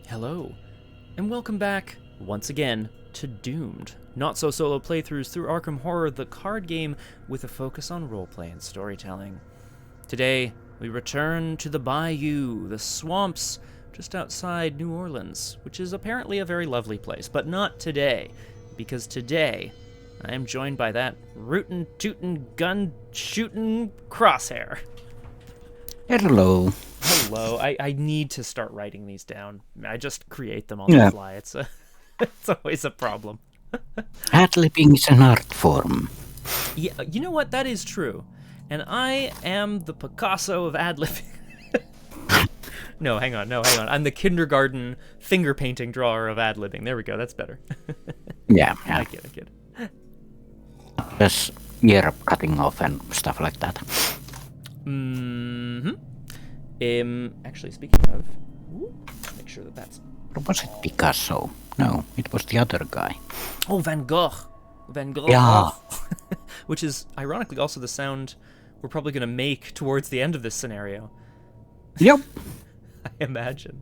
Hello, and welcome back, once again, to Doomed. Not-so-solo playthroughs through Arkham Horror, the card game with a focus on roleplay and storytelling. Today, we return to the Bayou, the swamps just outside New Orleans, which is apparently a very lovely place, but not today, because today, I am joined by that rootin', tootin', gun-shootin' Crosshair. Hello. Hello. I need to start writing these down. I just create them on the fly. It's always a problem. Ad-libbing is an art form. Yeah, you know what? That is true. And I am the Picasso of ad-libbing. No, hang on. I'm the kindergarten finger painting drawer of ad-libbing. There we go. That's better. Yeah. I get it. There's ear cutting off and stuff like that. Actually, speaking of, make sure that's... Or was it Picasso? No, it was the other guy. Oh, Van Gogh. Yeah. Which is, ironically, also the sound we're probably going to make towards the end of this scenario. Yep. I imagine.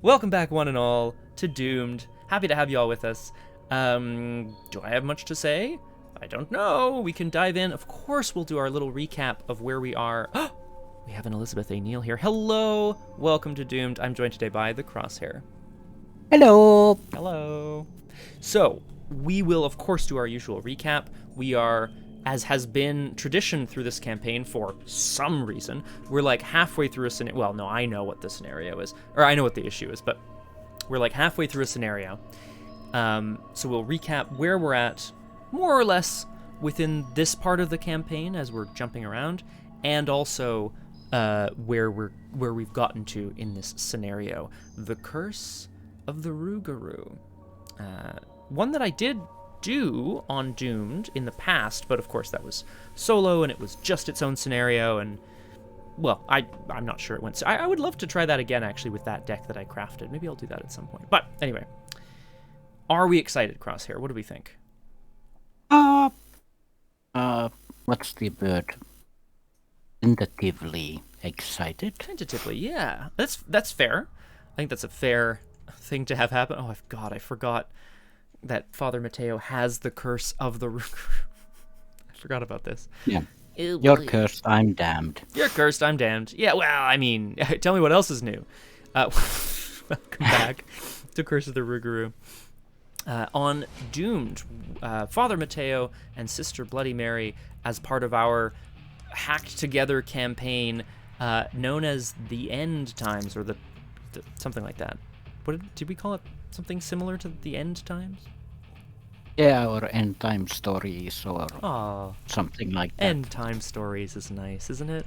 Welcome back, one and all, to Doomed. Happy to have you all with us. Do I have much to say? I don't know. We can dive in. Of course, we'll do our little recap of where we are. We have an Elizabeth A. Neal here. Hello. Welcome to Doomed. I'm joined today by the Crosshair. Hello. Hello. So, we will, of course, do our usual recap. We are, as has been tradition through this campaign for some reason, we're like halfway through a scenario. Well, no, I know what the scenario is. Or I know what the issue is, but we're like halfway through a scenario. So we'll recap where we're at, more or less, within this part of the campaign as we're jumping around, and also where we've gotten to in this scenario. The Curse of the Rougarou. One that I did do on Doomed in the past, but of course that was solo and it was just its own scenario, and well, I'm not sure it went. So I would love to try that again, actually, with that deck that I crafted. Maybe I'll do that at some point. But anyway, are we excited, Crosshair? What do we think? What's the word? Tentatively excited. Tentatively, yeah. That's fair. I think that's a fair thing to have happen. Oh, I forgot that Father Mateo has the curse of the Rougarou. I forgot about this. Yeah. You're cursed, I'm damned. You're cursed, I'm damned. Yeah, well, I mean, tell me what else is new. Welcome back to Curse of the Rougarou. On Doomed, Father Mateo and Sister Bloody Mary, as part of our hacked together campaign known as the End Times, or the something like that. Did we call it something similar to the End Times? Yeah, or end time stories, or something like that. End time stories is nice, isn't it?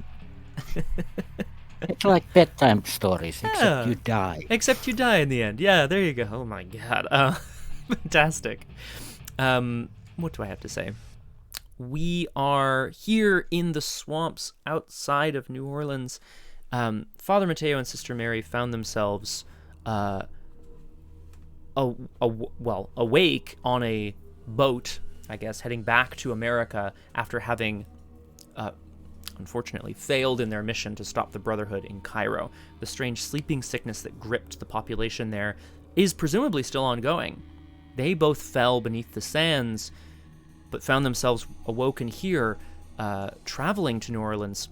It's like bedtime stories, except you die. Except you die in the end. Yeah, there you go. Oh my god. Fantastic. What do I have to say? We are here in the swamps outside of New Orleans. Father Mateo and Sister Mary found themselves awake on a boat, I guess, heading back to America after having unfortunately failed in their mission to stop the Brotherhood in Cairo. The strange sleeping sickness that gripped the population there is presumably still ongoing. They both fell beneath the sands, but found themselves awoken here, traveling to New Orleans.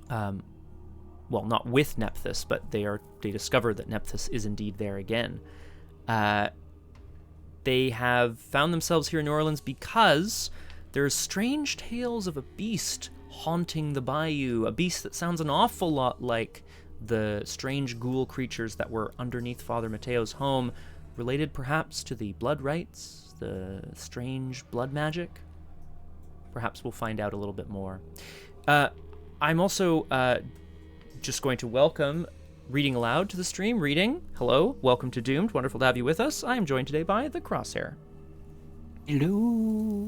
Well, not with Nephthys, but they discovered that Nephthys is indeed there again. They have found themselves here in New Orleans because there's strange tales of a beast haunting the bayou, a beast that sounds an awful lot like the strange ghoul creatures that were underneath Father Mateo's home, related perhaps to the blood rites, the strange blood magic. Perhaps we'll find out a little bit more. I'm also just going to welcome Reading Aloud to the stream. Reading, hello, welcome to Doomed. Wonderful to have you with us. I am joined today by the Crosshair. Hello.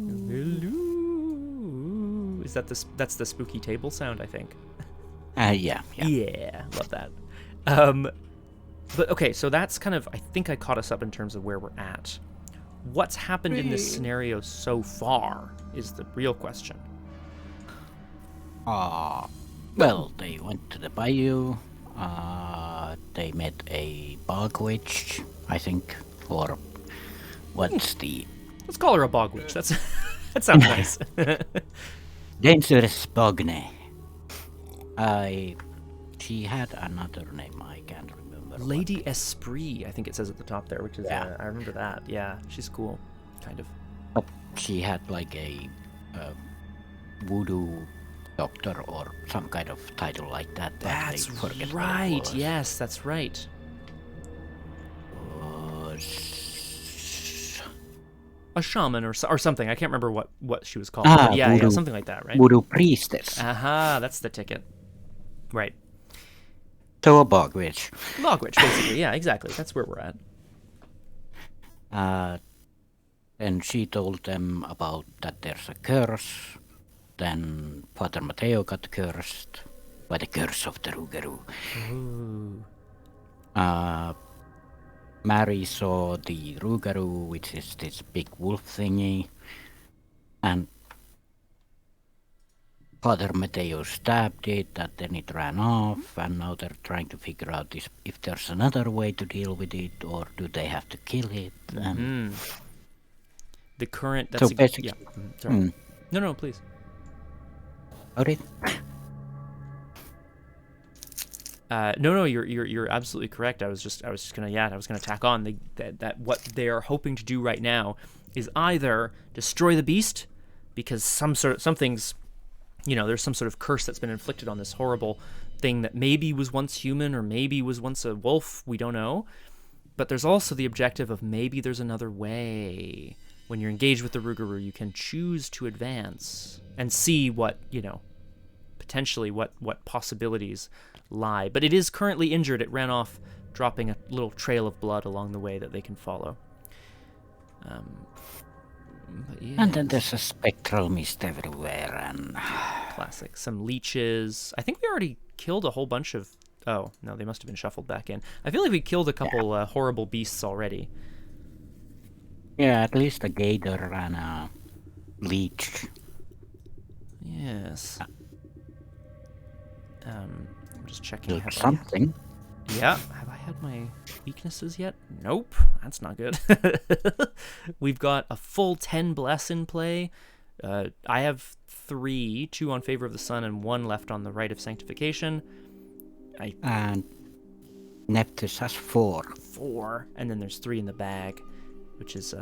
Is that's the spooky table sound, I think. Yeah. Yeah, love that. But okay, so that's kind of, I think I caught us up in terms of where we're at. What's happened in this scenario so far is the real question. Well, they went to the bayou. They they met a bog witch, I think, or what's the... Let's call her a bog witch. That sounds nice. Dangerous bogne. She had another name, I can't remember. Lady Esprit, I think it says at the top there, which is, I remember that. Yeah, she's cool, kind of. But she had like a voodoo doctor or some kind of title like that. That's right, yes, that's right. A shaman or something. I can't remember what she was called. But yeah, something like that, right? Voodoo priestess. Aha, that's the ticket. Right. So a bog witch. Bog witch, basically. Yeah, exactly. That's where we're at. And she told them about that there's a curse. Then Father Mateo got cursed by the curse of the Rougarou. Mary saw the Rougarou, which is this big wolf thingy, and Father Mateo stabbed it, and then it ran off, and now they're trying to figure out if there's another way to deal with it, or do they have to kill it? The current... That's so basically... Yeah. Sorry. No, please. Alright. No, you're absolutely correct. I was gonna tack on that what they are hoping to do right now is either destroy the beast because something's, there's some sort of curse that's been inflicted on this horrible thing that maybe was once human or maybe was once a wolf. We don't know. But there's also the objective of maybe there's another way. When you're engaged with the Rougarou, you can choose to advance and see what, potentially what possibilities lie. But it is currently injured. It ran off, dropping a little trail of blood along the way that they can follow. Yes. And then there's a spectral mist everywhere, and... Classic. Some leeches. I think we already killed a whole bunch of... Oh, no, they must have been shuffled back in. I feel like we killed a couple horrible beasts already. Yeah, at least a gator and a leech. Yes. I'm just checking. Something. Yeah. Have I had my weaknesses yet? Nope. That's not good. We've got a full 10 bless in play. I have 3, 2 on favor of the sun and 1 left on the right of sanctification. And Neptus has 4. 4, and then there's 3 in the bag, which is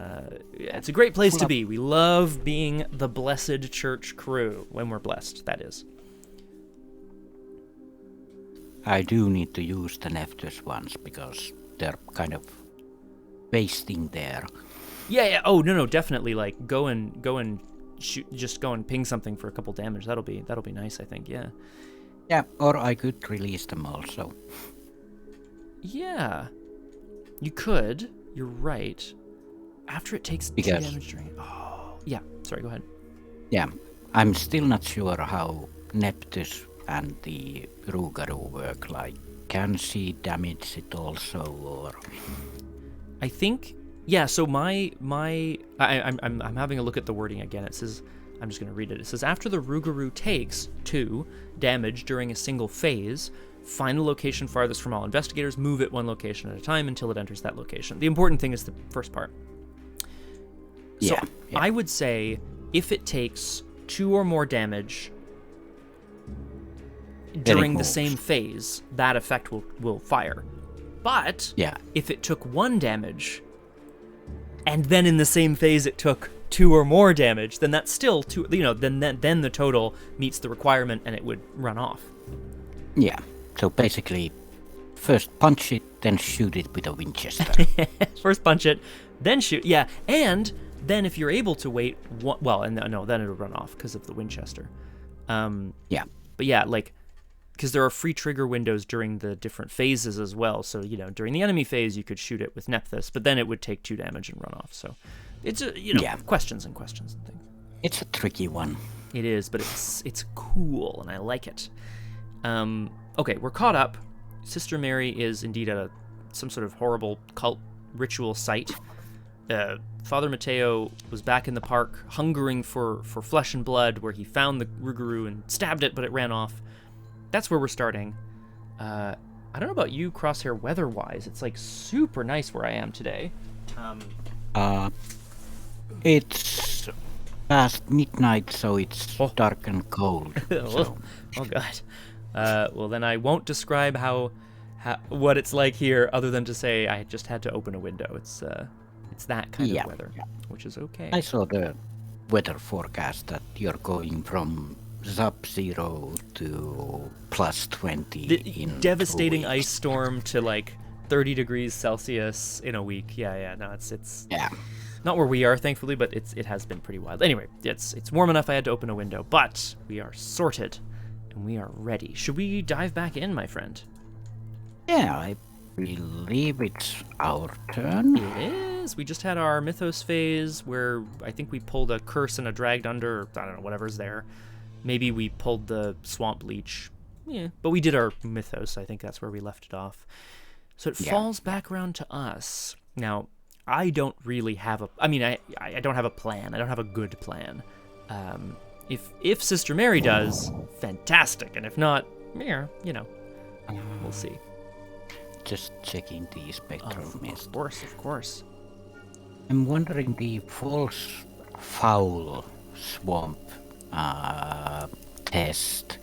it's a great place to be. We love being the blessed church crew when we're blessed. That is. I do need to use the Neptus ones because they're kind of wasting there. Yeah. Oh no, definitely. Like go and shoot. Just go and ping something for a couple damage. That'll be nice. I think. Yeah. Yeah, or I could release them also. Yeah, you could. You're right. After it takes 2 damage during... Oh, yeah. Sorry, go ahead. Yeah, I'm still not sure how Neptus and the Rougarou work. Like, can she damage it also, or... I think... Yeah, so I'm having a look at the wording again. It says... I'm just going to read it. It says, after the Rougarou takes 2 damage during a single phase, find the location farthest from all investigators, move it 1 location at a time until it enters that location. The important thing is the first part. So I would say if it takes 2 or more damage during the same phase, that effect will fire. But if it took 1 damage and then in the same phase it took 2 or more damage, then that's still 2. Then the total meets the requirement and it would run off. Yeah. So basically, first punch it, then shoot it with a Winchester. First punch it, then shoot. Yeah, and then if you're able to wait, then it'll run off because of the Winchester. Yeah. But yeah, like, because there are free trigger windows during the different phases as well. So, during the enemy phase, you could shoot it with Nephthys, but then it would take 2 damage and run off. So it's, questions and questions and things. It's a tricky one. It is, but it's cool, and I like it. Okay, we're caught up. Sister Mary is indeed at some sort of horrible cult ritual site. Father Mateo was back in the park, hungering for flesh and blood, where he found the Rougarou and stabbed it, but it ran off. That's where we're starting. I don't know about you, Crosshair, weather-wise. It's like super nice where I am today. It's past midnight, so it's dark and cold. So. Oh god. Well, then I won't describe what it's like here, other than to say I just had to open a window. It's that kind of weather, which is okay. I saw the weather forecast that you're going from sub-zero to plus 20 in devastating 2 ice weeks. storm to like 30 degrees Celsius in a week. Yeah. No, it's not where we are, thankfully, but it has been pretty wild. Anyway, it's warm enough I had to open a window, but we are sorted and we are ready. Should we dive back in, my friend? Yeah, I believe it's our turn. It is. We just had our mythos phase where I think we pulled a curse and a dragged under, or I don't know, whatever's there. Maybe we pulled the swamp leech. Yeah, but we did our mythos. I think that's where we left it off. So it falls back around to us. Now, I don't really have I don't have a plan. I don't have a good plan. If Sister Mary does, fantastic. And if not, we'll see. Just checking the spectral mist. Of course. I'm wondering the false foul swamp test.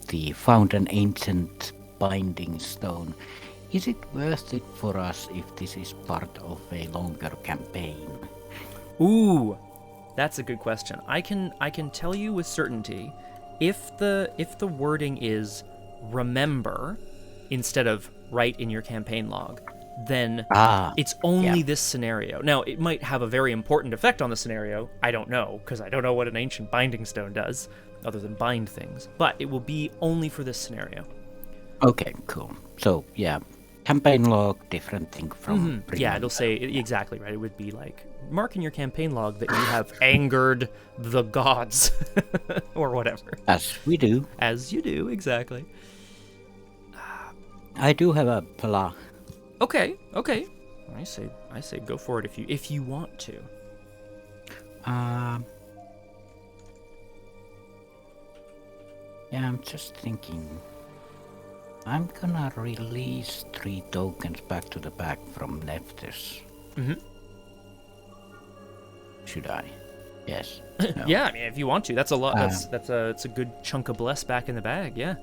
The found an ancient binding stone. Is it worth it for us if this is part of a longer campaign? Ooh, that's a good question. I can tell you with certainty, if the wording is remember instead of write in your campaign log, then it's only this scenario. Now, it might have a very important effect on the scenario. I don't know, because I don't know what an ancient binding stone does, other than bind things. But it will be only for this scenario. Okay, cool. So, campaign log, different thing from... Yeah, it'll say, exactly right. It would be like, mark in your campaign log that you have angered the gods, or whatever. As we do. As you do, exactly. I do have a plan. Okay. I say go for it if you want to. I'm just thinking. I'm gonna release 3 tokens back to the back from Nephthys. Should I? Yes. No. Yeah, I mean, if you want to, that's a lot. It's a good chunk of bless back in the bag. Yeah.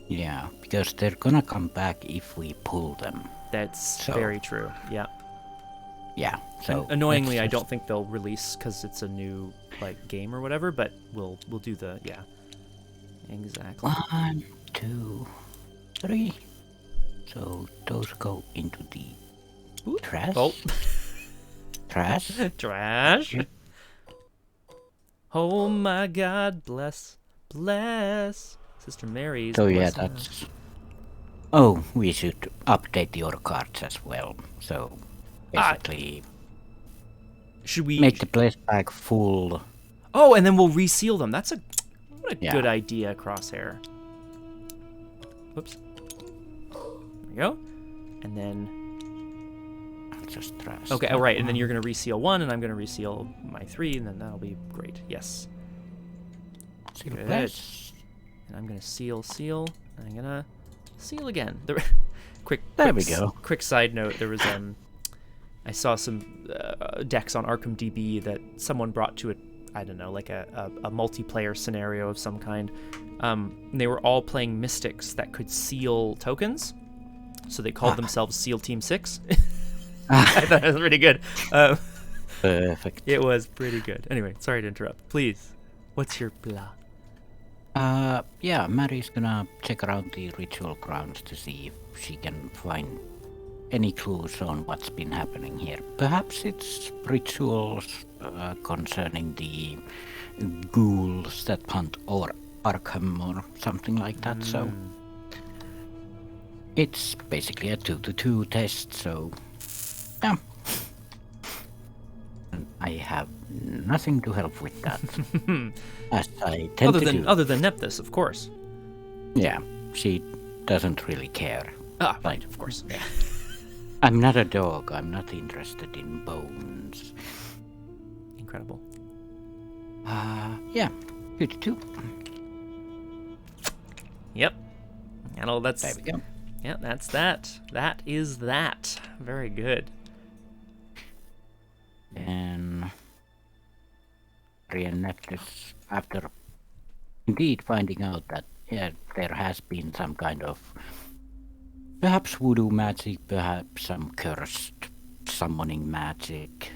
Yeah, because they're gonna come back if we pull them. That's very true. Yeah. Yeah. So annoyingly, I don't think they'll release because it's a new game or whatever. But we'll do the exactly. 1, 2, 3. So those go into the trash. Oh. Trash. Trash. Oh my God! Bless. Sister Mary's. So that's... Oh, we should update your cards as well. So basically, should we make the place bag full? Oh, and then we'll reseal them. What a good idea, Crosshair. Whoops. There we go. And then I'll just trash. Okay, right. And then you're gonna reseal 1, and I'm gonna reseal my 3, and then that'll be great. Yes. Seal good. Place. And I'm gonna seal, and I'm gonna seal again. Quick side note: there was I saw some decks on Arkham DB that someone brought to I don't know, like a multiplayer scenario of some kind. They were all playing mystics that could seal tokens, so they called themselves Seal Team 6. I thought it was pretty good. Perfect. It was pretty good. Anyway, sorry to interrupt. Please, what's your blah? Mary's gonna check around the ritual grounds to see if she can find any clues on what's been happening here. Perhaps it's rituals concerning the ghouls that hunt or Arkham or something like that. So it's basically a 2-2 test. So and I have nothing to help with that, as I tend to do. Other than Nephthys, of course. Yeah, she doesn't really care. Right, of course. Yeah. I'm not a dog. I'm not interested in bones. Incredible. 2-2. Yep. And all that's. There we go. Yeah, that's that. That is that. Very good. And Neptus, after indeed finding out that there has been some kind of perhaps voodoo magic, perhaps some cursed summoning magic.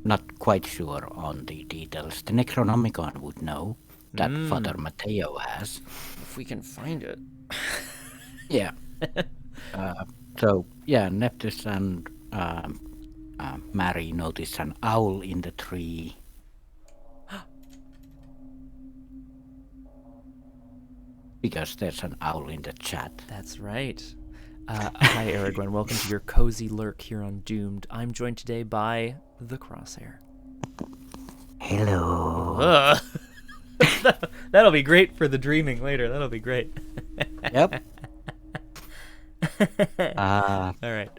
Not quite sure on the details. The Necronomicon would know that Father Mateo has. If we can find it. Yeah. So, Neptus and Mary notice an owl in the tree. Because there's an owl in the chat. That's right. Hi, Aragorn. Welcome to your cozy lurk here on Doomed. I'm joined today by the Crosshair. Hello. That'll be great for the dreaming later. That'll be great. Yep. All right.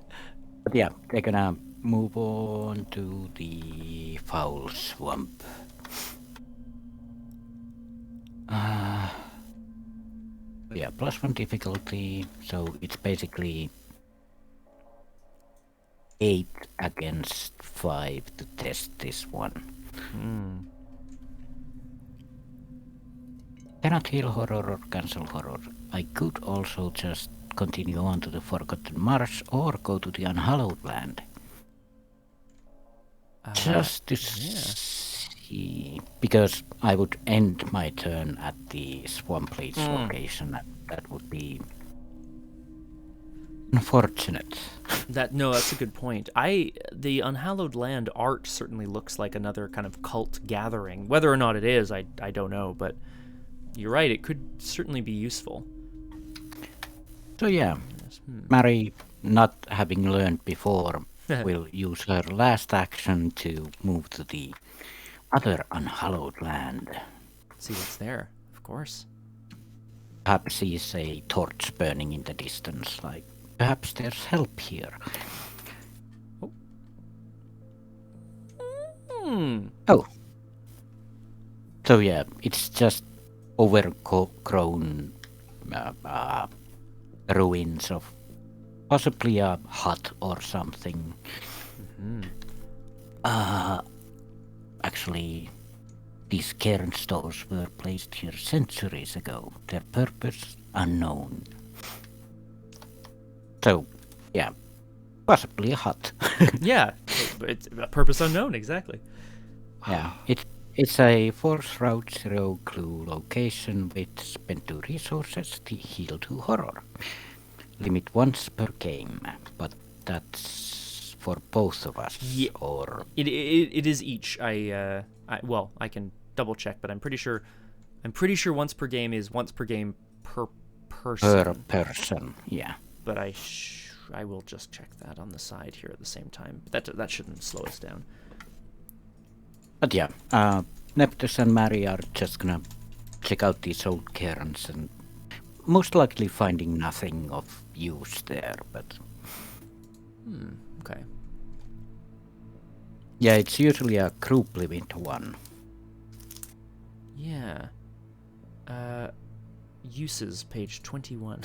But yeah, they're gonna move on to the foul swamp. Yeah, +1 difficulty, so it's basically 8 against 5 to test this one. Cannot heal horror or cancel horror. I could also just continue on to the Forgotten Marsh or go to the Unhallowed Land. Just to see, because I would end my turn at the Swamp Leech location. That would be unfortunate. That's a good point. The Unhallowed Land art certainly looks like another kind of cult gathering. Whether or not it is, I don't know, but you're right, it could certainly be useful. So yeah, Mary, not having learned before, will use her last action to move to the other Unhallowed Land. See what's there, of course. Perhaps sees a torch burning in the distance, like perhaps there's help here. Oh. So yeah, it's just overgrown ruins of possibly a hut or something. Actually, these cairn stores were placed here centuries ago. Their purpose unknown. So, yeah, possibly a hut. Yeah, it's a purpose unknown, exactly. Yeah, it's a Force Route 0 clue location with spend 2 resources to heal 2 horror. Limit once per game, but that's for both of us. Yeah, or it is each. I can double check, but I'm pretty sure once per game is once per game per person. Per person, yeah. But I will just check that on the side here at the same time. That shouldn't slow us down. But yeah, Neptus and Mary are just gonna check out these old cairns and most likely finding nothing of use there, but... Okay. Yeah, it's usually a group limit one. Yeah. Uses, page 21.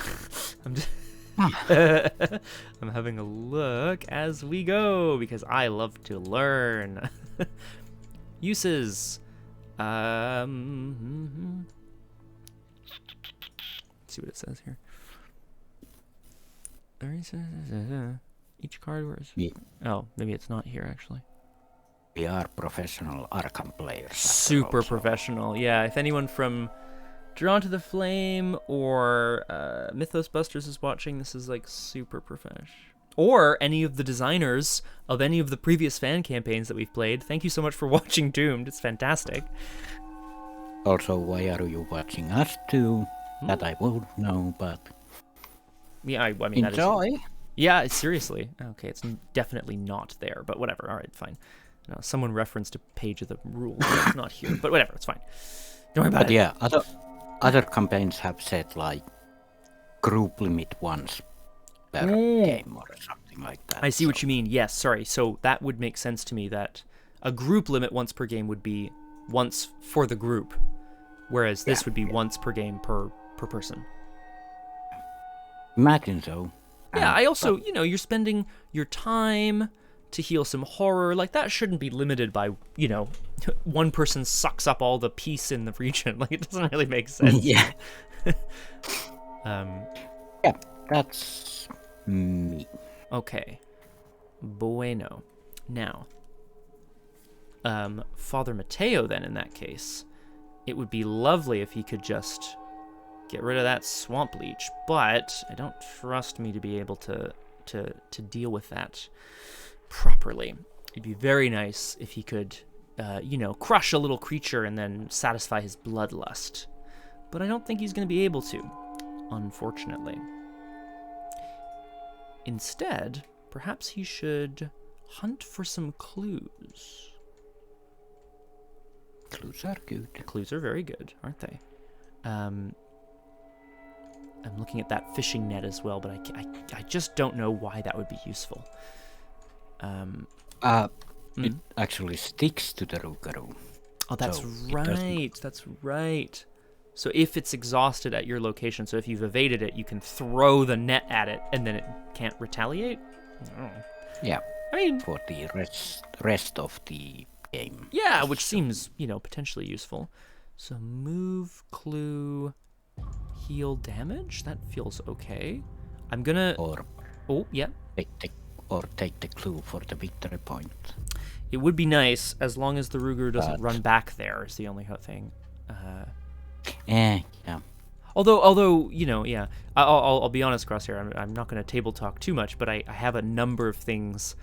I'm having a look as we go, because I love to learn. Uses. Let's see what it says here. Each card wears. Yeah. Oh, maybe it's not here actually. We are professional Arkham players. Super professional. Yeah, if anyone from Drawn to the Flame or Mythos Busters is watching, this is like super profesh. Or any of the designers of any of the previous fan campaigns that we've played, thank you so much for watching Doomed. It's fantastic. Also, why are you watching us too? That I won't know, but... Yeah, I mean, enjoy. Yeah, seriously. Okay, it's definitely not there, but whatever. All right, fine. No, someone referenced a page of the rules. It's not here, but whatever. It's fine. Don't worry about it. But yeah, other campaigns have said like group limit once per game or something like that. I see what you mean. Yes, sorry. So that would make sense to me that a group limit once per game would be once for the group, whereas this would be once per game per person. Imagine so. Yeah, I also, you're spending your time to heal some horror. Like, that shouldn't be limited by, one person sucks up all the peace in the region. Like, it doesn't really make sense. Yeah. Yeah, that's me. Okay. Bueno. Now, Father Mateo, then, in that case, it would be lovely if he could just get rid of that swamp leech, but I don't trust me to be able to deal with that properly. It'd be very nice if he could, crush a little creature and then satisfy his bloodlust. But I don't think he's going to be able to, unfortunately. Instead, perhaps he should hunt for some clues. Clues are good. Clues are very good, aren't they? I'm looking at that fishing net as well, but I just don't know why that would be useful. It actually sticks to the Rougarou. Oh, that's right. That's right. So if it's exhausted at your location, so if you've evaded it, you can throw the net at it, and then it can't retaliate? Oh. Yeah. I mean, for the rest of the game. Yeah, which seems, potentially useful. So move, clue, heal damage? That feels okay. I'm gonna... Oh, yeah. Take the clue for the victory point. It would be nice, as long as the Rougarou doesn't run back there, is the only thing. Yeah. Although, yeah. I'll be honest, Crosshare, I'm not going to table talk too much, but I have a number of things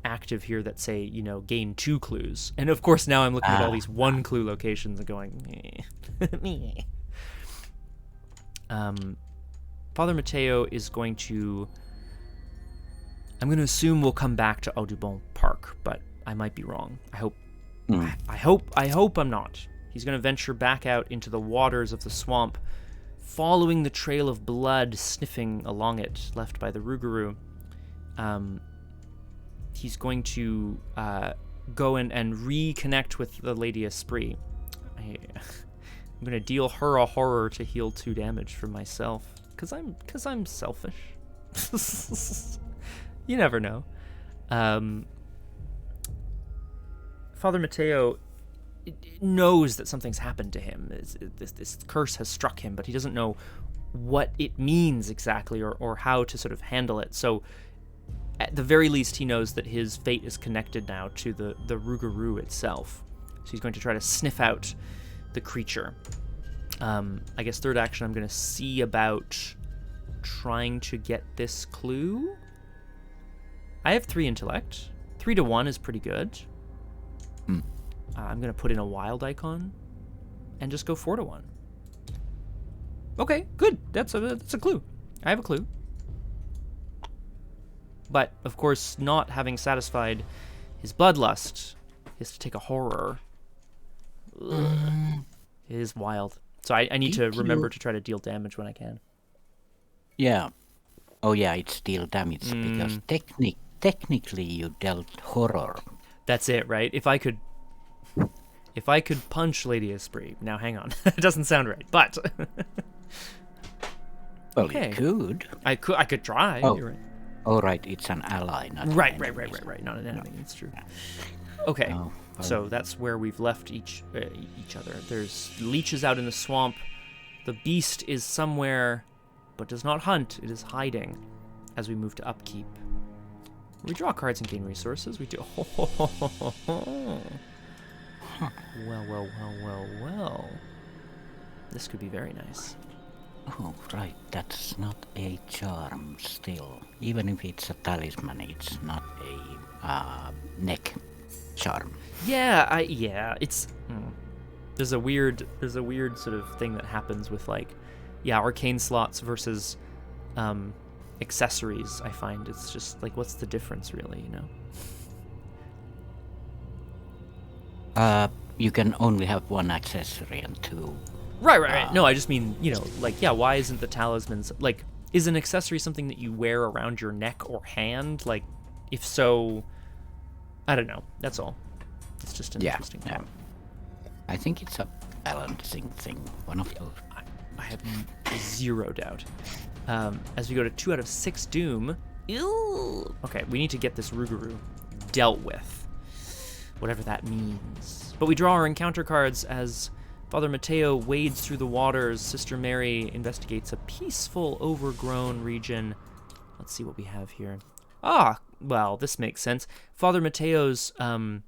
active here that say, gain 2 clues. And of course, now I'm looking at all these 1 clue locations and going, meh. Father Mateo is going to... I'm going to assume we'll come back to Audubon Park, but I might be wrong. I hope I'm not. He's going to venture back out into the waters of the swamp, following the trail of blood sniffing along it left by the Rougarou. He's going to go and reconnect with the Lady Esprit. I'm going to deal her a horror to heal 2 damage for myself, because I'm selfish. You never know. Father Mateo knows that something's happened to him. This curse has struck him, but he doesn't know what it means exactly or how to sort of handle it. So at the very least, he knows that his fate is connected now to the Rougarou itself. So he's going to try to sniff out the creature. I guess third action, I'm going to see about trying to get this clue. I have 3 intellect. 3 to 1 is pretty good. I'm going to put in a wild icon and just go 4 to 1. Okay, good. That's a clue. I have a clue. But, of course, not having satisfied his bloodlust, he has to take a horror. It is wild. So I need to remember to try to deal damage when I can. Yeah. Oh, yeah, it's deal damage because technically you dealt horror. That's it, right? If I could punch Lady Esprit. Now, hang on. It doesn't sound right, but... Well, okay. You could. I could try. Oh. You're right. Oh, right. It's an ally, not right. Not an enemy. It's true. Okay. So that's where we've left each other. There's leeches out in the swamp. The beast is somewhere, but does not hunt. It is hiding as we move to upkeep. We draw cards and gain resources. We do. Well. This could be very nice. Oh, right. That's not a charm still. Even if it's a talisman, it's not a neck charm. Yeah, it's... There's a weird sort of thing that happens with, arcane slots versus accessories, I find. It's just, what's the difference, really, You can only have 1 accessory and 2... Right. No, I just mean, why isn't the talismans... is an accessory something that you wear around your neck or hand? If so... I don't know. That's all. It's just an interesting thought. I think it's a balancing thing. One of those. I have 0 doubt. As we go to 2 out of 6 doom. Ew. Okay, we need to get this Rougarou dealt with, whatever that means. But we draw our encounter cards as Father Mateo wades through the waters. Sister Mary investigates a peaceful, overgrown region. Let's see what we have here. Ah, well, this makes sense. Father Mateo's, oh,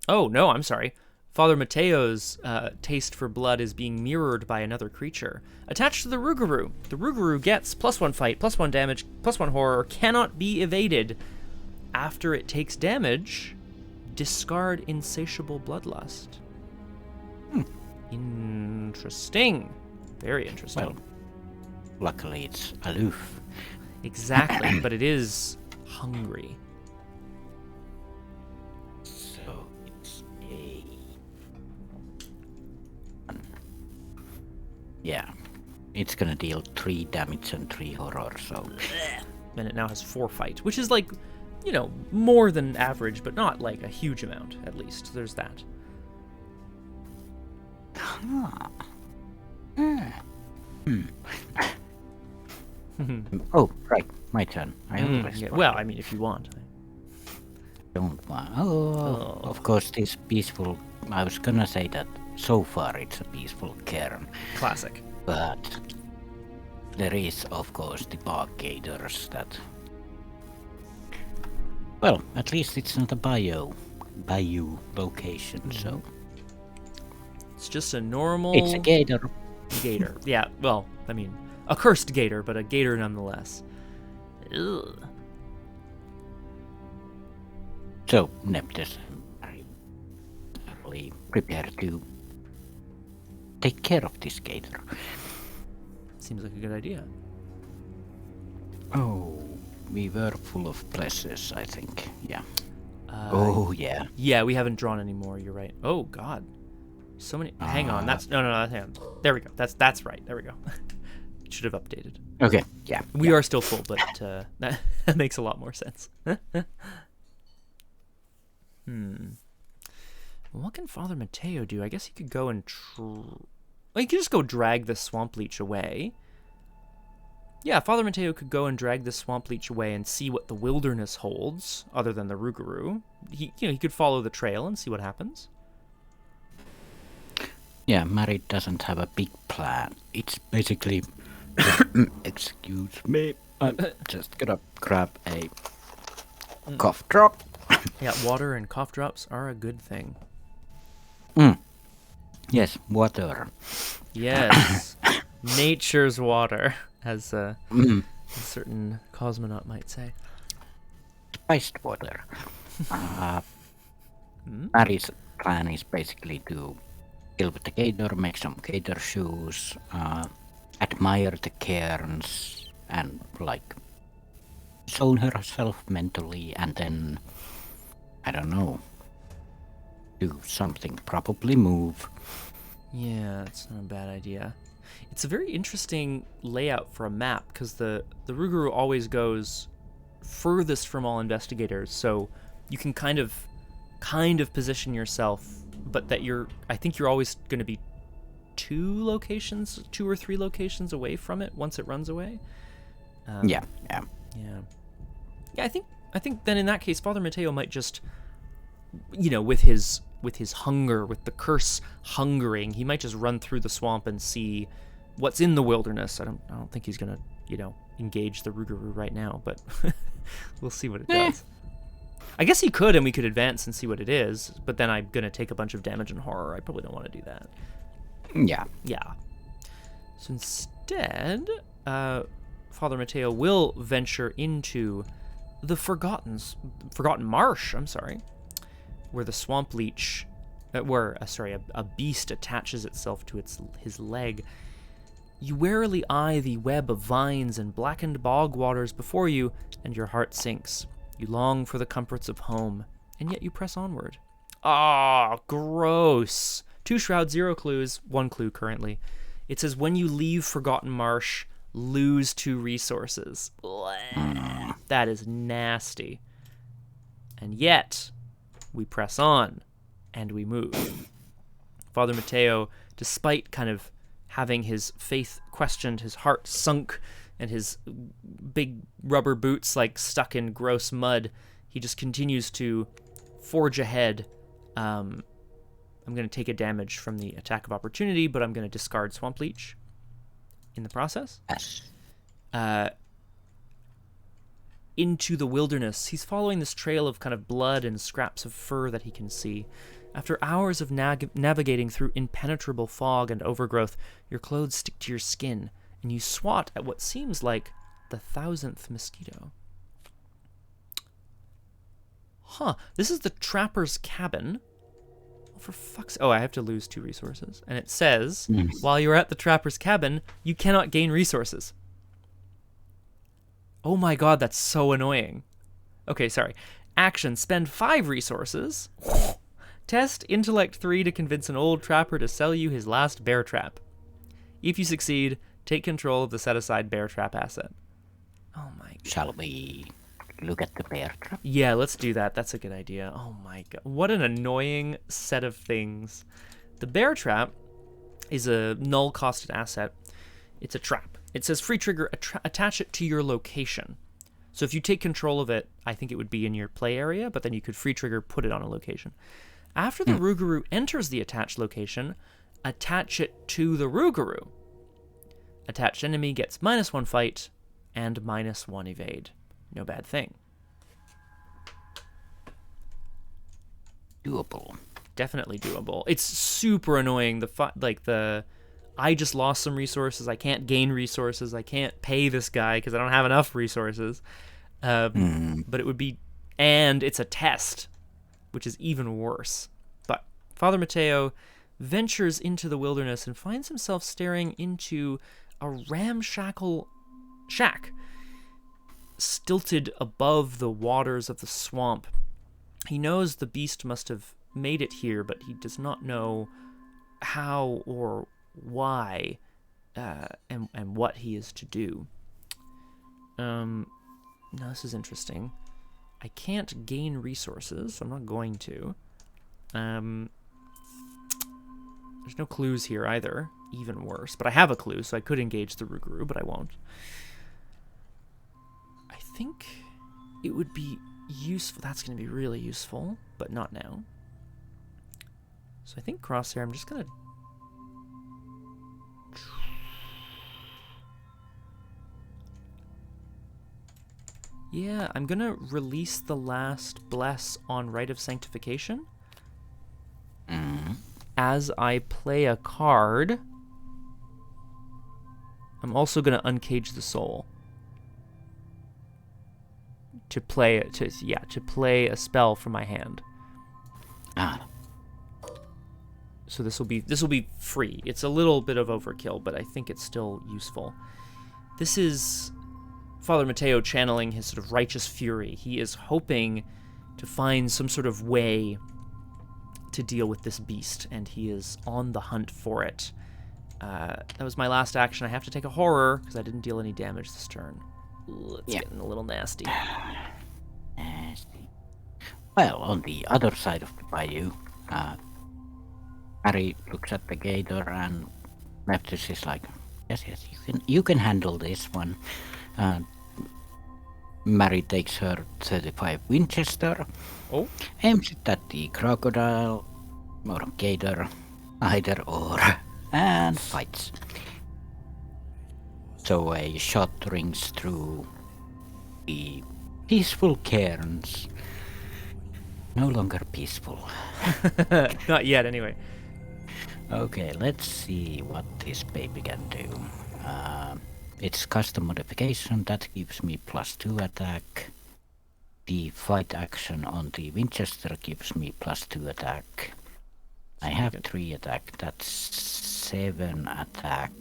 no, I'm sorry. Father Mateo's taste for blood is being mirrored by another creature. Attached to the Rougarou. The Rougarou gets +1 fight, +1 damage, +1 horror, cannot be evaded. After it takes damage, discard insatiable bloodlust. Interesting. Very interesting. Well, luckily it's aloof. Exactly, but it is hungry. So it's a... Yeah. It's gonna deal 3 damage and 3 horror, so... And it now has 4 fight, which is like, you know, more than average, but not like a huge amount, at least. There's that. Oh, right. My turn. Well, I mean, if you want. Don't want... Oh, of course, this peaceful... I was gonna say that so far it's a peaceful cairn. Classic. But there is, of course, the bog gators that... Well, at least it's not a bayou location, so... It's just a normal... It's a gator. Gator. Yeah, well, I mean, a cursed gator, but a gator nonetheless. Ugh. So, Neptus, I really prepare to take care of this gator. Seems like a good idea. Oh, we were full of blesses, I think. Yeah. Oh, yeah. Yeah, we haven't drawn any more, you're right. Oh, God. So many... Hang on, that's... No, hang on. There we go. That's right. There we go. Should have updated. Okay, yeah. We are still full, but that makes a lot more sense. What can Father Mateo do? I guess he could go and... Well, he could just go drag the Swamp Leech away. Yeah, Father Mateo could go and drag the Swamp Leech away and see what the wilderness holds, other than the Rougarou. He could follow the trail and see what happens. Yeah, Mary doesn't have a big plan. It's basically... Excuse me. I'm just gonna grab a cough drop. Yeah, water and cough drops are a good thing. Yes, water. Yes. Nature's water, as a certain cosmonaut might say. Spiced water. Mary's plan is basically to deal with the gator, make some gator shoes, admire the cairns, and like zone herself mentally, and then I don't know, do something, probably move. Yeah, it's not a bad idea. It's a very interesting layout for a map because the Rougarou always goes furthest from all investigators, so you can kind of position yourself, but that I think you're always going to be 2 or 3 locations away from it once it runs away. Yeah. I think then in that case, Father Mateo might just, with his hunger, with the curse hungering, he might just run through the swamp and see what's in the wilderness. I don't think he's gonna, engage the Rougarou right now, but we'll see what it does. I guess he could, and we could advance and see what it is, but then I'm gonna take a bunch of damage and horror. I probably don't want to do that. Yeah. So instead, Father Mateo will venture into the Forgotten Marsh, where the Swamp Leech, a beast attaches itself to his leg. You warily eye the web of vines and blackened bog waters before you, and your heart sinks. You long for the comforts of home, and yet you press onward. Ah, gross. 2 shrouds, 0 clues, 1 clue currently. It says, when you leave Forgotten Marsh, lose 2 resources. That is nasty. And yet, we press on, and we move. Father Mateo, despite kind of having his faith questioned, his heart sunk, and his big rubber boots like stuck in gross mud, he just continues to forge ahead. I'm going to take a damage from the attack of opportunity, but I'm going to discard Swamp Leech in the process. Yes. Into the wilderness. He's following this trail of kind of blood and scraps of fur that he can see. After hours of navigating through impenetrable fog and overgrowth, your clothes stick to your skin, and you swat at what seems like the 1,000th mosquito. Huh. This is the trapper's cabin. Oh, for fuck's... Oh, I have to lose 2 resources. And it says, while you're at the trapper's cabin, you cannot gain resources. Oh my god, that's so annoying. Okay, sorry. Action, spend 5 resources. Test intellect 3 to convince an old trapper to sell you his last bear trap. If you succeed, take control of the set-aside bear trap asset. Oh my god. Shall we look at the bear trap? Yeah, let's do that. That's a good idea. Oh my god. What an annoying set of things. The bear trap is a null-costed asset. It's a trap. It says free trigger, attach it to your location. So if you take control of it, I think it would be in your play area, but then you could free trigger, put it on a location. After the Rougarou enters the attached location, attach it to the Rougarou. Attached enemy gets -1 fight and -1 evade. No bad thing. Doable. Definitely doable. It's super annoying. I just lost some resources. I can't gain resources. I can't pay this guy because I don't have enough resources. But it would be... And it's a test, which is even worse. But Father Mateo ventures into the wilderness and finds himself staring into a ramshackle shack, stilted above the waters of the swamp. He knows the beast must have made it here, but he does not know how or why and what he is to do. Now this is interesting. I can't gain resources, so I'm not going to. There's no clues here either, even worse. But I have a clue, so I could engage the Rougarou, but I won't. I think it would be useful. That's going to be really useful, but not now. So I think Crosshair, I'm just going to... Yeah, I'm going to release the last Bless on Rite of Sanctification. As I play a card, I'm also going to uncage the soul. To play a spell from my hand. So this will be free. It's a little bit of overkill, but I think it's still useful. This is Father Mateo channeling his sort of righteous fury. He is hoping to find some sort of way to deal with this beast, and he is on the hunt for it. That was my last action. I have to take a horror because I didn't deal any damage this turn. Ooh, it's getting a little nasty. Nasty. Well, on the other side of the bayou, Harry looks at the gator and Matthews is like, yes, you can handle this one. Mary takes her 35 Winchester, aims it at the crocodile or gator, either or, and fights. So a shot rings through the peaceful cairns. No longer peaceful. Not yet, anyway. Okay, let's see what this baby can do. It's custom modification that gives me +2 attack. The fight action on the Winchester gives me +2 attack. I have 3 attack, that's 7 attack.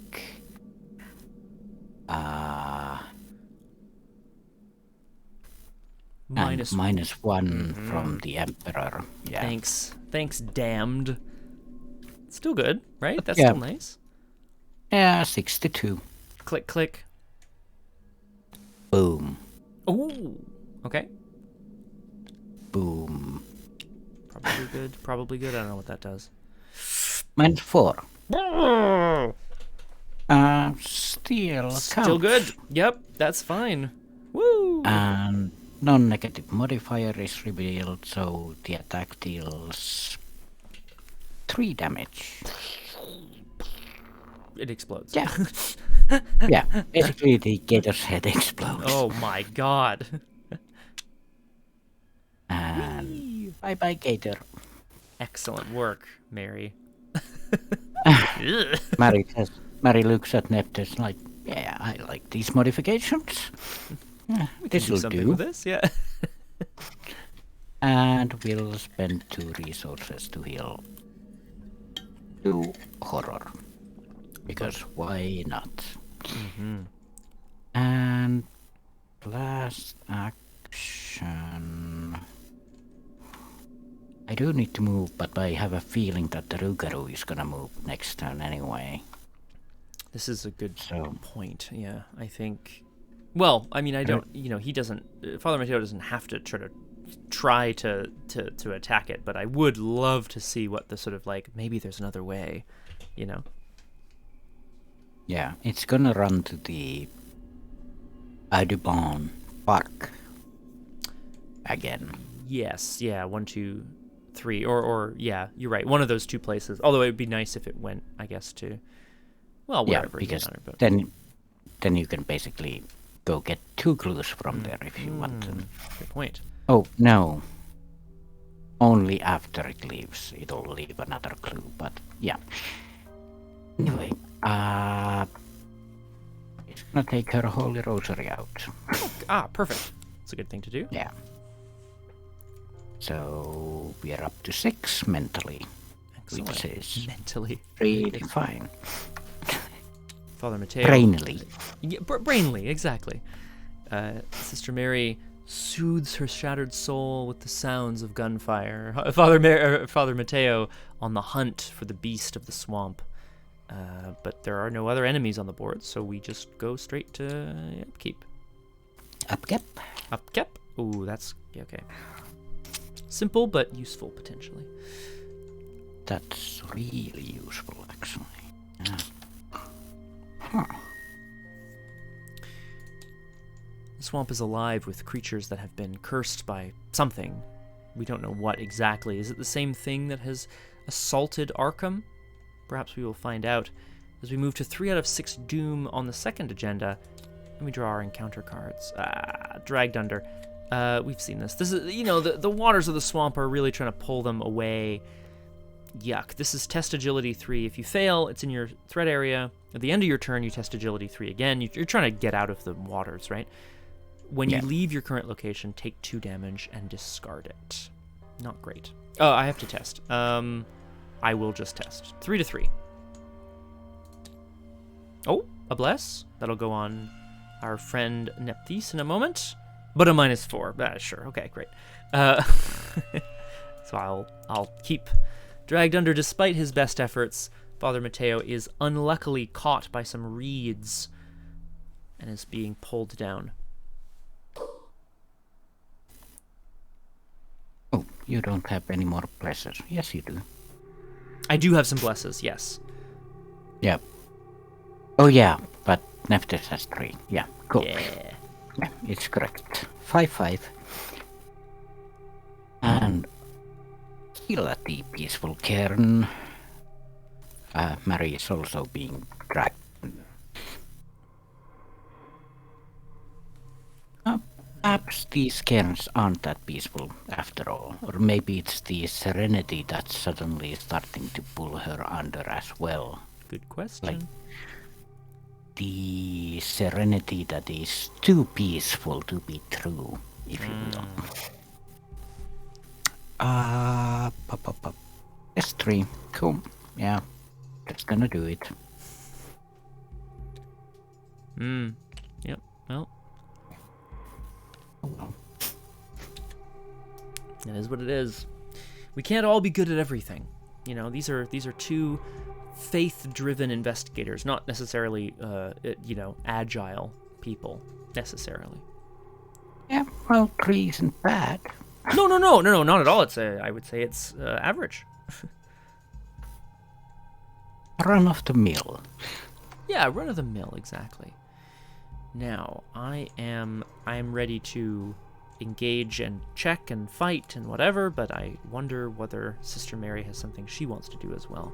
-1 from the Emperor. Yeah. Thanks, damned. Still good, right? That's still nice. Yeah, 62. Click, click. Boom. Ooh. Okay. Boom. Probably good. I don't know what that does. -4. Still Still counts. good. Yep, that's fine. Woo! And non-negative modifier is revealed, so the attack deals 3 damage. It explodes. Yeah. Yeah, basically the gator's head explodes. Oh my god. And bye-bye, gator. Excellent work, Mary. Mary looks at Neptune like, yeah, I like these modifications. Yeah, this Do will something do. with this, yeah. And we'll spend 2 resources to heal 2 horror. Because why not? And last action. I do need to move, but I have a feeling that the Rougarou is gonna move next turn anyway. This is a good So- point, yeah. I think... Well, I mean, I don't... You know, he doesn't... Father Mateo doesn't have to try to attack it, but I would love to see what the sort of, like, maybe there's another way, you know? Yeah, it's gonna run to the Audubon Park again. Yes, yeah, 1, 2, 3, or yeah, you're right, one of those 2 places. Although it would be nice if it went, I guess, to, well, Yeah, wherever. because doesn't matter, but... then you can basically go get 2 clues from there if you want to. Good point. Oh no! Only after it leaves, it'll leave another clue. But yeah. Anyway, it's gonna take her Holy Rosary out. Perfect. That's a good thing to do. Yeah. So we are up to 6 mentally, Excellent. which is Mentally. really fine. Father Mateo. Brainily. Yeah, brainly, exactly. Sister Mary soothes her shattered soul with the sounds of gunfire. Father Mateo on the hunt for the beast of the swamp. But there are no other enemies on the board, so we just go straight to upkeep. Upkeep. Upkeep? Ooh, that's... Yeah, okay. Simple, but useful, potentially. That's really useful, actually. Yeah. Huh. The swamp is alive with creatures that have been cursed by something. We don't know what exactly. Is it the same thing that has assaulted Arkham? Perhaps we will find out as we move to 3 out of 6 Doom on the second agenda, and we draw our encounter cards. Dragged Under. We've seen this. This is, you know, the waters of the swamp are really trying to pull them away. Yuck. This is test agility 3. If you fail, it's in your threat area. At the end of your turn, you test agility 3 again. You're trying to get out of the waters, right? When you leave your current location, take 2 damage and discard it. Not great. Oh, I have to test. I will just test. 3 to 3. Oh, a bless. That'll go on our friend Nepthys in a moment. But a -4. Sure. Okay, great. So I'll keep Dragged Under despite his best efforts. Father Mateo is unluckily caught by some reeds and is being pulled down. Oh, you don't have any more blessers. Yes, you do. I do have some blesses, yes. Yeah. Oh, yeah, but Nephthys has 3. Yeah, cool. Yeah. Yeah, it's correct. 5/5. And heal at the peaceful cairn. Mary is also being dragged. Perhaps these cairns aren't that peaceful after all. Or maybe it's the serenity that's suddenly starting to pull her under as well. Good question. Like the serenity that is too peaceful to be true, if you will. S3. Cool. Yeah. That's gonna do it. Yep. Well. It is what it is. We can't all be good at everything. You know, these are 2 faith-driven investigators, not necessarily, agile people, necessarily. Yeah, well, 3 isn't bad. No, not at all. I would say it's average. Run of the mill. Yeah, run of the mill, exactly. Now, I am ready to engage and check and fight and whatever, but I wonder whether Sister Mary has something she wants to do as well.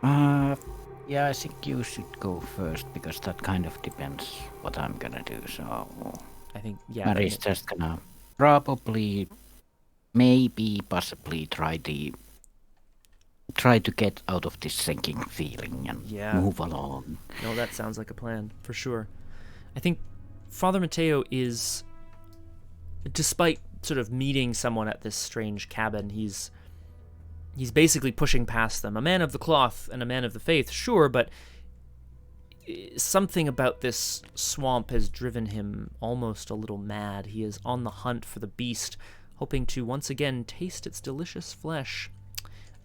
Yeah, I think you should go first, because that kind of depends what I'm gonna do, so... I think, yeah. Mary's just gonna probably, maybe, possibly try to get out of this sinking feeling and move along. No, that sounds like a plan, for sure. I think Father Mateo is, despite sort of meeting someone at this strange cabin, he's basically pushing past them. A man of the cloth and a man of the faith, sure, but something about this swamp has driven him almost a little mad. He is on the hunt for the beast, hoping to once again taste its delicious flesh.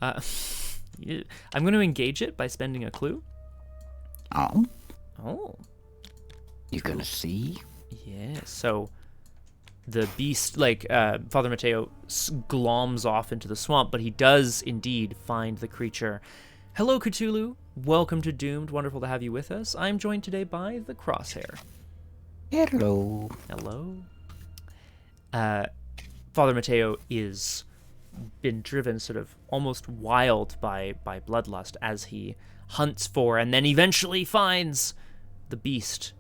I'm going to engage it by spending a clue. Oh? Oh. You're going to see? Yeah, so the beast, Father Mateo gloms off into the swamp, but he does indeed find the creature. Hello, Cthulhu. Welcome to Doomed. Wonderful to have you with us. I'm joined today by the Crosshair. Hello. Hello. Father Mateo is been driven sort of almost wild by bloodlust as he hunts for and then eventually finds the beast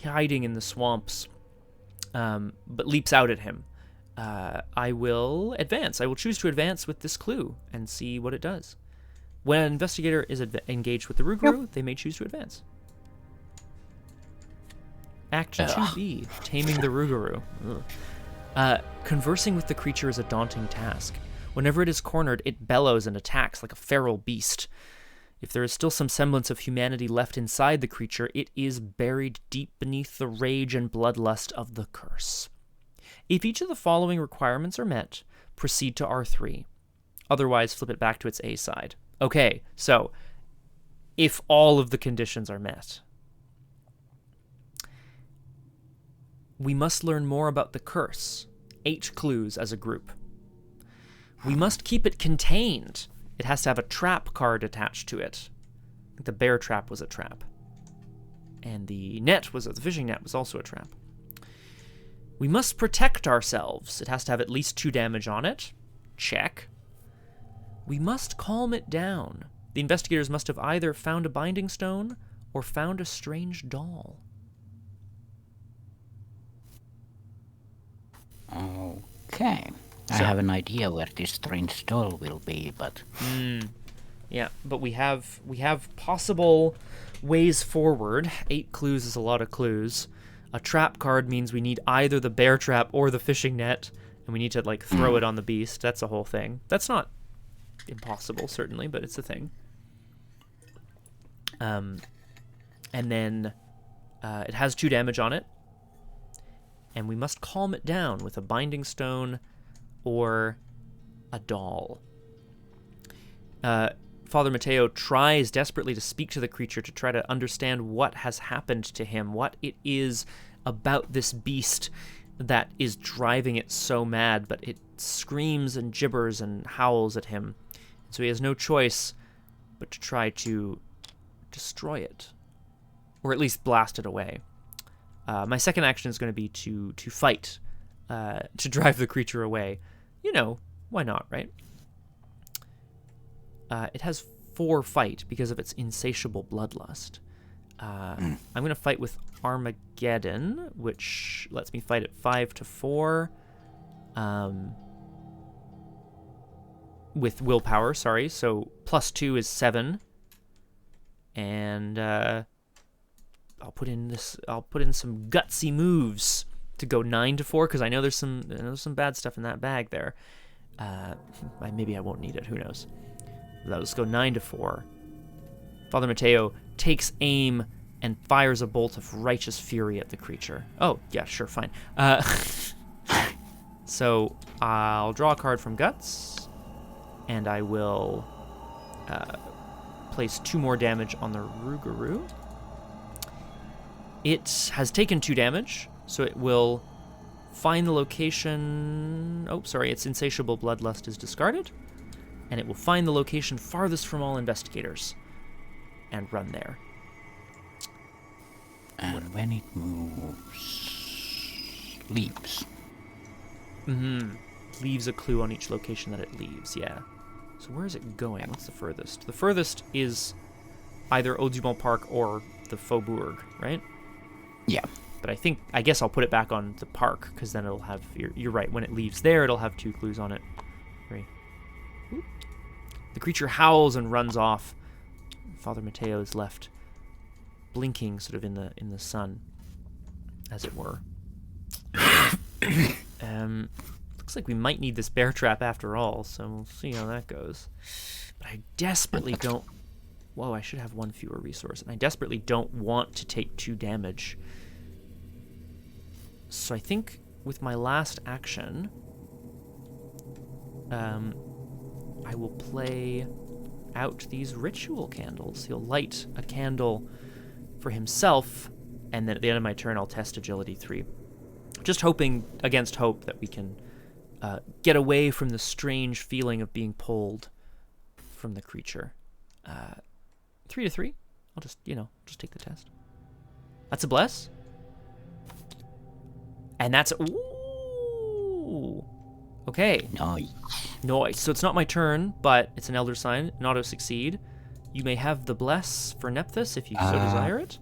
hiding in the swamps, but leaps out at him. I will advance. I will choose to advance with this clue and see what it does. When an investigator is engaged with the Rougarou, they may choose to advance. Act 2B, Taming the Rougarou. Conversing with the creature is a daunting task. Whenever it is cornered, it bellows and attacks like a feral beast. If there is still some semblance of humanity left inside the creature, it is buried deep beneath the rage and bloodlust of the curse. If each of the following requirements are met, proceed to R3. Otherwise, flip it back to its A side. Okay, so if all of the conditions are met, we must learn more about the curse. 8 clues as a group. We must keep it contained. It has to have a trap card attached to it. I think the bear trap was a trap. And the fishing net was also a trap. We must protect ourselves. It has to have at least 2 damage on it. Check. We must calm it down. The investigators must have either found a binding stone or found a strange doll. Okay. I have an idea where this strange doll will be, but... Yeah, but we have possible ways forward. 8 clues is a lot of clues. A trap card means we need either the bear trap or the fishing net, and we need to, throw it on the beast. That's a whole thing. That's not impossible, certainly, but it's a thing. And then it has 2 damage on it, and we must calm it down with a binding stone or a doll. Father Mateo tries desperately to speak to the creature to try to understand what has happened to him, what it is about this beast that is driving it so mad, but it screams and gibbers and howls at him. So he has no choice but to try to destroy it, or at least blast it away. My second action is going to be to fight, to drive the creature away. Why not, right? It has 4 fight because of its insatiable bloodlust. I'm going to fight with Armageddon, which lets me fight at 5 to 4. With willpower, sorry. So +2 is 7. And I'll put in some gutsy moves to go 9 to 4 because I know there's some bad stuff in that bag there. Maybe I won't need it. Who knows? Let's go 9 to 4. Father Mateo takes aim and fires a bolt of righteous fury at the creature. Oh, yeah, sure, fine. So I'll draw a card from Guts, and I will place 2 more damage on the Rougarou. It has taken 2 damage, so it will find the location... Oh, sorry, its insatiable bloodlust is discarded. And it will find the location farthest from all investigators. and run there. And when it moves, leaves. Leaves a clue on each location that it leaves, yeah. So where is it going? What's the furthest? The furthest is either Audubon Park or the Faubourg, right? Yeah. But I guess I'll put it back on the park, because then it'll have, you're right, when it leaves there, it'll have 2 clues on it. 3. Oop. The creature howls and runs off. Father Mateo is left blinking sort of in the sun, as it were. Looks like we might need this bear trap after all, so we'll see how that goes. But I desperately don't... Whoa, I should have 1 fewer resource. And I desperately don't want to take 2 damage. So I think with my last action, I will play out these ritual candles. He'll light a candle for himself, and then at the end of my turn, I'll test Agility 3. Just hoping against hope that we can get away from the strange feeling of being pulled from the creature. 3 to 3. I'll just take the test. That's a bless. And that's... Ooh! Okay. Nice. So it's not my turn, but it's an Elder Sign. An auto-succeed. You may have the bless for Nephthys if you so desire it.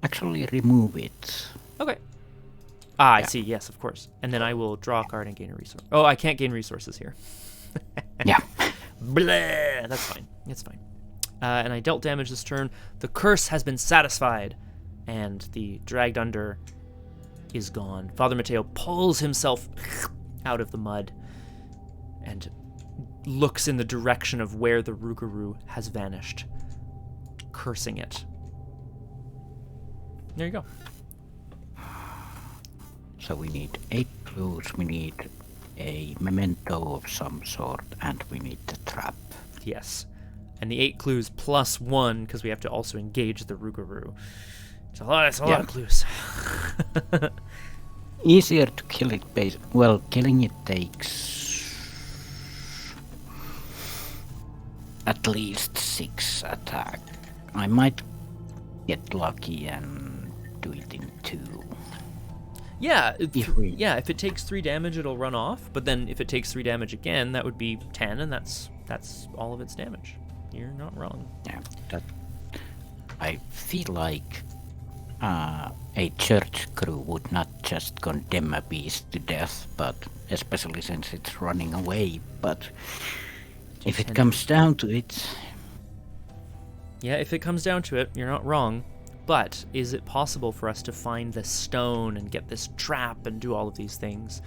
Actually, remove it. Okay. I see. Yes, of course. And then I will draw a card and gain a resource. Oh, I can't gain resources here. Yeah. Blah! That's fine. It's fine. And I dealt damage this turn. The curse has been satisfied, and the dragged under is gone. Father Mateo pulls himself out of the mud and looks in the direction of where the Rougarou has vanished, cursing it. There you go. So we need 8 clues, we need a memento of some sort, and we need the trap. Yes. And the 8 clues plus 1, because we have to also engage the Rougarou. It's a lot of clues. Easier to kill it well, killing it takes at least 6 attack. I might get lucky and do it in 2. Yeah, if it takes 3 damage, it'll run off. But then if it takes 3 damage again, that would be 10, and that's all of its damage. You're not wrong. Yeah, I feel like a church crew would not just condemn a beast to death, but especially since it's running away. But if it comes down to it... Yeah, if it comes down to it, you're not wrong. But is it possible for us to find this stone and get this trap and do all of these things?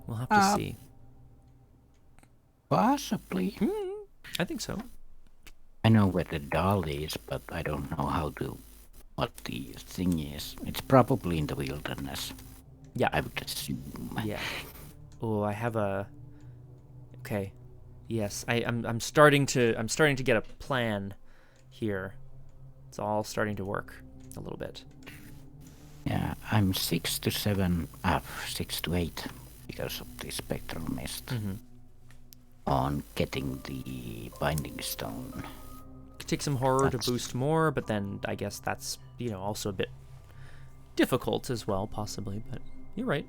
We'll have to see. Possibly. I think so. I know where the doll is, but I don't know what the thing is. It's probably in the wilderness. Yeah. I would assume. Yeah. Oh, I have a... Okay. Yes, I'm starting to get a plan here. It's all starting to work a little bit. Yeah, I'm 6 to 7, 6 to 8 because of the spectral mist on getting the binding stone. Could take some horror to boost more, but then I guess that's also a bit difficult as well, possibly. But you're right.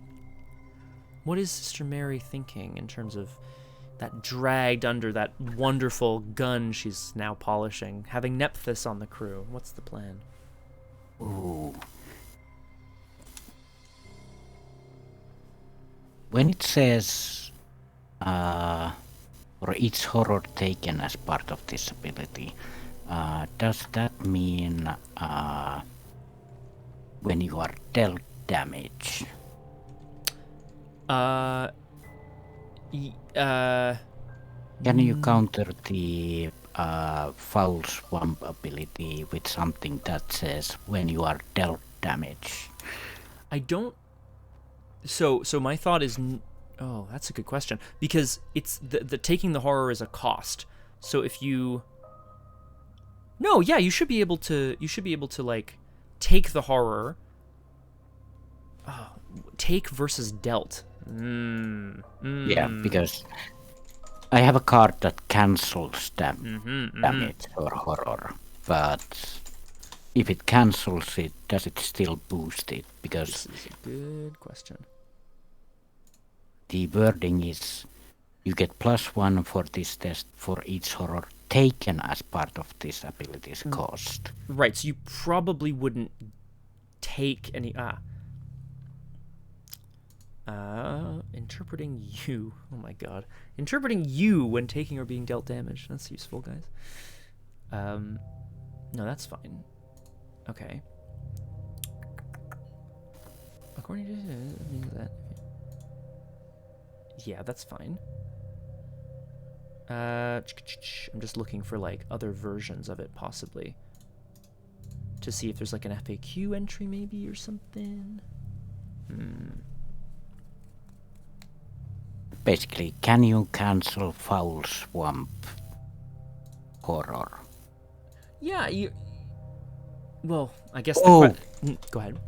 What is Sister Mary thinking in terms of that dragged under that wonderful gun she's now polishing, having Nephthys on the crew? What's the plan? Ooh. When it says, or each horror taken as part of this ability, does that mean when you are dealt damage? Can you counter the foul swamp ability with something that says when you are dealt damage? I don't. So my thought is, oh, that's a good question, because it's the taking the horror is a cost. So if you, no, yeah, you should be able to like take the horror. Take versus dealt. Yeah, because I have a card that cancels Mm-hmm. damage or horror, but if it cancels it, does it still boost it? Because This is a good question. the wording is you get +1 for this test for each horror taken as part of this ability's cost. Right, so you probably wouldn't take any... interpreting you. Oh my god. Interpreting you when taking or being dealt damage. That's useful, guys. No, that's fine. Okay. According to that... Yeah, that's fine. I'm just looking for, like, other versions of it, possibly. To see if there's, like, an FAQ entry, maybe, or something. Basically, can you cancel Foul Swamp horror? Yeah, you... Well, I guess Oh. Go ahead.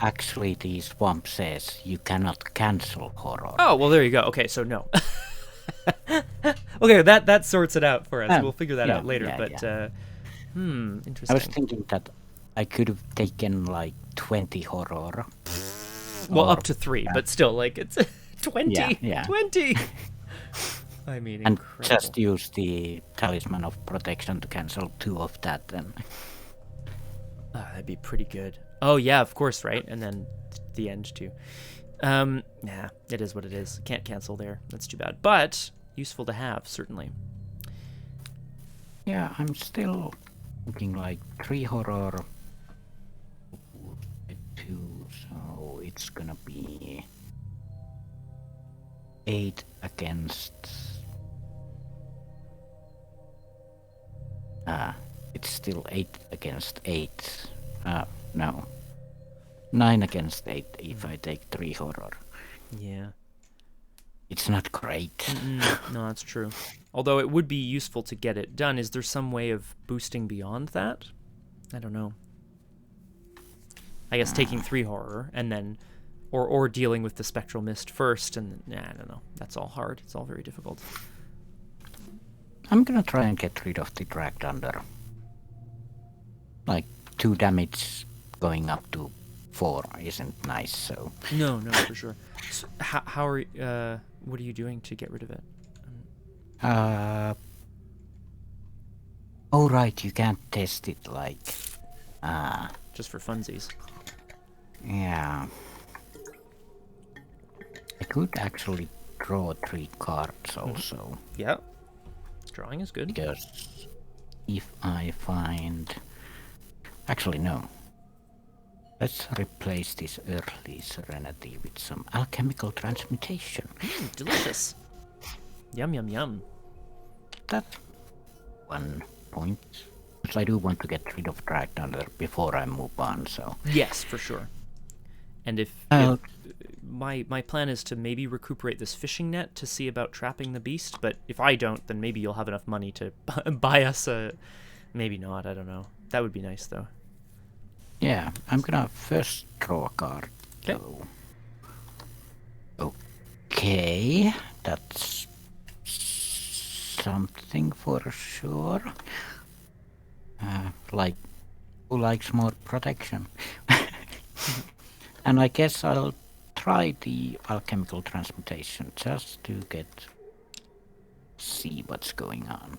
Actually, the swamp says you cannot cancel horror. Oh, well, there you go. Okay, so no. Okay, that sorts it out for us. We'll figure that out later, but... interesting. I was thinking that I could have taken, like, 20 horror. Well, up to 3, but still, like, it's 20! Yeah. 20! I mean, And incredible. just use the Talisman of Protection to cancel 2 of that, then. That'd be pretty good. Oh, yeah, of course, right? And then the end, too. Nah, it is what it is. Can't cancel there. That's too bad. But useful to have, certainly. Yeah, I'm still looking like 3 horror, 2, so it's gonna be 8 against... it's still 8 against 8. No. 9 against 8 if I take 3 horror. Yeah. It's not great. No, that's true. Although it would be useful to get it done. Is there some way of boosting beyond that? I don't know. I guess taking 3 horror and then... Or dealing with the Spectral Mist first and... I don't know. That's all hard. It's all very difficult. I'm gonna try and get rid of the Dragged Under. Like, 2 damage going up to 4 isn't nice, so... No, for sure. So, how are... what are you doing to get rid of it? Oh right, you can't test it like... Just for funsies. Yeah. I could actually draw 3 cards also. Yeah. Drawing is good. Because if I find... Actually, no. Let's replace this earthly serenity with some alchemical transmutation. Delicious. Yum, yum, yum. That's 1 point. Because I do want to get rid of Dragged Under before I move on, so... Yes, for sure. And if my plan is to maybe recuperate this fishing net to see about trapping the beast, but if I don't, then maybe you'll have enough money to buy us a... Maybe not, I don't know. That would be nice, though. Yeah, I'm gonna first draw a card. Okay. So... Okay, that's... something for sure. Like, who likes more protection? And I guess I'll try the alchemical transmutation just to see what's going on.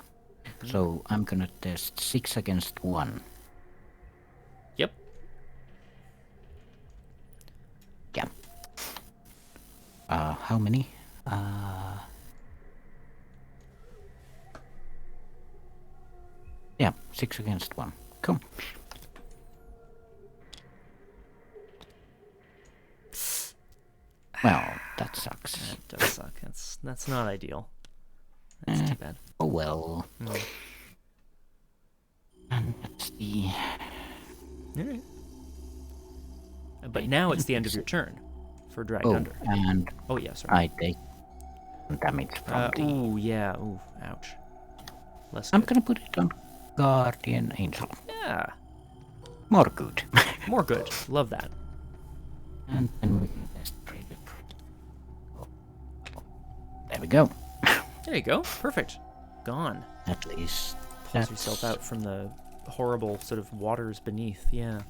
So I'm gonna test 6 against 1. Yep. Yeah. How many? Yeah, 6 against 1. Cool. Well, that sucks. That does suck. That's not ideal. That's too bad. Oh well. And that's the... Alright. But now it's the end of your turn for Dragged Under. And Oh, yeah, sorry. I take damage from the... Ooh, yeah. Ooh, ouch. Less I'm good. gonna put it on Guardian Angel. Yeah. More good. More good. Love that. And then we can test trade it. There we go. There you go. Perfect. Gone. At least. Pulls yourself out from the horrible sort of waters beneath. Yeah.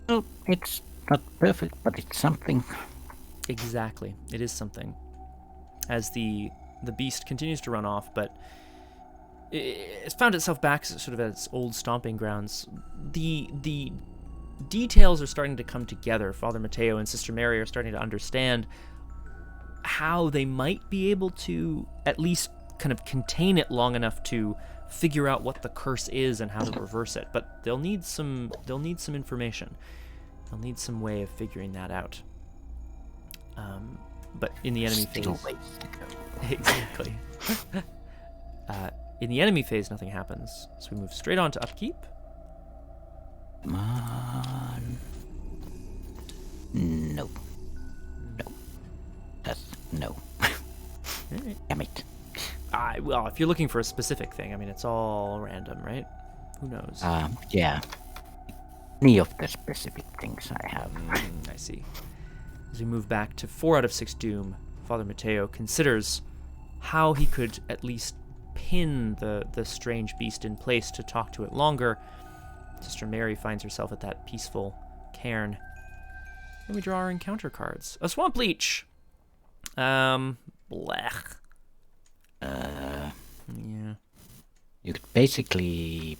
Well, it's not perfect, but it's something. Exactly. It is something. As the beast continues to run off, but it's found itself back sort of at its old stomping grounds. The details are starting to come together. Father Mateo and Sister Mary are starting to understand how they might be able to at least kind of contain it long enough to figure out what the curse is and how to reverse it. But they'll need some information. They'll need some way of figuring that out. But in the enemy phase, exactly. In the enemy phase, nothing happens. So we move straight on to upkeep. Come on. No. That's no. Right. Damn it. Well, if you're looking for a specific thing, I mean, it's all random, right? Who knows? Yeah. Any of the specific things I have. I see. As we move back to 4 out of 6 Doom, Father Mateo considers how he could at least pin the strange beast in place to talk to it longer. Sister Mary finds herself at that peaceful cairn. Then we draw our encounter cards. A Swamp Leech! Blech. Yeah. You could basically...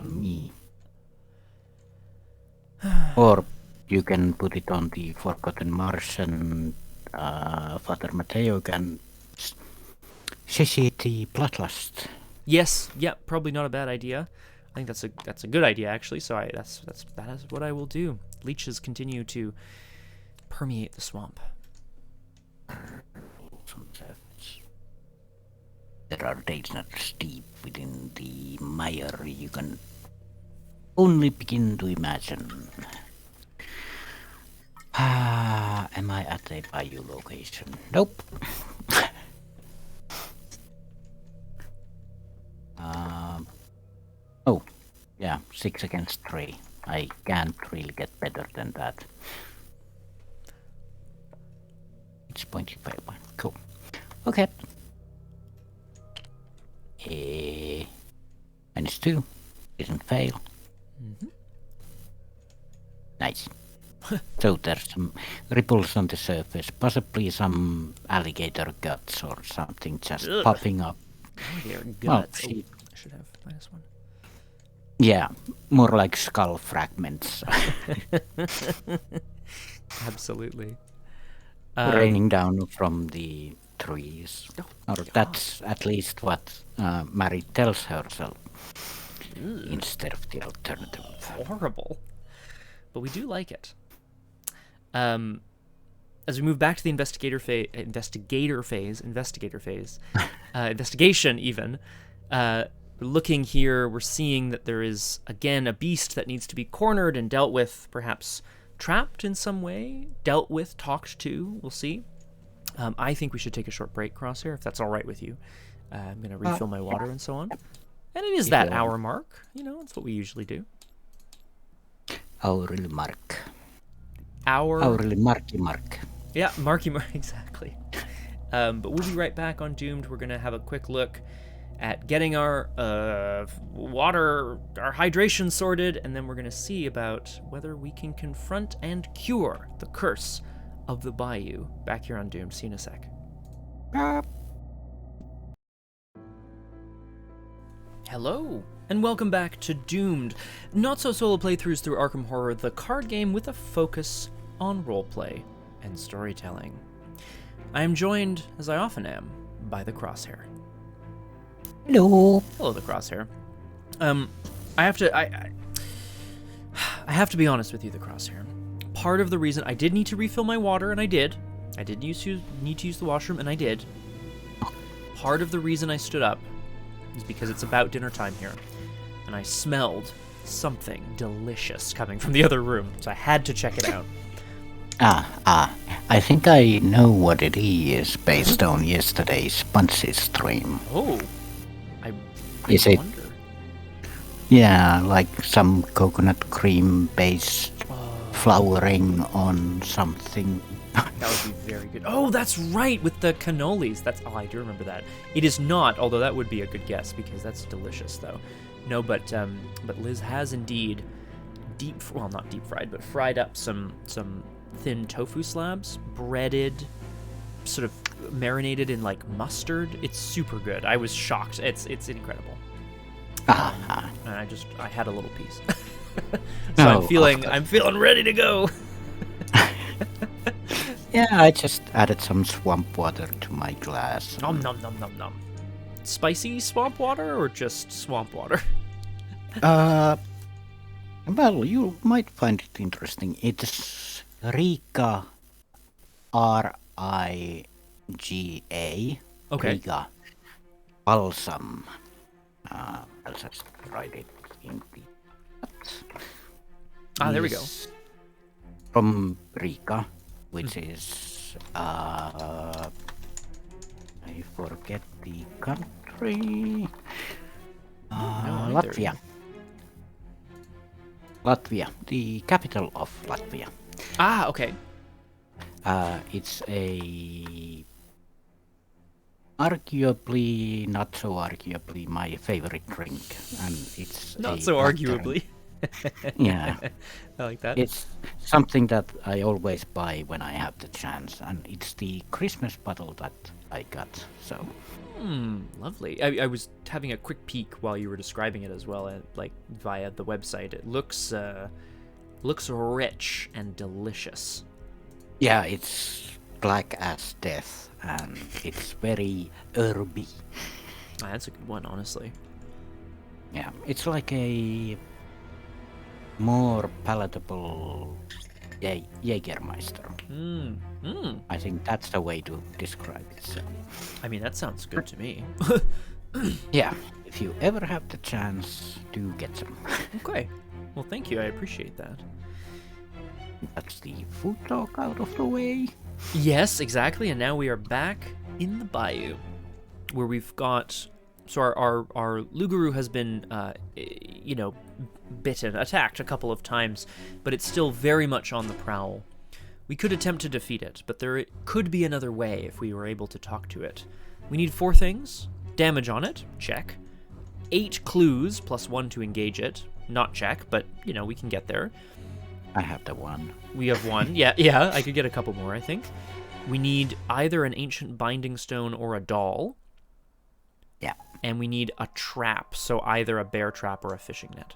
me. Or you can put it on the Forgotten Marsh and Father Mateo can satiate the bloodlust. Yes, yeah, probably not a bad idea. I think that's a good idea actually. So that is what I will do. Leeches continue to permeate the swamp. There are days not steep within the mire. You can only begin to imagine. Am I at a bayou location? Nope. Oh, yeah, 6 against 3. I can't really get better than that. It's pointing by one. Cool. Okay. -2. Didn't fail. Mm-hmm. Nice. So there's some ripples on the surface, possibly some alligator guts or something just popping up. Alligator guts. Well, I should have -1. Yeah, more like skull fragments. Absolutely. Raining down from the trees. Or that's at least what Mary tells herself instead of the alternative. Horrible. But we do like it. As we move back to the investigation even, looking here, we're seeing that there is, again, a beast that needs to be cornered and dealt with, perhaps trapped in some way, dealt with, talked to, we'll see. I think we should take a short break, Crosshair, if that's all right with you. I'm going to refill my water and so on. And it is that hour mark. You know, it's what we usually do. Hourly mark. Hourly mark. Yeah, mark, exactly. But we'll be right back on Doomed. We're going to have a quick look at getting our water, our hydration sorted, and then we're going to see about whether we can confront and cure the curse of the bayou. Back here on Doomed. See you in a sec. Hello, and welcome back to Doomed. Not-so-solo playthroughs through Arkham Horror, the card game with a focus on roleplay and storytelling. I am joined, as I often am, by the Crosshair. Hello. Hello, the Crosshair. I have to be honest with you, the Crosshair. Part of the reason I did need to refill my water, and I did. I did need to use the washroom, and I did. Part of the reason I stood up is because it's about dinner time here, and I smelled something delicious coming from the other room, so I had to check it out. I think I know what it is based on yesterday's Punchy stream. Oh, I Is it? wonder. Yeah, like some coconut cream based flowering on something. That would be very good. Oh, that's right, with the cannolis. I do remember that. It is not, although that would be a good guess because that's delicious, though. No, but Liz has indeed not deep fried, but fried up some thin tofu slabs, breaded, sort of marinated in like mustard. It's super good. I was shocked. It's incredible. And I had a little piece. So I'm feeling ready to go. Yeah, I just added some swamp water to my glass. Nom nom nom nom nom. Spicy swamp water or just swamp water? Well, you might find it interesting. It's Riga, Riga. Okay. Riga balsam. I'll just write it in the chat. There we go. From Riga, which is I forget the country. Latvia. Latvia, the capital of Latvia. Okay. It's a arguably, not so arguably, my favorite drink, and it's not so arguably. Yeah, I like that. It's something that I always buy when I have the chance, and it's the Christmas bottle that I got. So. Lovely. I was having a quick peek while you were describing it as well, like via the website. It looks rich and delicious. Yeah, it's black as death, and it's very herby. That's a good one, honestly. Yeah, it's like a more palatable Jägermeister. I think that's the way to describe it. So. I mean, that sounds good to me. Yeah, if you ever have the chance, do get some. Okay. Well, thank you. I appreciate that. That's the food talk out of the way. Yes, exactly. And now we are back in the bayou, where we've got... So our Rougarou has been, attacked a couple of times, but it's still very much on the prowl. We could attempt to defeat it, but there could be another way if we were able to talk to it. We need 4 things. Damage on it, check. 8 clues, plus 1 to engage it, not check, but, we can get there. I have the 1. We have 1, yeah, I could get a couple more, I think. We need either an ancient binding stone or a doll. Yeah. And we need a trap, so either a bear trap or a fishing net.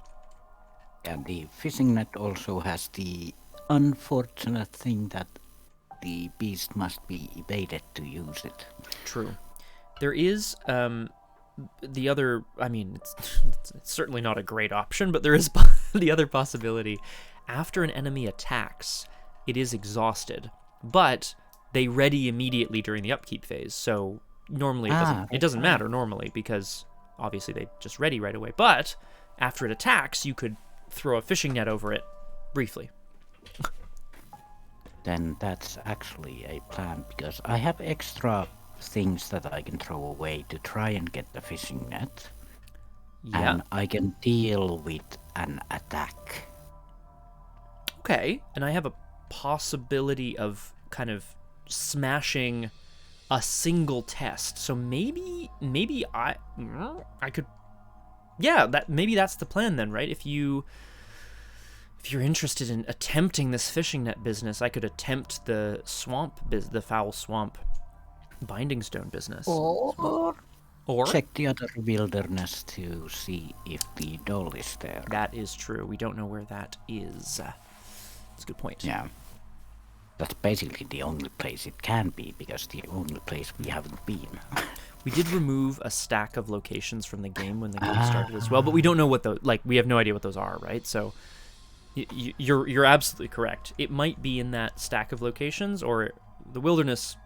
And the fishing net also has the unfortunate thing that the beast must be evaded to use it. True. There is the other, it's certainly not a great option, but there is the other possibility. After an enemy attacks, it is exhausted, but they ready immediately during the upkeep phase, so normally it doesn't matter normally because obviously they just ready right away. But after it attacks, you could throw a fishing net over it briefly. Then that's actually a plan because I have extra things that I can throw away to try and get the fishing net. Yeah. And I can deal with an attack. Okay, and I have a possibility of kind of smashing a single test. So maybe I could, maybe that's the plan then, right? If you're interested in attempting this fishing net business, I could attempt the the foul swamp binding stone business. Or Or check the other wilderness to see if the doll is there. That is true. We don't know where that is. That's a good point. Yeah. That's basically the only place it can be, because the only place we haven't been. We did remove a stack of locations from the game when the game started as well, but we don't know what those, we have no idea what those are, right? So you're absolutely correct. It might be in that stack of locations, or the wilderness,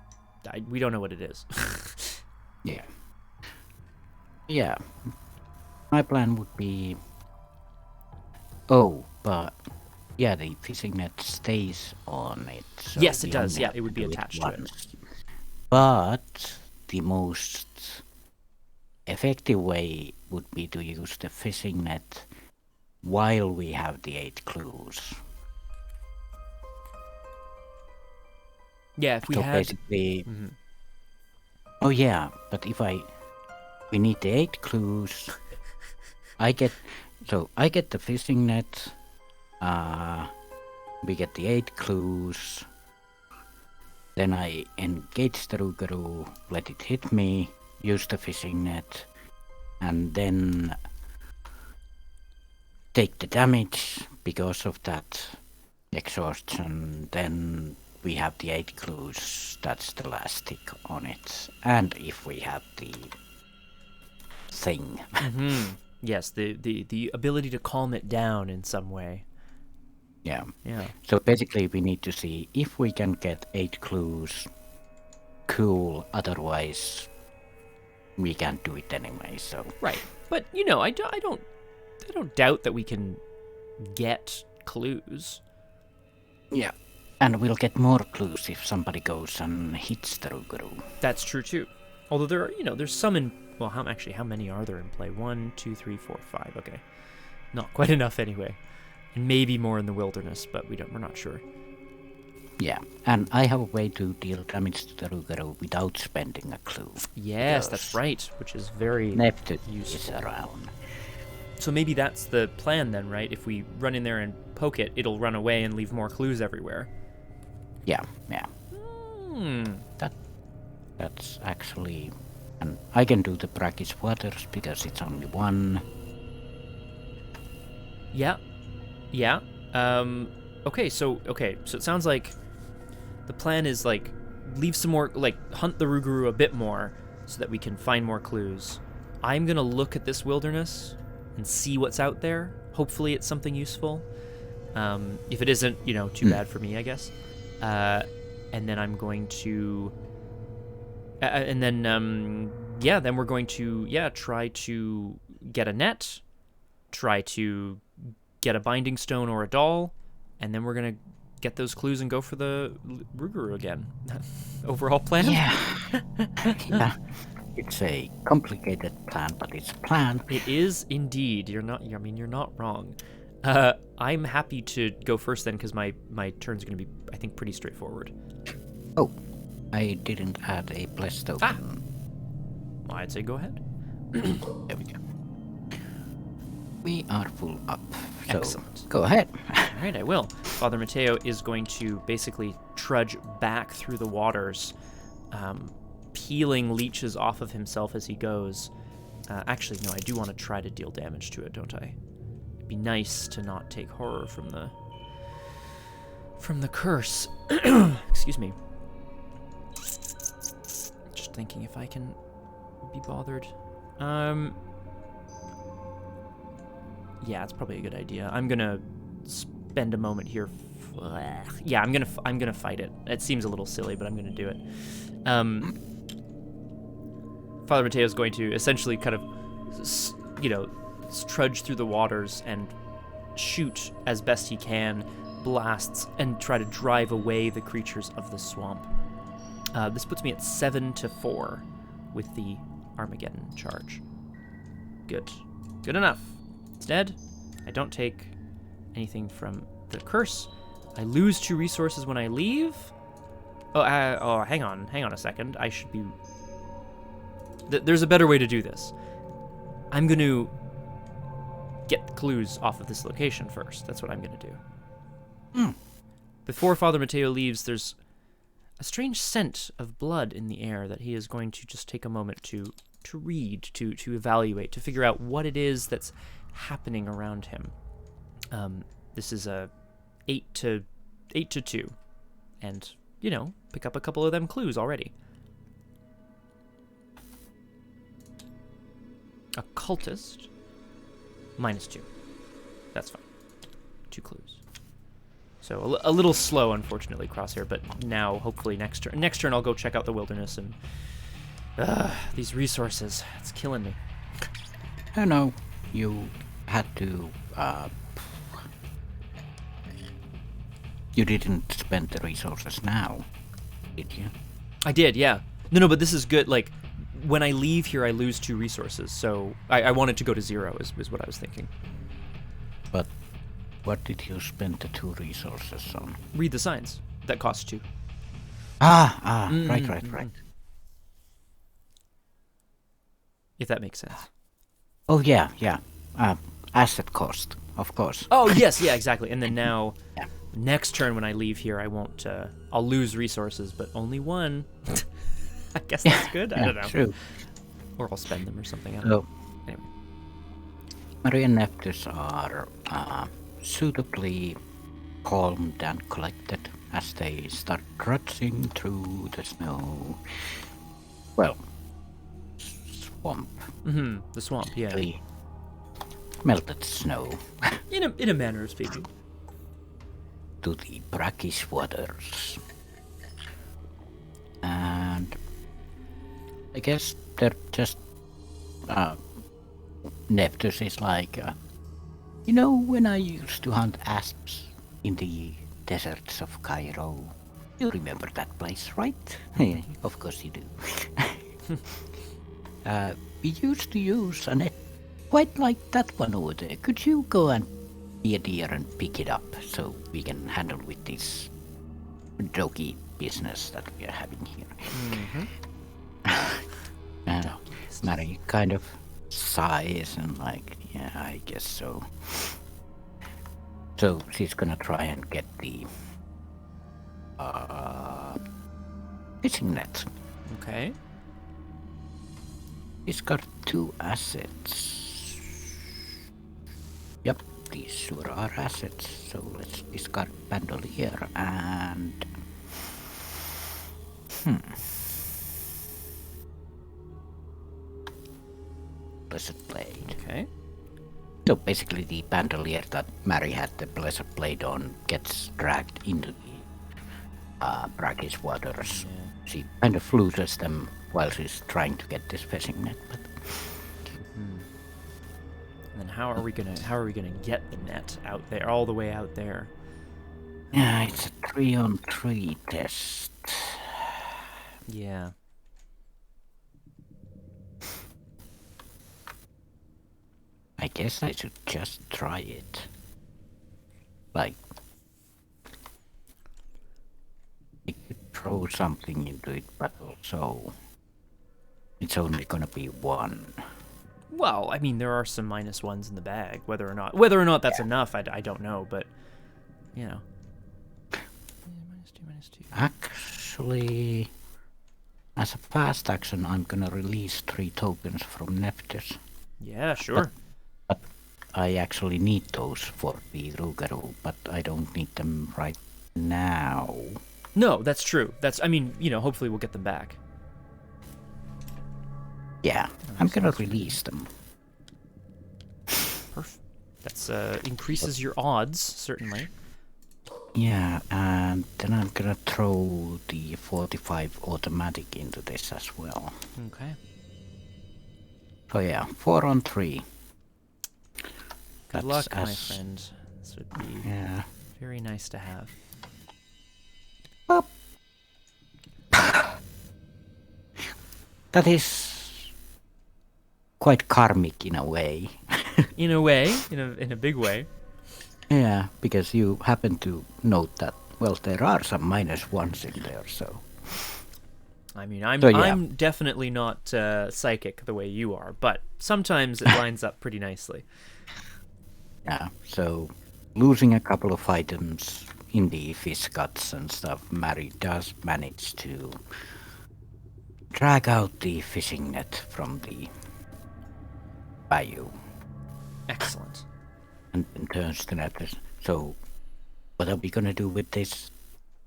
we don't know what it is. Yeah. Yeah. My plan would be... Oh, but... Yeah, the fishing net stays on it. So yes, it does. Yeah, it would be attached to it. But the most effective way would be to use the fishing net while we have the 8 clues. Yeah, if we So had... basically, Mhm. oh yeah, but we need the 8 clues. I get the fishing net. We get the 8 clues. Then I engage the Rougarou, let it hit me, use the fishing net, and then take the damage because of that exhaustion. Then we have the 8 clues. That's the last tick on it. And if we have the thing. Yes, the ability to calm it down in some way. Yeah. Yeah. So basically we need to see if we can get 8 clues. Cool. Otherwise we can't do it anyway, so. Right. But, I don't doubt that we can get clues. Yeah. And we'll get more clues if somebody goes and hits the Rougarou. That's true too. Although there are, there's some in, well, how many are there in play? 1, 2, 3, 4, 5. Okay. Not quite enough anyway. And maybe more in the wilderness, but we're not sure. Yeah, and I have a way to deal damage to the Rougarou without spending a clue. Yes, that's right, which is very Neptune useful. is around. So maybe that's the plan then, right? If we run in there and poke it, it'll run away and leave more clues everywhere. Yeah. That's actually... And I can do the brackish waters because it's only 1. Yeah. Okay, so it sounds like the plan is leave some more, hunt the Rougarou a bit more so that we can find more clues. I'm gonna look at this wilderness and see what's out there. Hopefully it's something useful. If it isn't, too bad for me, I guess. And then I'm going to... then we're going to, try to get a net, try to get a binding stone or a doll, and then we're going to get those clues and go for the Rougarou again. Overall plan? Yeah. Yeah. It's a complicated plan, but it's a plan. It is indeed. You're not wrong. I'm happy to go first then, because my turn's going to be, I think, pretty straightforward. Oh, I didn't add a blessed token. Well, I'd say go ahead. There we go. We are full up. So Excellent. Go ahead. All right, I will. Father Mateo is going to basically trudge back through the waters, peeling leeches off of himself as he goes. Actually, no, I do want to try to deal damage to it, don't I? It'd be nice to not take horror from the curse. Excuse me. Just thinking if I can be bothered. Yeah, it's probably a good idea. I'm gonna spend a moment here. Yeah, I'm gonna fight it. It seems a little silly, but I'm gonna do it. Father Mateo is going to essentially kind of, trudge through the waters and shoot as best he can blasts and try to drive away the creatures of the swamp. This puts me at 7-4 with the Armageddon charge. Good enough. Instead, I don't take anything from the curse. I lose 2 resources when I leave. Hang on a second. I should be... There's a better way to do this. I'm going to get the clues off of this location first. That's what I'm going to do. Before Father Mateo leaves, there's a strange scent of blood in the air that he is going to just take a moment to read, to evaluate, to figure out what it is that's happening around him. This is a 8-2, and pick up a couple of them clues already. Occultist, -2. That's fine. 2 clues. So a little slow, unfortunately, Crosshair, but now, hopefully, next turn I'll go check out the wilderness, and these resources, it's killing me. Oh no, you had to, you didn't spend the resources now, did you? I did, yeah. No, but this is good. When I leave here, I lose 2 resources, so I wanted to go to 0, is what I was thinking. But what did you spend the 2 resources on? Read the signs. That costs 2. Right. If that makes sense. Oh, yeah. Asset cost, of course. Oh, yes, yeah, exactly. And then now, Yeah. next turn when I leave here, I won't, I'll lose resources, but only one. I guess that's good. I don't know. True. Or I'll spend them or something. I don't So, know. Anyway. Mary and Neptus are suitably calmed and collected as they start trudging through the snow. Well, swamp. The swamp, yeah. The melted snow In a manner of speaking. to the brackish waters. And I guess they're just Neptus is like, you know, when I used to hunt asps in the deserts of Cairo. You remember that place, right? Of course you do. We used to use a net quite like that one over there. Could you go and be a deer and pick it up so we can handle with this jokey business that we are having here? And Mary kind of sighs and like, yeah, I guess so. So she's gonna try and get the fishing net. Okay. He's got 2 assets. Yep, these sure are assets. So let's discard bandolier and Blessed Blade. Okay. So basically the bandolier that Mary had the Blessed Blade on gets dragged into the brackish waters. Yeah. She kind of loses them while she's trying to get this fishing net. But And then how are we gonna get the net out there, all the way out there? yeah, it's a 3-on-3 test. Yeah. I guess I should just try it. Like, I could throw something into it, but also it's only gonna be 1. Well, I mean, there are some -1s in the bag. Whether or not that's enough, I don't know. But you know, -2. Actually, as a fast action, I'm gonna release 3 tokens from Neptus. Yeah, sure. But I actually need those for the Rougarou, but I don't need them right now. No, that's true. I mean, you know, hopefully we'll get them back. Yeah, I'm gonna release them. Perfect. That's increases your odds, certainly. Yeah, and then I'm gonna throw the 45 automatic into this as well. Okay. So yeah, 4-on-3. Good luck, my friend. This would be very nice to have. Well, that is quite karmic in a way. In a way, in a big way. Yeah, because you happen to note that, well, there are some -1s in there, so... I mean, I'm So, yeah. I'm definitely not psychic the way you are, but sometimes it lines up pretty nicely. Yeah, so losing a couple of items in the fish guts and stuff, Mary does manage to drag out the fishing net from the bayou. Excellent. And then turns to Neptus. So, what are we gonna do with this?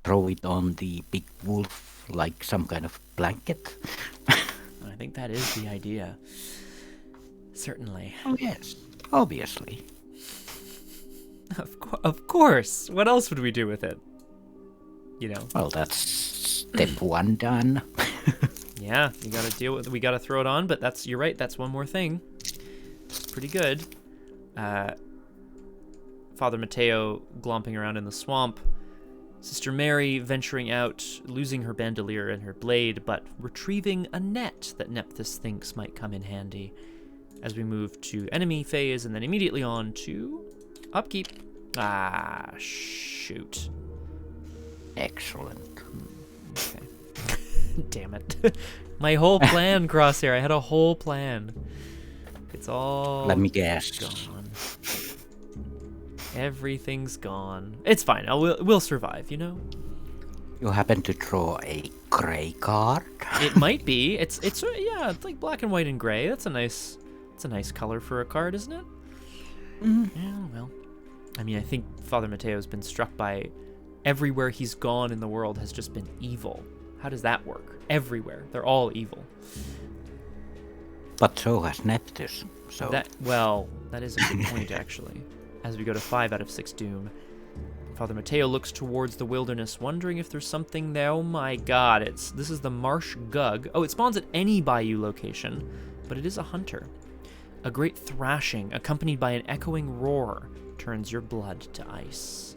Throw it on the big wolf like some kind of blanket? I think that is the idea. Certainly. Oh yes, obviously. Of course. What else would we do with it? You know. Well, that's step 1 done. Yeah, we gotta throw it on, but you're right, that's one more thing. Pretty good. Father Mateo glomping around in the swamp. Sister Mary venturing out, losing her bandolier and her blade, but retrieving a net that Nepthys thinks might come in handy as we move to enemy phase and then immediately on to upkeep. Ah, shoot. Excellent. Okay. Damn it. My whole plan, Crosshair. I had a whole plan. It's all Let me guess. gone. Everything's gone. It's fine. We'll survive, you know? You happen to draw a gray card? It might be. It's like black and white and gray. It's a nice color for a card, isn't it? Yeah, well. I mean, I think Father Mateo's been struck by everywhere he's gone in the world has just been evil. How does that work? Everywhere. They're all evil. But so has Neptus. So That is a good point, actually. As we go to 5 out of 6 Doom, Father Mateo looks towards the wilderness, wondering if there's something there. Oh my god, this is the Marsh Gug. Oh, it spawns at any bayou location, but it is a hunter. A great thrashing, accompanied by an echoing roar, turns your blood to ice.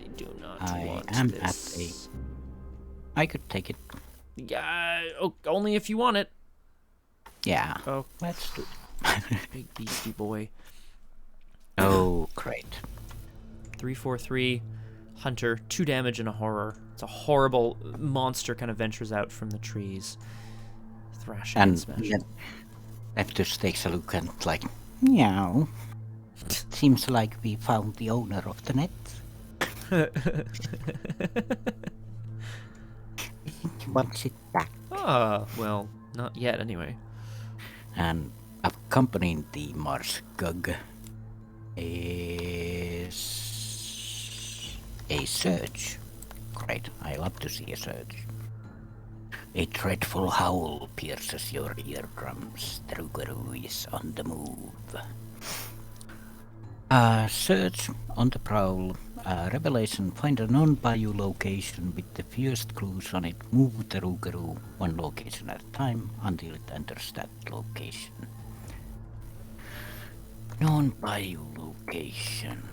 I do not want this. I could take it. Yeah, only if you want it. Yeah. Oh, Let's do it. big beastie boy. Oh, great. 3/4/3, hunter, 2 damage and a horror. It's a horrible monster kind of ventures out from the trees. Thrashing and smashing. Neptus takes a look and like, meow. Seems like we found the owner of the net. He wants it back. Ah, well, not yet anyway. And accompanying the Mars Gug is a surge. Great, I love to see a surge. A dreadful howl pierces your eardrums. The Rougarou is on the move. Search on the prowl. Revelation, find a non-bayou location with the fewest clues on it. Move the Rougarou one location at a time until it enters that location. Non-bayou location.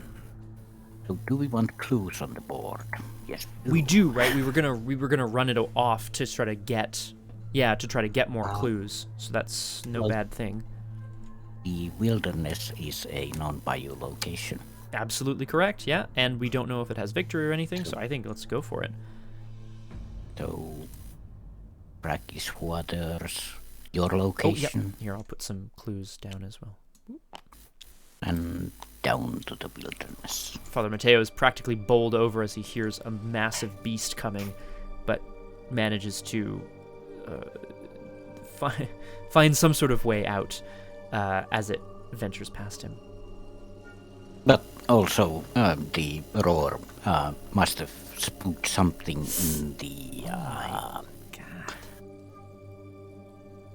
So do we want clues on the board? Yes, we do, right? We were gonna run it off to try to get, more clues. So that's no bad thing. The wilderness is a non-bayou location. Absolutely correct, yeah. And we don't know if it has victory or anything, so I think let's go for it. So, brackish waters, your location. Oh, yeah. Here, I'll put some clues down as well. And down to the wilderness. Father Mateo is practically bowled over as he hears a massive beast coming, but manages to find some sort of way out as it ventures past him. But also, the roar must have spooked something in the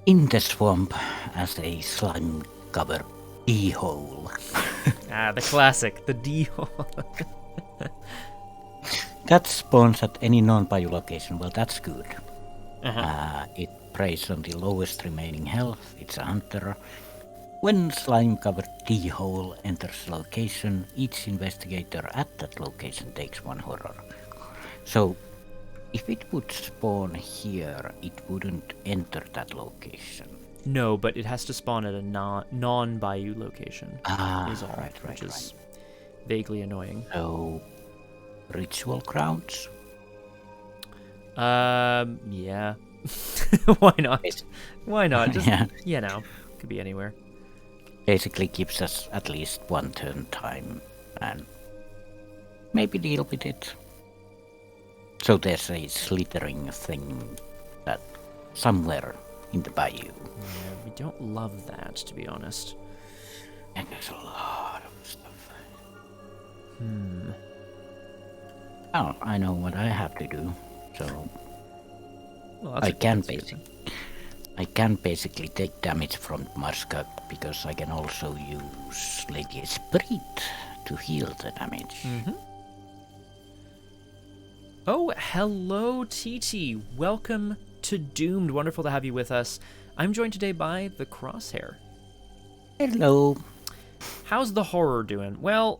in the swamp as a slime-covered D-hole. The classic, the D-hole. That spawns at any non-bayou location. Well, that's good. Uh-huh. It preys on the lowest remaining health. It's a hunter. When slime-covered D-hole enters location, each investigator at that location takes 1 horror. So, if it would spawn here, it wouldn't enter that location. No, but it has to spawn at a non-bayou location. Which is vaguely annoying. So, ritual grounds? Yeah. Why not? Why not? Just, could be anywhere. Basically gives us at least 1 turn time and maybe deal with it. So there's a slithering thing that somewhere in the bayou. Yeah, we don't love that, to be honest. And there's a lot of stuff. Oh, I know what I have to do. So I can basically take damage from Marska because I can also use Lady Esprit to heal the damage. Mm-hmm. Oh, hello, TT. Welcome to Doomed. Wonderful to have you with us. I'm joined today by the Crosshair. Hello. How's the horror doing? Well,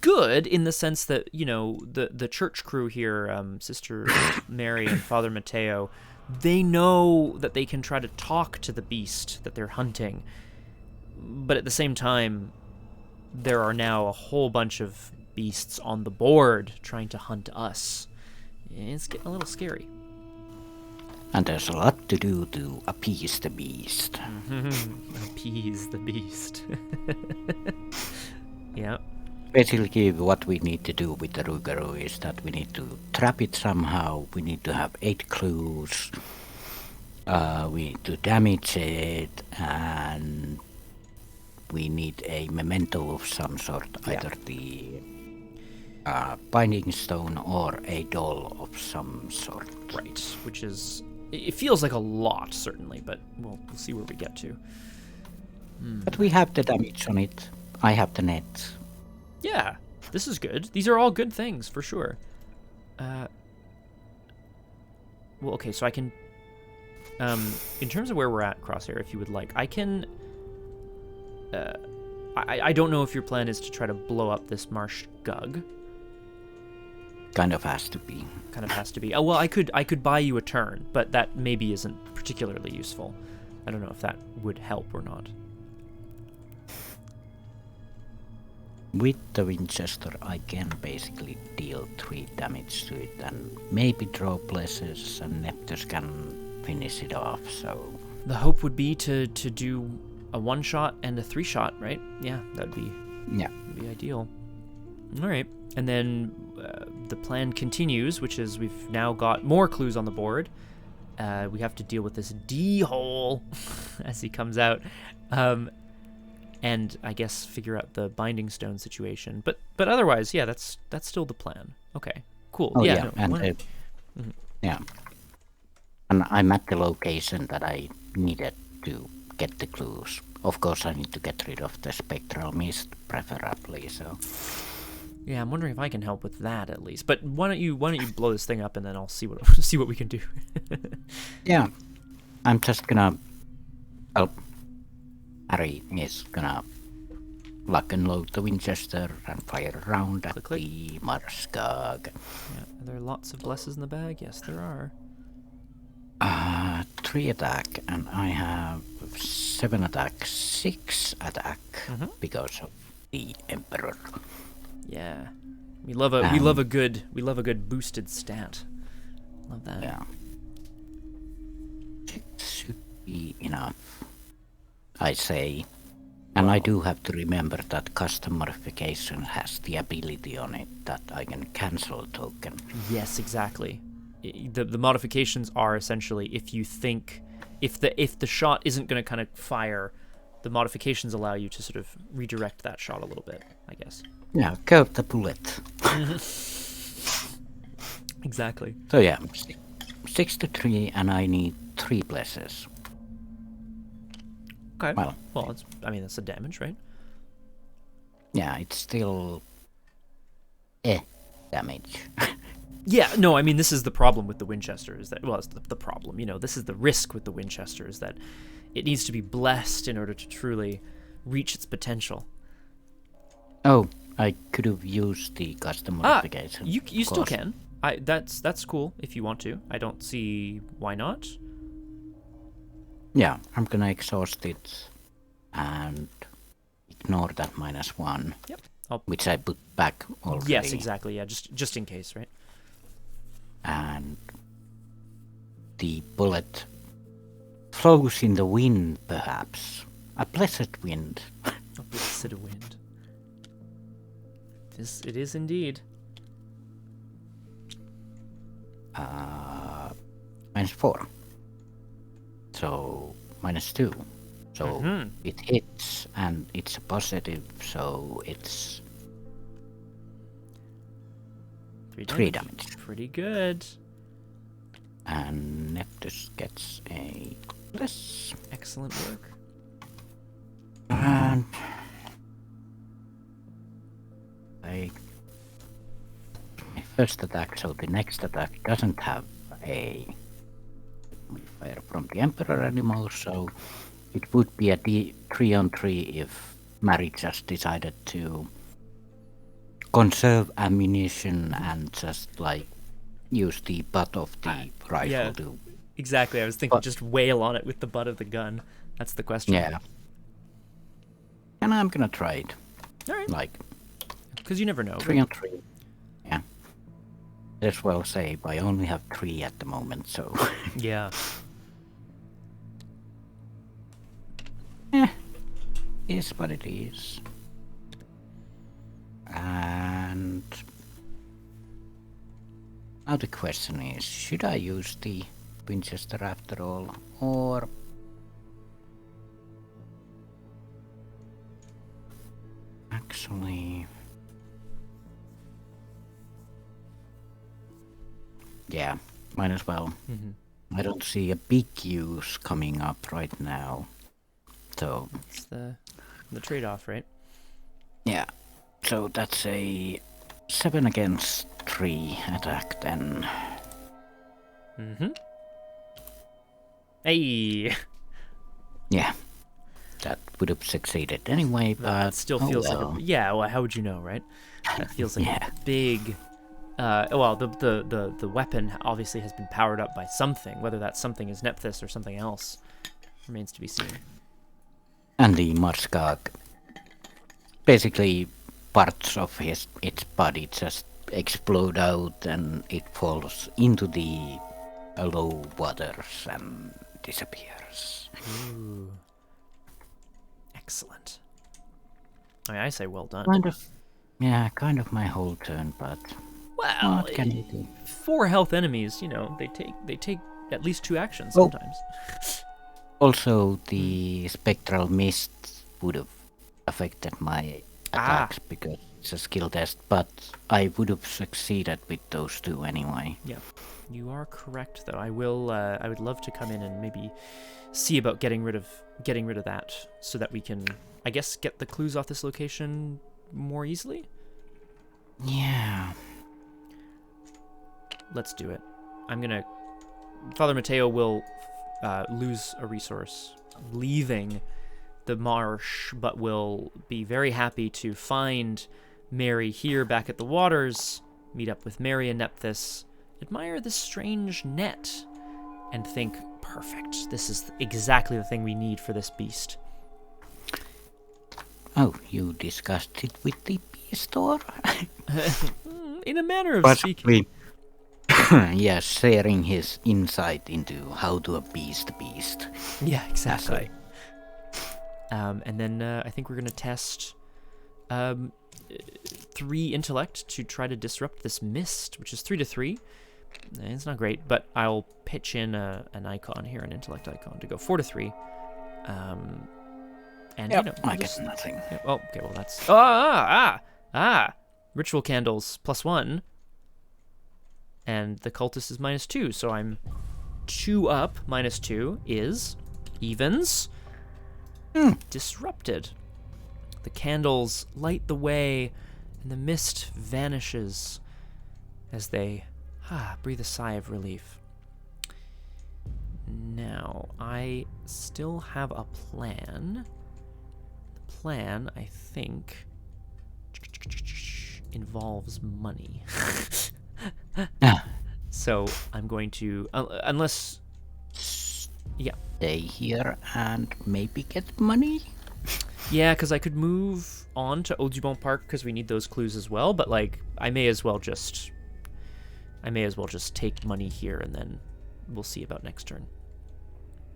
good in the sense that, the church crew here, Sister Mary and Father Mateo, they know that they can try to talk to the beast that they're hunting. But at the same time, there are now a whole bunch of beasts on the board trying to hunt us. it's getting a little scary. And there's a lot to do to appease the beast. Appease the beast. Yeah. Basically, what we need to do with the Rougarou is that we need to trap it somehow. We need to have 8 clues. We need to damage it, and we need a memento of some sort, either the binding stone or a doll of some sort. Right, which is... It feels like a lot, certainly, but we'll see where we get to. But we have the damage on it. I have the net. Yeah, this is good. These are all good things, for sure. Well, okay, so I can... in terms of where we're at, Crosshair, if you would like, I can... I don't know if your plan is to try to blow up this marsh gug. Kind of has to be. Kind of has to be. Oh, well, I could buy you a turn, but that maybe isn't particularly useful. I don't know if that would help or not. With the Winchester, I can basically deal 3 damage to it, and maybe draw blesses, and Neptus can finish it off. So the hope would be to do a 1-shot and a 3-shot, right? Yeah, that'd be ideal. All right, and then the plan continues, which is we've now got more clues on the board. We have to deal with this D-hole as he comes out, and I guess figure out the binding stone situation. But otherwise, yeah, that's still the plan. Okay, cool. Oh, yeah, yeah. And I'm at the location that I needed to get the clues. Of course, I need to get rid of the spectral mist, preferably. So. Yeah, I'm wondering if I can help with that at least. But why don't you blow this thing up and then I'll see what we can do. Yeah, I'm just gonna. Well, Harry is gonna lock and load the Winchester and fire around at the Marskag. Yeah, are there lots of blesses in the bag? Yes, there are. 3 attack, and I have 7 attack, 6 attack because of the Emperor. Yeah, we love a good boosted stat. Love that. Yeah, it should be enough, I say. And I do have to remember that custom modification has the ability on it that I can cancel token. Yes, exactly. The modifications are essentially if you think if the shot isn't going to kind of fire, the modifications allow you to sort of redirect that shot a little bit, I guess. Yeah, curve the bullet. Exactly. So yeah, 6 to 3, and I need 3 blesses. Okay. Well, that's the damage, right? Yeah, it's still damage. Yeah, no, I mean, this is the problem with the Winchester, is that, well, it's the problem, this is the risk with the Winchester, is that it needs to be blessed in order to truly reach its potential. Oh, I could have used the custom modification. You still can. That's cool if you want to. I don't see why not. Yeah, I'm gonna exhaust it and ignore that -1. Yep. Which I put back already. Yes, exactly. Yeah, just in case, right? And the bullet flows in the wind, perhaps. A blessed wind. A blessed wind. It is indeed. -4. So -2. So it hits, and it's a positive, so it's 3 damage. Pretty good. And Neptus gets a bless. Excellent work. And my first attack, so the next attack doesn't have a modifier from the Emperor anymore, so it would be a 3-on-3 if Mary just decided to conserve ammunition and just use the butt of the rifle to... Exactly, I was thinking just wail on it with the butt of the gun. That's the question. Yeah. And I'm gonna try it. Alright. Because you never know. 3-on-3. Yeah. as well say, I only have 3 at the moment, so... Yeah. Is what it is. And... now the question is, should I use the Winchester after all, or... actually... yeah, might as well. I don't see a big use coming up right now. So... it's the trade-off, right? yeah. So that's a 7 against 3 attack then. Hey! Yeah. That would have succeeded anyway, but... it still feels like a... yeah, well, how would you know, right? That feels like a big... well, the weapon obviously has been powered up by something. Whether that something is Nephthys or something else remains to be seen. And the Marskag, basically parts of its body just explode out and it falls into the low waters and disappears. Ooh. Excellent. I mean, I say well done. Kind of my whole turn, but well, what can you do? 4 health enemies, you know, they take at least 2 actions sometimes. Also, the spectral mist would have affected my attacks because it's a skill test, but I would have succeeded with those 2 anyway. Yeah, you are correct though. I would love to come in and maybe see about getting rid of that so that we can, I guess, get the clues off this location more easily. Yeah. Let's do it. Father Mateo will lose a resource leaving the marsh, but will be very happy to find Mary here back at the waters, meet up with Mary and Nephthys, admire this strange net, and think, perfect, this is exactly the thing we need for this beast. Oh, you discussed it with the beast, or? In a manner of speaking. Yes, sharing his insight into how to appease the beast. Yeah, exactly. And then I think we're going to test 3 intellect to try to disrupt this mist, which is 3 to 3. It's not great, but I'll pitch in an icon here, an intellect icon, to go 4 to 3. And yep, you know, I guess nothing. Yeah, well, okay, well that's ritual candles +1, and the cultist is -2, so I'm 2 up. -2 is evens. Disrupted. The candles light the way, and the mist vanishes as they breathe a sigh of relief. Now, I still have a plan. The plan, I think, involves money. So I'm going to, unless, yeah. Stay here and maybe get money? Yeah, because I could move on to Audubon Park because we need those clues as well, but like, I may as well just take money here and then we'll see about next turn.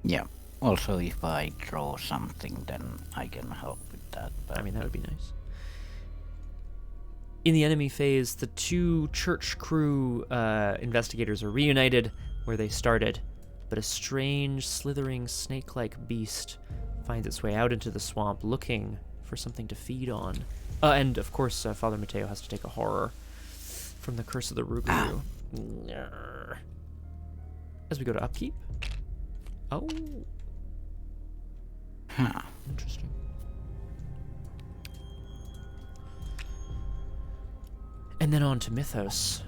Yeah. Also, if I draw something, then I can help with that. But... I mean, that would be nice. In the enemy phase, the 2 church crew investigators are reunited where they started, but a strange, slithering, snake-like beast finds its way out into the swamp looking for something to feed on. And, of course, Father Mateo has to take a horror from the Curse of the Rougarou. As we go to upkeep. Oh. Huh. Interesting. And then on to Mythos.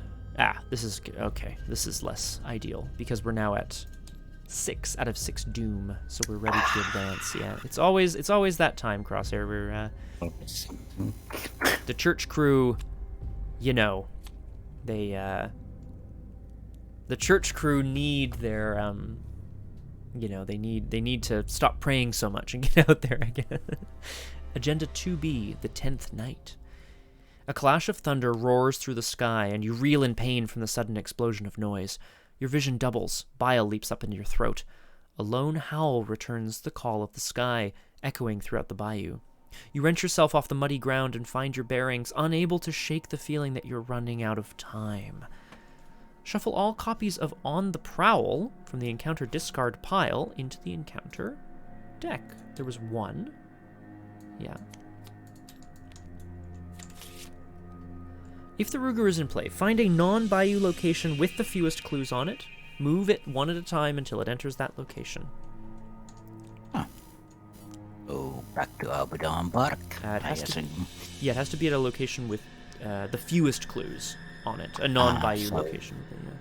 This is okay. This is less ideal because we're now at 6 out of 6 doom, so we're ready to advance. Yeah, it's always that time, Crosshair. We're the church crew, you know, they the church crew need their you know, they need to stop praying so much and get out there again. Agenda 2B, the 10th night. A clash of thunder roars through the sky, and you reel in pain from the sudden explosion of noise. Your vision doubles. Bile leaps up into your throat. A lone howl returns the call of the sky, echoing throughout the bayou. You wrench yourself off the muddy ground and find your bearings, unable to shake the feeling that you're running out of time. Shuffle all copies of On the Prowl from the encounter discard pile into the encounter deck. There was one. Yeah. If the Rougarou is in play, find a non-bayou location with the fewest clues on it. Move it one at a time until it enters that location. Huh. Oh, back to Abaddon Park. It has to be at a location with the fewest clues on it. A non-bayou location. Yeah.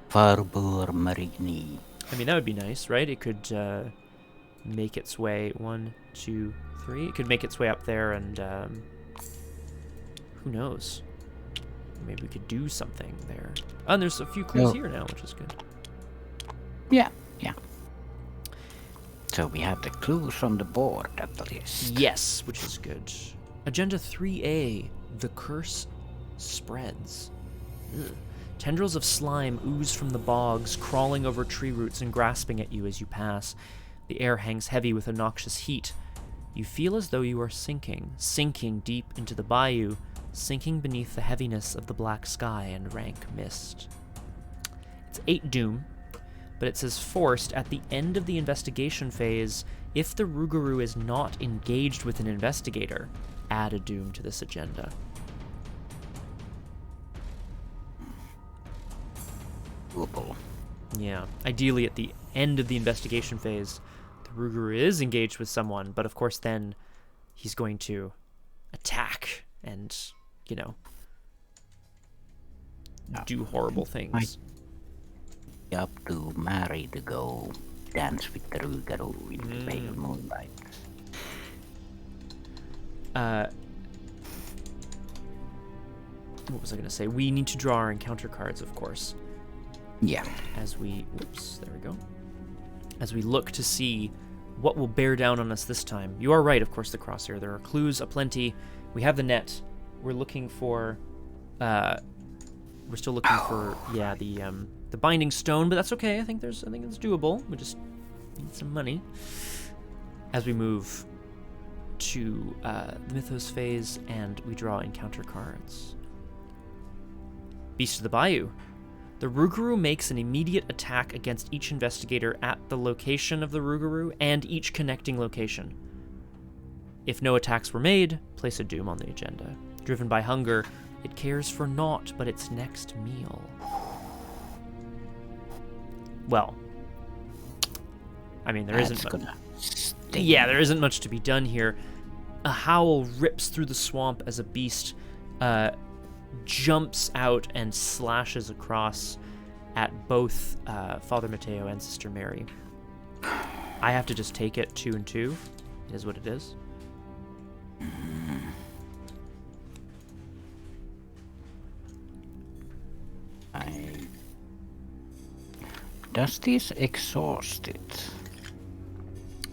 Farbor Marini. I mean, that would be nice, right? It could make its way 1, 2, 3. It could make its way up there, and who knows? Maybe we could do something there. Oh, and there's a few clues here now, which is good. Yeah. So we have the clues on the board at the least. Yes, which is good. Agenda 3A, the curse spreads. Ugh. Tendrils of slime ooze from the bogs, crawling over tree roots and grasping at you as you pass. The air hangs heavy with a noxious heat. You feel as though you are sinking deep into the bayou, sinking beneath the heaviness of the black sky and rank mist. It's 8 doom, but it says forced at the end of the investigation phase. If the Rougarou is not engaged with an investigator, add a doom to this agenda. Doable. Yeah, ideally at the end of the investigation phase, the Rougarou is engaged with someone, but of course then he's going to attack and, you know, do horrible things. Up to marry to go dance with the Rougarou in the pale moonlight. What was I going to say? We need to draw our encounter cards, of course. Yeah. As we, there we go. As we look to see what will bear down on us this time. You are right, of course, the Crosshare. There are clues aplenty. We have the net. We're looking for, we're still looking for, yeah, the binding stone, but that's okay. I think it's doable. We just need some money. As we move to the mythos phase, and we draw encounter cards. Beast of the Bayou. The Rougarou makes an immediate attack against each investigator at the location of the Rougarou and each connecting location. If no attacks were made, place a doom on the agenda. Driven by hunger, it cares for naught but its next meal. Well, I mean, there isn't much to be done here. A howl rips through the swamp as a beast jumps out and slashes across at both Father Mateo and Sister Mary. I have to just take it 2 and 2. It is what it is. Does this exhaust it?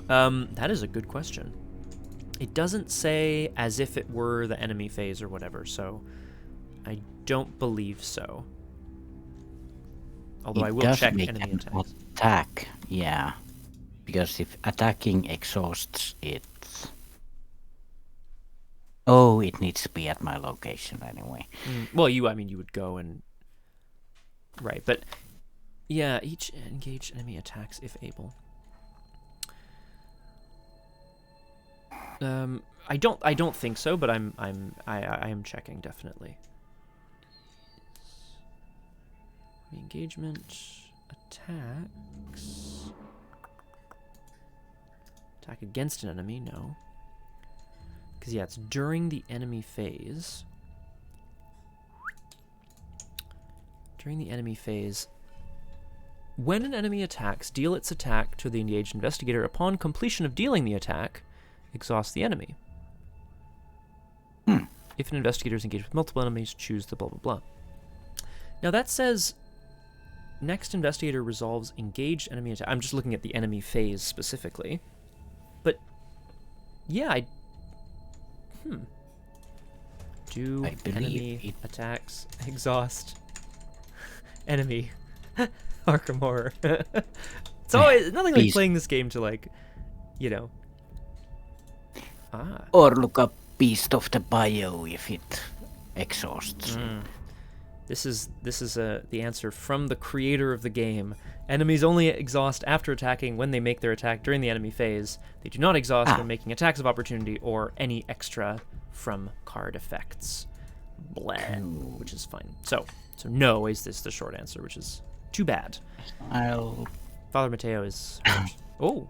That is a good question. It doesn't say as if it were the enemy phase or whatever, so I don't believe so. Although I will check enemy attacks. Attack, yeah. Because if attacking exhausts it... Oh, it needs to be at my location anyway. Well, you would go and... Right, but... Yeah, each engaged enemy attacks if able. I don't think so, but I am checking definitely. Engagement attacks. Attack against an enemy, no. Because yeah, it's during the enemy phase. During the enemy phase. When an enemy attacks, deal its attack to the engaged investigator. Upon completion of dealing the attack, exhaust the enemy. If an investigator is engaged with multiple enemies, choose the blah blah blah. Now that says next investigator resolves engaged enemy attack. I'm just looking at the enemy phase specifically. But yeah, I believe enemy attacks exhaust enemy Arkham Horror. It's always nothing like playing this game to like, you know. Or look up Beast of the Bio if it exhausts. This is the answer from the creator of the game. Enemies only exhaust after attacking when they make their attack during the enemy phase. They do not exhaust when making attacks of opportunity or any extra from card effects. Blah, which is fine. So no is this the short answer, which is too bad. Father Mateo is oh.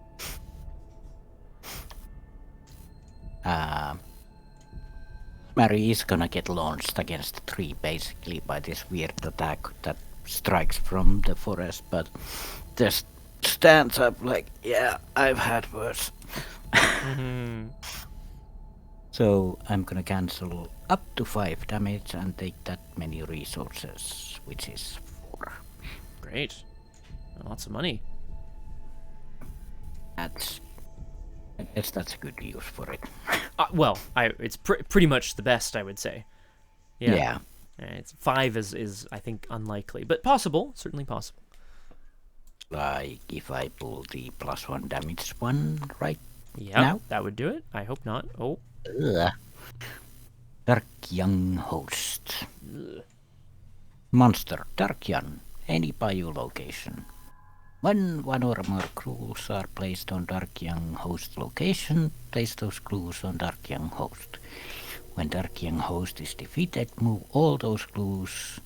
Mary is gonna get launched against the tree basically by this weird attack that strikes from the forest, but just stands up like, yeah, I've had worse. So I'm gonna cancel up to 5 damage and take that many resources, which is 4. Great. Lots of money. I guess that's a good use for it. Well, it's pretty much the best, I would say. Yeah. It's 5 is I think unlikely, but possible, certainly possible. Like if I pull the +1 damage one right Yeah, now? that would do it. I hope not. Oh. Ugh. Dark Young Host. Monster, Dark Young, any bio location. When one or more clues are placed on Dark Young Host location, place those clues on Dark Young Host. When Dark Young Host is defeated, move all those clues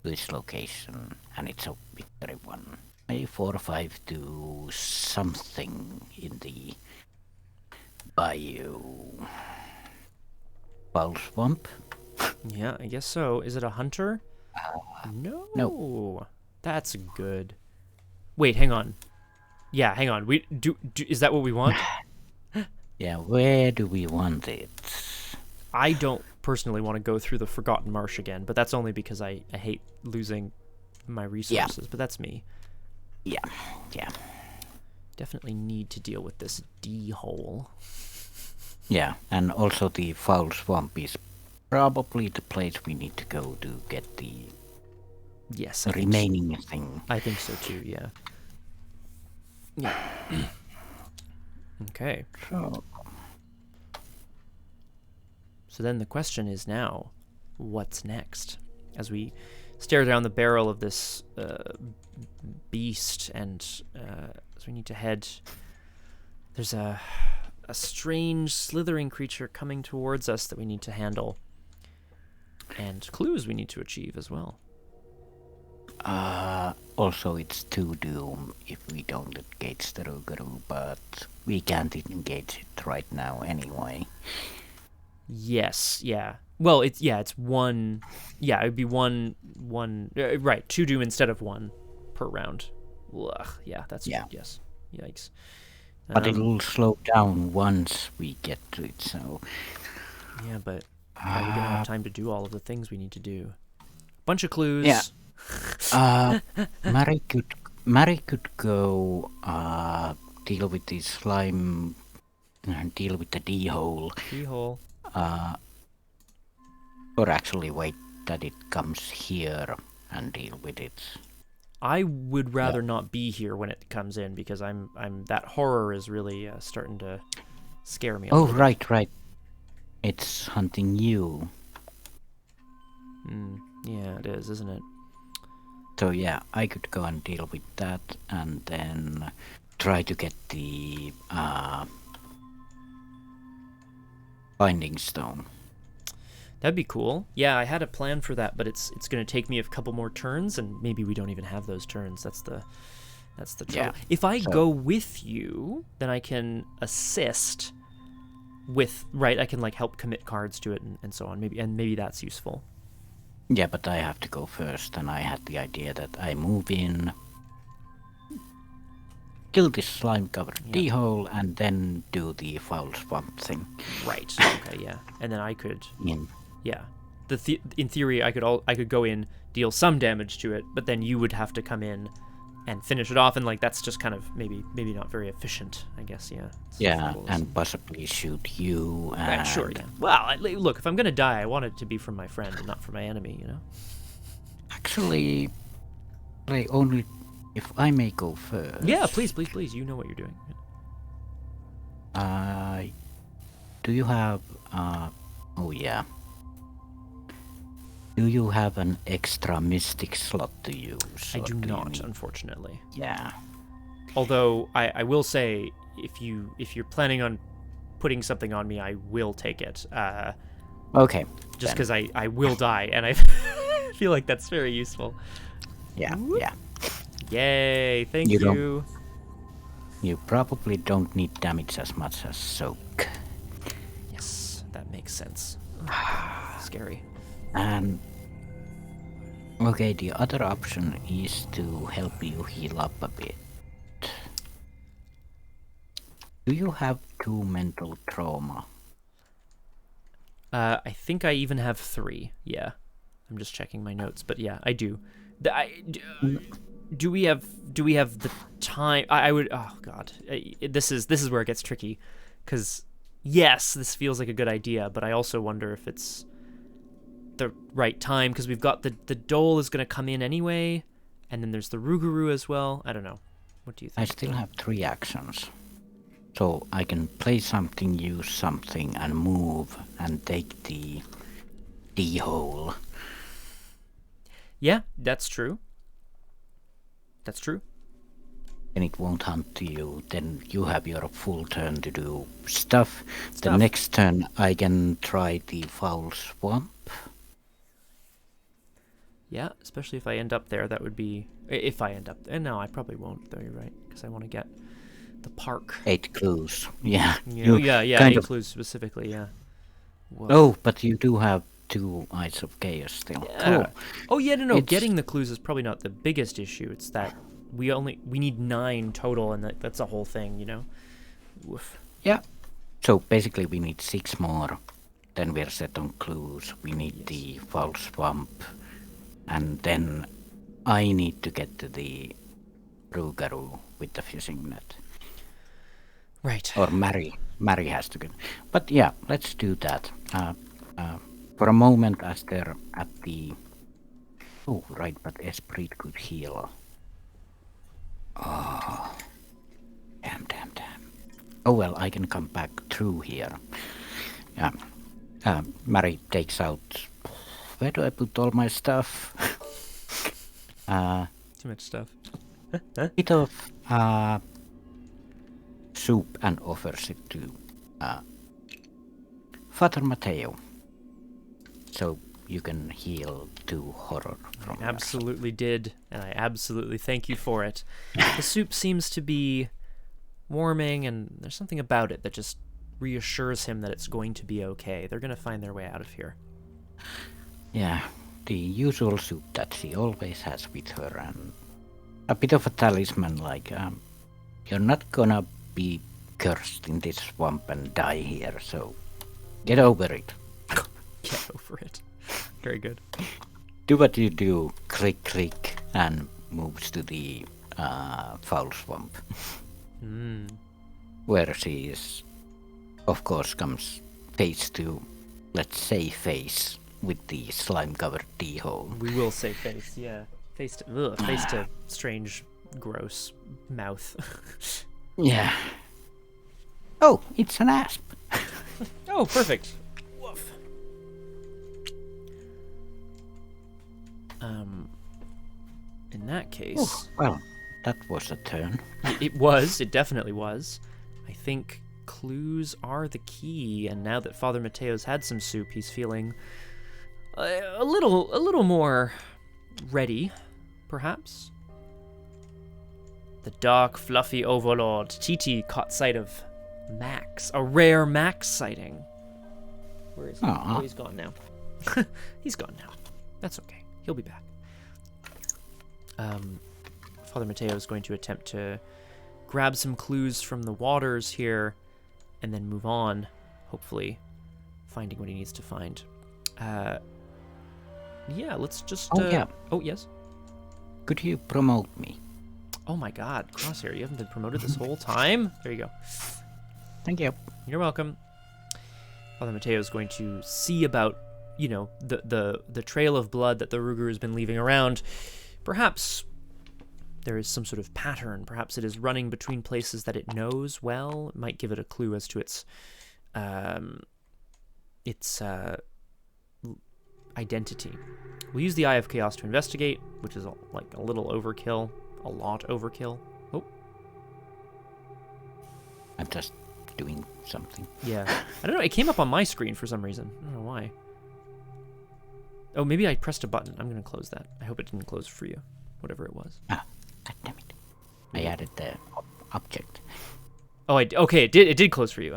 to its location, and it's a victory one. May 4 or 5 do something in the bio. Foul Swamp? Yeah, I guess so. Is it a hunter? No. That's good. Wait, hang on. Yeah, hang on. We do is that what we want? Yeah, where do we want it? I don't personally want to go through the Forgotten Marsh again, but that's only because I hate losing my resources, but that's me. Yeah. Definitely need to deal with this D-hole. Yeah, and also the Foul Swamp is probably the place we need to go to get the remaining thing. I think so too, yeah. Yeah. Okay. So then the question is now, what's next? As we stare down the barrel of this beast, and as we need to head, there's a strange slithering creature coming towards us that we need to handle, and clues we need to achieve as well. Also, it's 2 doom if we don't engage the Rougarou, but we can't engage it right now anyway. Yes, yeah. Well, it's 1. Yeah, it'd be one. Right, 2 doom instead of 1 per round. Ugh, yeah, that's yes. Yikes. But it'll slow down once we get to it. So. Yeah, but are we gonna have time to do all of the things we need to do? Bunch of clues. Yeah. Mary could go deal with the slime, deal with the D-hole. D-hole. Or actually wait that it comes here and deal with it. I would rather not be here when it comes in, because I'm that horror is really starting to scare me. Oh, right. It's hunting you. Yeah, it is, isn't it? So yeah, I could go and deal with that, and then try to get the Binding Stone. That'd be cool. Yeah, I had a plan for that, but it's going to take me a couple more turns, and maybe we don't even have those turns. That's the trouble. Yeah. If I go with you, then I can assist with I can like help commit cards to it and so on. Maybe that's useful. Yeah, but I have to go first, and I had the idea that I move in, kill this slime-covered D-hole, and then do the Foul Swamp thing. Right. Okay. Yeah. And then I could. In. Yeah. In theory, I could go in, deal some damage to it, but then you would have to come in, and finish it off, and like that's just kind of maybe not very efficient, I guess. Yeah. Yeah, and possibly shoot you. And... Right, sure. Yeah. Well, look, if I'm gonna die, I want it to be from my friend and not from my enemy. You know. Actually, only if I may go first. Yeah, please. You know what you're doing. Do you have? Oh yeah. Do you have an extra mystic slot to use? I do not, unfortunately. Yeah. Although I will say, if you're planning on putting something on me, I will take it. Okay. Just because I will die, and I feel like that's very useful. Yeah. Yeah. Yay! Thank you. You probably don't need damage as much as soak. Yes, that makes sense. Scary. And okay, the other option is to help you heal up a bit. Do you have 2 mental trauma? I think I even have 3. Yeah, I'm just checking my notes, but yeah, I do. Do we have the time? I would. Oh God, this is where it gets tricky, because yes, this feels like a good idea, but I also wonder if it's the right time, because we've got the Dole is going to come in anyway, and then there's the Rougarou as well. I don't know. What do you think? I still have 3 actions. So I can play something, use something, and move, and take the D-hole. Yeah, that's true. That's true. And it won't hunt you, then you have your full turn to do stuff. The next turn I can try the foul swamp. Yeah, especially if I end up there, that would be... If I end up there. No, I probably won't, though, you're right, because I want to get the park. 8 clues, yeah. Yeah, 8 clues specifically, yeah. Whoa. Oh, but you do have 2 Eyes of Chaos still. Yeah. Cool. Oh, yeah, no, getting the clues is probably not the biggest issue. It's that we need 9 total, and that's a whole thing, you know? Woof. Yeah. So basically we need 6 more. Then we're set on clues. We need the foul swamp. And then I need to get to the Rougarou with the fishing net. Right. Or Mary has to get. But yeah, let's do that. For a moment, as they're at the... Oh, right, but Esprit could heal. Oh. Damn. Oh, well, I can come back through here. Yeah. Mary takes out... Where do I put all my stuff? Too much stuff. Bit of soup and offers it to Father Mateo. So you can heal 2 horror from I absolutely did, and I absolutely thank you for it. The soup seems to be warming, and there's something about it that just reassures him that it's going to be okay. They're going to find their way out of here. Yeah, the usual soup that she always has with her, and a bit of a talisman, like, you're not gonna be cursed in this swamp and die here, so get over it. Get over it. Very good. Do what you do, click, and moves to the foul swamp. Where she is, of course, comes face to, let's say, face with the slime-covered D-hole. We will say face, yeah. Face to strange, gross mouth. Yeah. Oh, it's an asp. Oh, perfect. Woof. In that case... Oh, well, that was a turn. It definitely was. I think clues are the key, and now that Father Mateo's had some soup, he's feeling a little more ready, perhaps. The dark, fluffy overlord. Titi caught sight of Max, a rare Max sighting. Where is he? Oh, he's gone now. He's gone now. That's okay. He'll be back. Father Mateo is going to attempt to grab some clues from the waters here and then move on, hopefully finding what he needs to find. Yeah, let's just... Oh, yeah. Oh, yes? Could you promote me? Oh my god, Crosshair, you haven't been promoted this whole time? There you go. Thank you. You're welcome. Father Mateo is going to see about, you know, the trail of blood that the Rougarou has been leaving around. Perhaps there is some sort of pattern. Perhaps it is running between places that it knows well. It might give it a clue as to its identity. We'll use the Eye of Chaos to investigate, which is like a little overkill, a lot overkill. Oh, I'm just doing something. yeah. I don't know. It came up on my screen for some reason. I don't know why. Oh, maybe I pressed a button. I'm going to close that. I hope it didn't close for you, whatever it was. Ah, God damn it. I added the object. Oh, okay, it did close for you.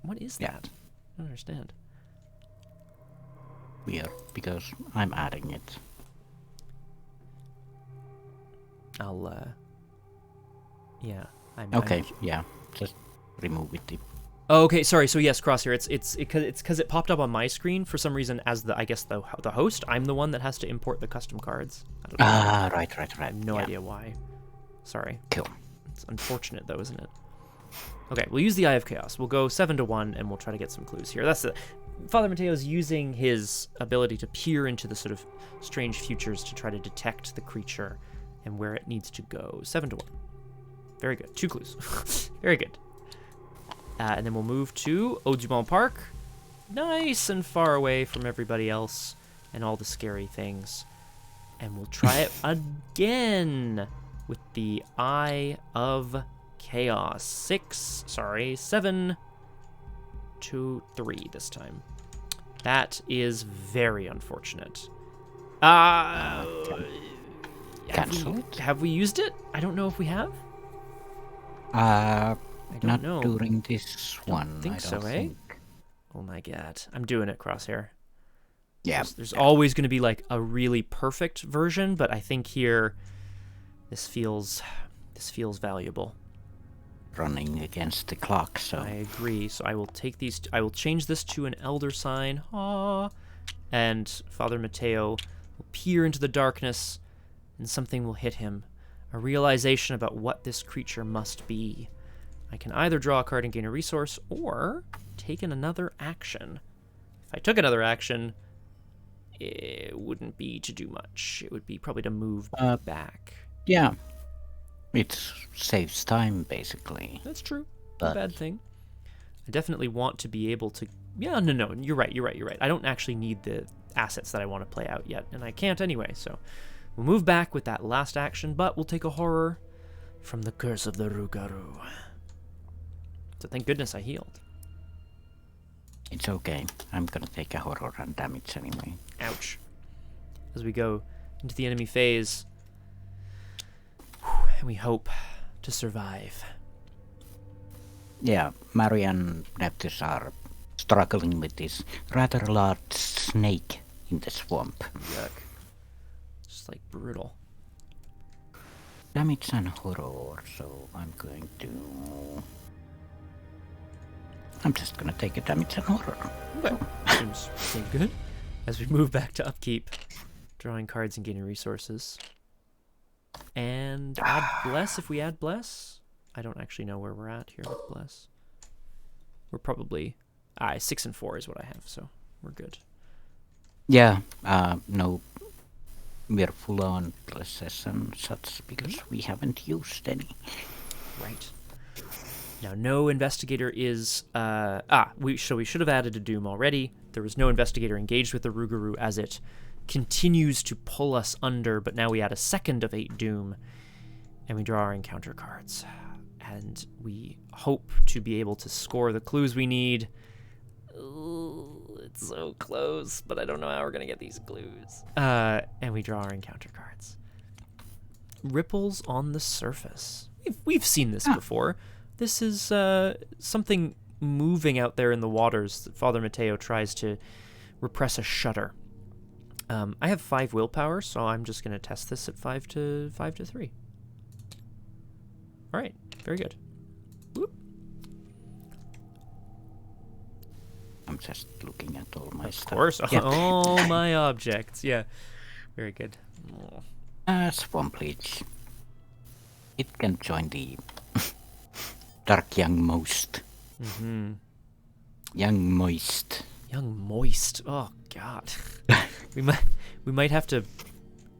What is Yeah. that? I don't understand. Weird, because I'm adding it. Yeah. Okay, yeah. Just remove it. Oh, okay, sorry. So yes, Crosshair. It's because it popped up on my screen for some reason as the host. I'm the one that has to import the custom cards. I don't know. Ah, right. I have no idea why. Sorry. Cool. It's unfortunate though, isn't it? Okay, we'll use the Eye of Chaos. We'll go 7-1, and we'll try to get some clues here. Father Mateo's using his ability to peer into the sort of strange futures to try to detect the creature and where it needs to go. 7-1. Very good. 2 clues. Very good. And then we'll move to Audubon Park. Nice and far away from everybody else and all the scary things. And we'll try it again with the Eye of Chaos. 7 to 3 this time. That is very unfortunate. Cancel. Have we used it? I don't know if we have. I don't not know. during this one. Think I so, don't eh? think. Oh my god. I'm doing it, Crosshair. Yeah. There's always going to be like a really perfect version, but I think here this feels valuable. Running against the clock, so I agree. So I will take these. I will change this to an elder sign. And Father Mateo will peer into the darkness, and something will hit him. A realization about what this creature must be. I can either draw a card and gain a resource, or take another action. If I took another action, it wouldn't be to do much. It would be probably to move back. yeah. It saves time, basically. That's true. But... Not a bad thing. I definitely want to be able to... Yeah, no. You're right. I don't actually need the assets that I want to play out yet, and I can't anyway, so... We'll move back with that last action, but we'll take a horror from the curse of the Rougarou. So thank goodness I healed. It's okay. I'm gonna take a horror and damage anyway. Ouch. As we go into the enemy phase, and we hope to survive. Yeah, Mary and Neptus are struggling with this rather large snake in the swamp. Yuck. Just like brutal. Damage and horror, so I'm just gonna take a damage and horror. Okay. Seems good. As we move back to upkeep, drawing cards and gaining resources. And add bless if we add bless. I don't actually know where we're at here with bless. We're probably 6 and 4 is what I have, so we're good. Yeah, no, we're full on blesses and such because we haven't used any. Right. Now, no investigator is... we should have added a doom already. There was no investigator engaged with the Rougarou as it continues to pull us under, but now we add a second of 8 doom, and we draw our encounter cards. And we hope to be able to score the clues we need. Ooh, it's so close, but I don't know how we're going to get these clues. And we draw our encounter cards. Ripples on the surface. We've seen this before. This is something moving out there in the waters. Father Mateo tries to repress a shudder. I have 5 willpower, so I'm just going to test this at 5 to 3. All right, very good. Whoop. I'm just looking at all my stuff. Of course, Yeah. all my objects. Yeah, very good. Swamp Leech. it can join the dark young most. Mm-hmm. Young moist. Young moist. Oh God. we might have to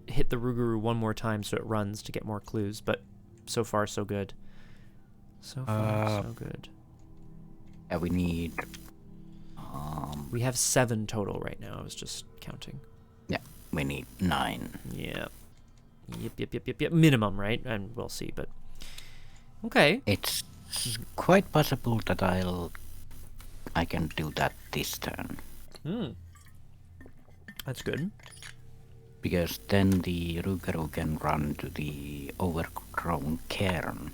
hit the Rougarou one more time so it runs to get more clues, but so far so good. So far so good. Yeah, we need. We have 7 total right now. I was just counting. Yeah, we need 9. Yeah. Yep. Minimum, right? And we'll see, but okay. It's quite possible that I can do that this turn. That's good. Because then the Rougarou can run to the overgrown cairn.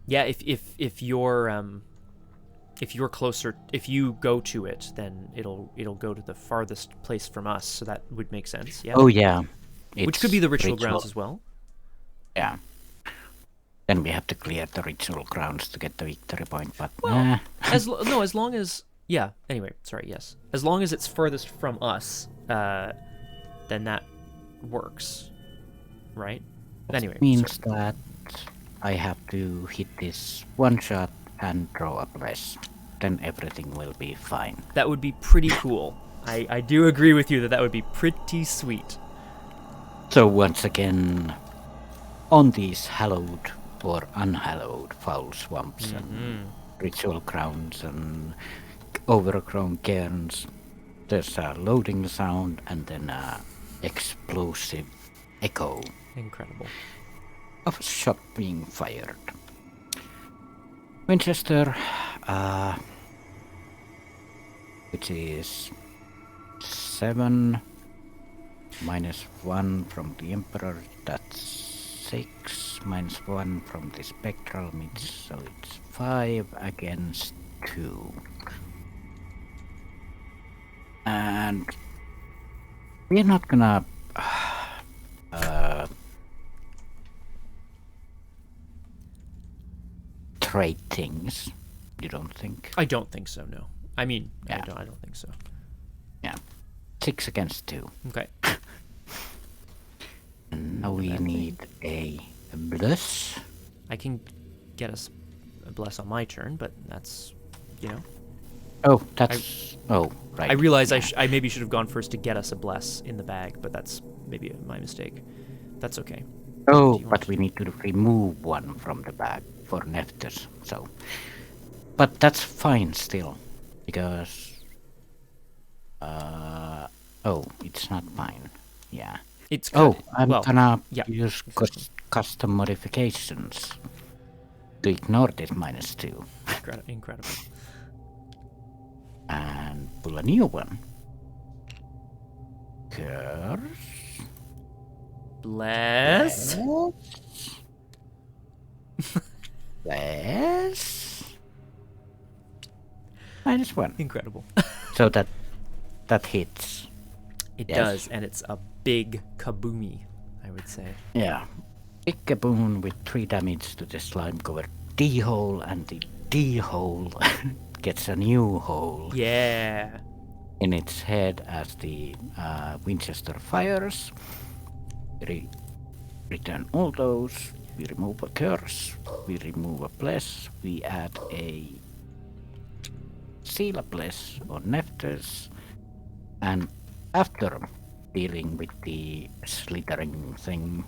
Yeah, if you're closer, if you go to it, then it'll go to the farthest place from us, so that would make sense. Yeah. Oh yeah. Which could be the ritual grounds as well. Yeah. Then we have to clear the ritual grounds to get the victory point, but well, as long as Anyway, sorry. Yes, as long as it's furthest from us, then that works, right? Anyway, means that I have to hit this one shot and draw a bless. Then everything will be fine. That would be pretty cool. I do agree with you that would be pretty sweet. So once again, on these hallowed or unhallowed foul swamps and ritual grounds and overgrown cairns, there's a loading sound and then a explosive echo. Incredible. Of a shot being fired. Winchester, which is 7 minus 1 from the Emperor, that's 6 minus 1 from the Spectral, so it's 5 against 2. And we're not gonna trade things, you don't think? I don't think so, no. I mean, yeah. I don't think so. Yeah. 6 against 2. Okay. And now we need a bless. I can get us a bless on my turn, but that's, Oh, that's... right. I realize I maybe should have gone first to get us a bless in the bag, but that's maybe my mistake. That's okay. Oh, but we need to remove one from the bag for Nephthys, so... But that's fine still, because... it's not mine. Yeah. It's I'm gonna use custom modifications to ignore this -2. Incredible. And pull a new one. Curse. Bless. Bless. -1. Incredible. So that hits. It does, and it's a big kaboomy, I would say. Yeah. Big kaboom with 3 damage to the slime-covered D-hole, and the D-hole gets a new hole. Yeah. In its head as the Winchester fires. Return all those. We remove a curse. We remove a bless. We add a seal a bless on Nephthys. And after dealing with the slithering thing,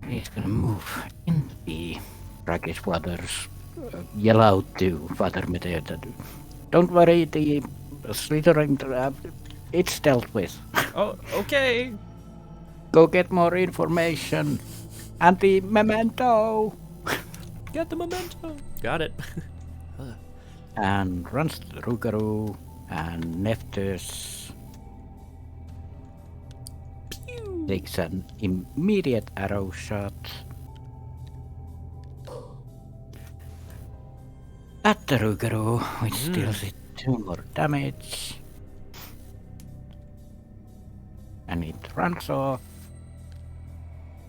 he's gonna move in the brackish waters. Yell out to Father Mateo that, don't worry, the slithering trap, it's dealt with. Oh, okay. Go get more information. And the memento. Get the memento. Got it. And runs to the Rougarou and Nephthys takes an immediate arrow shot at the Rougarou, which deals it 2 more damage. And it runs off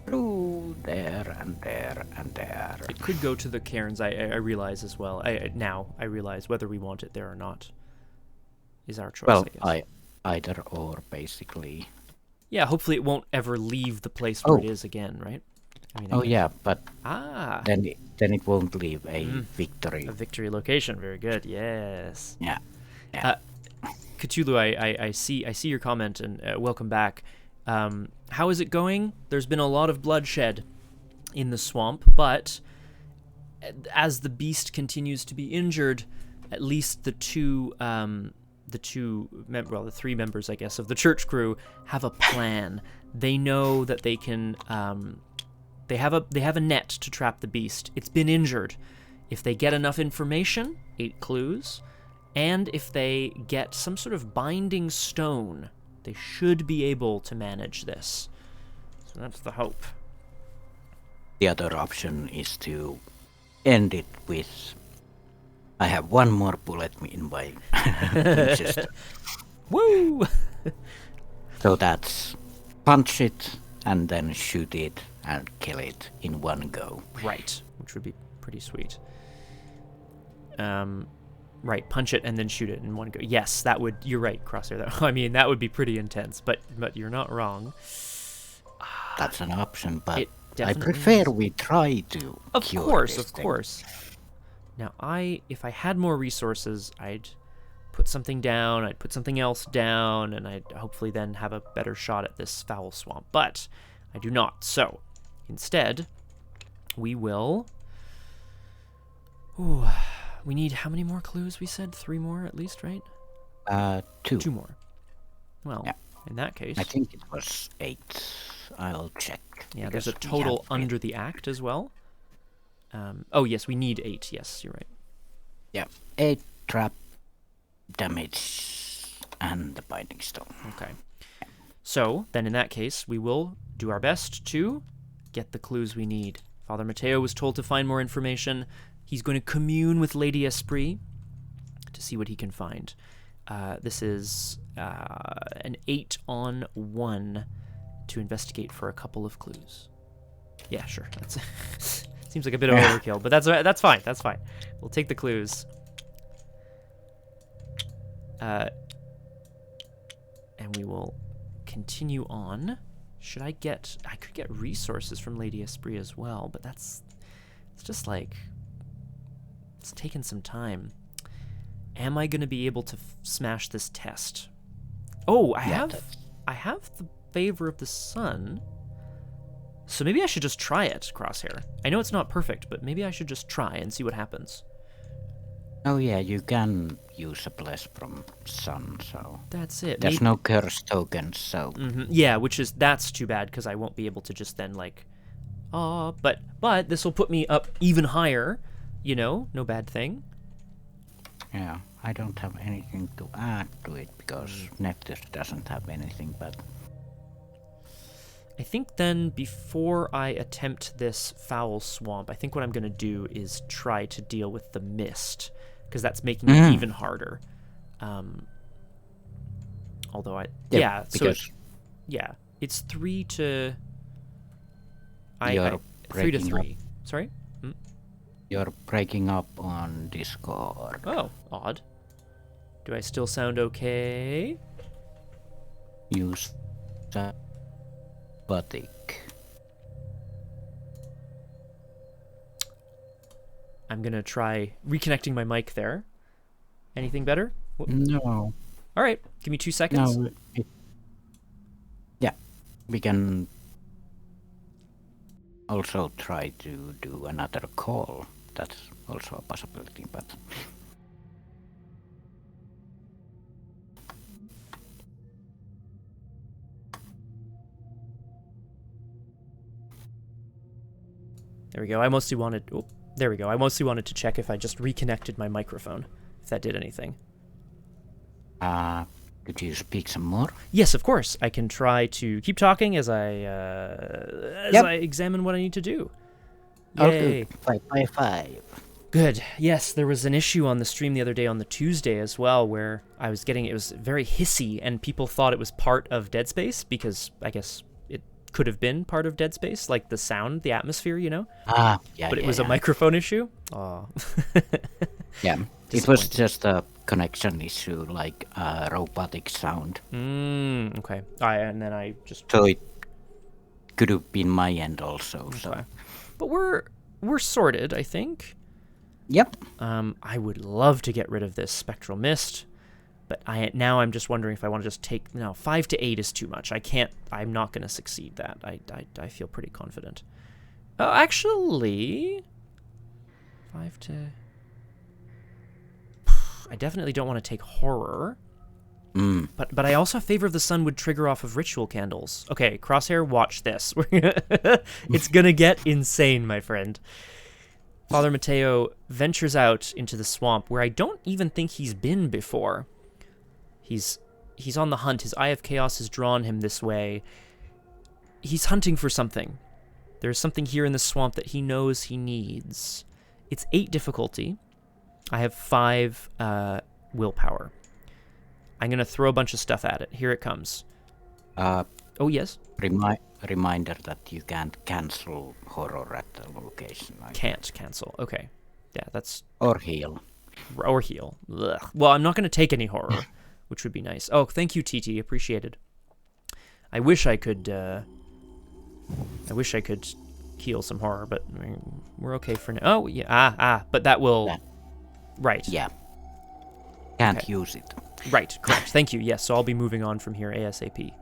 through there and there and there. It could go to the cairns, I realize as well. I realize whether we want it there or not is our choice, Well, I guess. either or, basically. Yeah, hopefully it won't ever leave the place where it is again, right? I mean, yeah, but then it won't leave a victory. A victory location. Very good. Yes. Yeah. Cthulhu, I see your comment, and welcome back. How is it going? There's been a lot of bloodshed in the swamp, but as the beast continues to be injured, at least the three members, I guess, of the church crew have a plan. They know that they can. They have a net to trap the beast. It's been injured. If they get enough information, 8 clues, and if they get some sort of binding stone, they should be able to manage this. So that's the hope. The other option is to end it with, I have one more bullet in my system. Woo! So that's punch it and then shoot it and kill it in one go. Right, which would be pretty sweet. Right, punch it and then shoot it in one go. Yes, that would. You're right, Crosshare. I mean, that would be pretty intense, but you're not wrong. That's an option, but I definitely prefer we try to cure this Of thing. course. Now, if I had more resources, I'd put something down, I'd put something else down, and I'd hopefully then have a better shot at this foul swamp. But I do not. So, instead, we will... Ooh, we need how many more clues? We said 3 more at least, right? 2. 2 more. Well, Yeah. in that case... I think it was 8. I'll check. Yeah, there's a because we total have under the act as well. Oh, yes, we need 8. Yes, you're right. Yeah, 8 trap damage and the binding stone. Okay. So, then in that case, we will do our best to get the clues we need. Father Mateo was told to find more information. He's going to commune with Lady Esprit to see what he can find. This is an 8 on 1 to investigate for a couple of clues. Yeah, sure. That's seems like a bit of overkill, but that's fine. That's fine. We'll take the clues. And we will continue on. I could get resources from Lady Esprit as well, but it's just like, it's taken some time. Am I going to be able to smash this test? Oh, I have the favor of the sun. So maybe I should just try it, Crosshair. I know it's not perfect, but maybe I should just try and see what happens. Oh yeah, you can use a bless from sun, so... That's it. There's no curse tokens, so... Yeah, that's too bad, because I won't be able to just then, like... but this will put me up even higher, no bad thing. Yeah, I don't have anything to add to it, because Neptus doesn't have anything, but... I think then, before I attempt this foul swamp, I think what I'm going to do is try to deal with the mist, because that's making it even harder. Although it's 3 to... 3 to 3. Sorry? You're breaking up on Discord. Oh, odd. Do I still sound okay? Use that Batik. I'm gonna try reconnecting my mic there. Anything better? No. All right, give me 2 seconds. No. Yeah, we can also try to do another call. That's also a possibility, but... There we go. I mostly wanted... Oh, there we go. I mostly wanted to check if I just reconnected my microphone, if that did anything. Could you speak some more? Yes, of course. I can try to keep talking as I examine what I need to do. Yay. Okay, 5 Good. Yes, there was an issue on the stream the other day on the Tuesday as well where I was getting... It was very hissy, and people thought it was part of Dead Space because, I guess, it could have been part of Dead Space, like the sound, the atmosphere, Yeah. But it was a microphone issue? Oh. Yeah. It was just a connection issue, like a robotic sound. Okay. And then I just... So it could have been my end also. Okay. So. But we're sorted, I think. Yep. I would love to get rid of this spectral mist, but I'm just wondering if I want to just take... No, 5 to 8 is too much. I'm not going to succeed that. I feel pretty confident. Oh, actually... 5 to... I definitely don't want to take horror. But I also Favor of the Sun would trigger off of ritual candles. Okay, Crosshair, watch this. It's gonna get insane, my friend. Father Mateo ventures out into the swamp where I don't even think he's been before. He's on the hunt. His Eye of Chaos has drawn him this way. He's hunting for something. There's something here in the swamp that he knows he needs. It's 8 difficulty. I have 5 willpower. I'm going to throw a bunch of stuff at it. Here it comes. Oh, yes? Reminder that you can't cancel horror at the location. Can't cancel. Okay. Yeah, that's... Or heal. Or heal. Ugh. Well, I'm not going to take any horror, which would be nice. Oh, thank you, TT. Appreciated. I wish I could heal some horror, but I mean, we're okay for now. Oh, yeah. But that will... Yeah. Right. Yeah. Can't use it. Right, correct. Thank you. Yes, so I'll be moving on from here ASAP.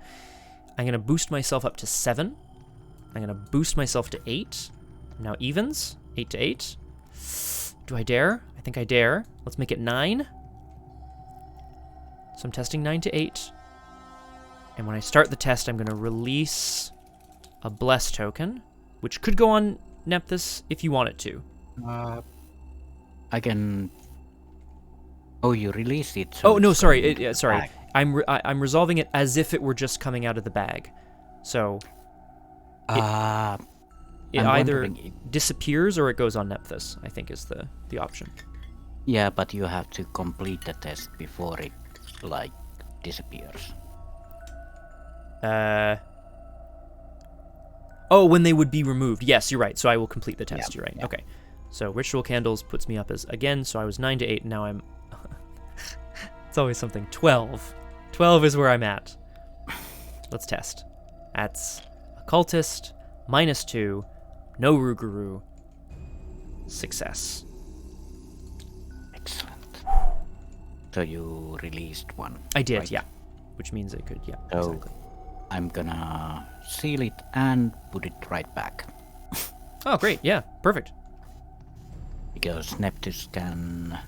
I'm going to boost myself up to 7. I'm going to boost myself to 8. Now evens. 8 to 8. Do I dare? I think I dare. Let's make it 9. So I'm testing 9 to 8. And when I start the test, I'm going to release a Bless token, which could go on Nephthys if you want it to. I can... Oh, you released it. So oh, no, sorry. Sorry. I'm resolving it as if it were just coming out of the bag. So it either disappears or it goes on Nephthys, I think is the option. Yeah, but you have to complete the test before it, like, disappears. Oh, when they would be removed. Yes, you're right. So I will complete the test. Yeah, You're right. yeah. Okay. So Ritual Candles puts me up as, again, so I was 9 to 8, and now I'm... It's always something. 12. 12 is where I'm at. Let's test. That's Occultist, -2, no Rougarou, success. Excellent. So you released one. I did, right? yeah. Which means it could, yeah, So exactly. I'm gonna seal it and put it right back. Oh, great, yeah, perfect. Because Nephthys can...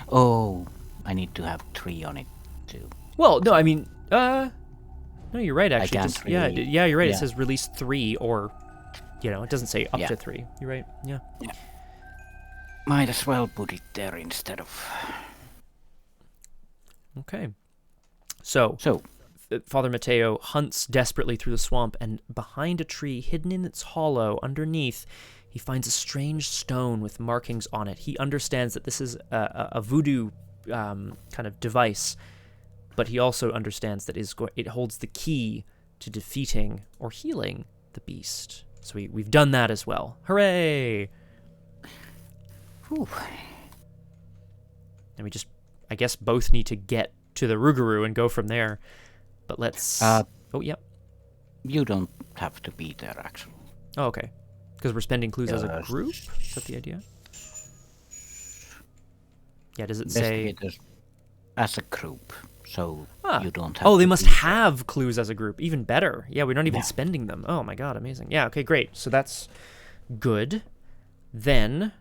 Oh, I need to have 3 on it too. Well, no, I mean, no, you're right, actually. can't Just, really- yeah, you're right. yeah. It says release 3 or, it doesn't say up Yeah. to 3. You're right, yeah. Might as well put it there instead of... Okay. So, Father Mateo hunts desperately through the swamp, and behind a tree, hidden in its hollow, underneath, he finds a strange stone with markings on it. He understands that this is a voodoo kind of device, but he also understands that it holds the key to defeating or healing the beast. So we've done that as well. Hooray! Whew. And we just, I guess, both need to get to the Rougarou and go from there. But let's... oh, yeah. You don't have to be there, actually. Oh, okay. Because we're spending clues as a group? Is that the idea? Yeah, does it say... Investigators as a group, so you don't have Oh, they to must be have clues as a group. Even better. Yeah, we're not even spending them. Oh my god, amazing. Yeah, okay, great. So that's good. Then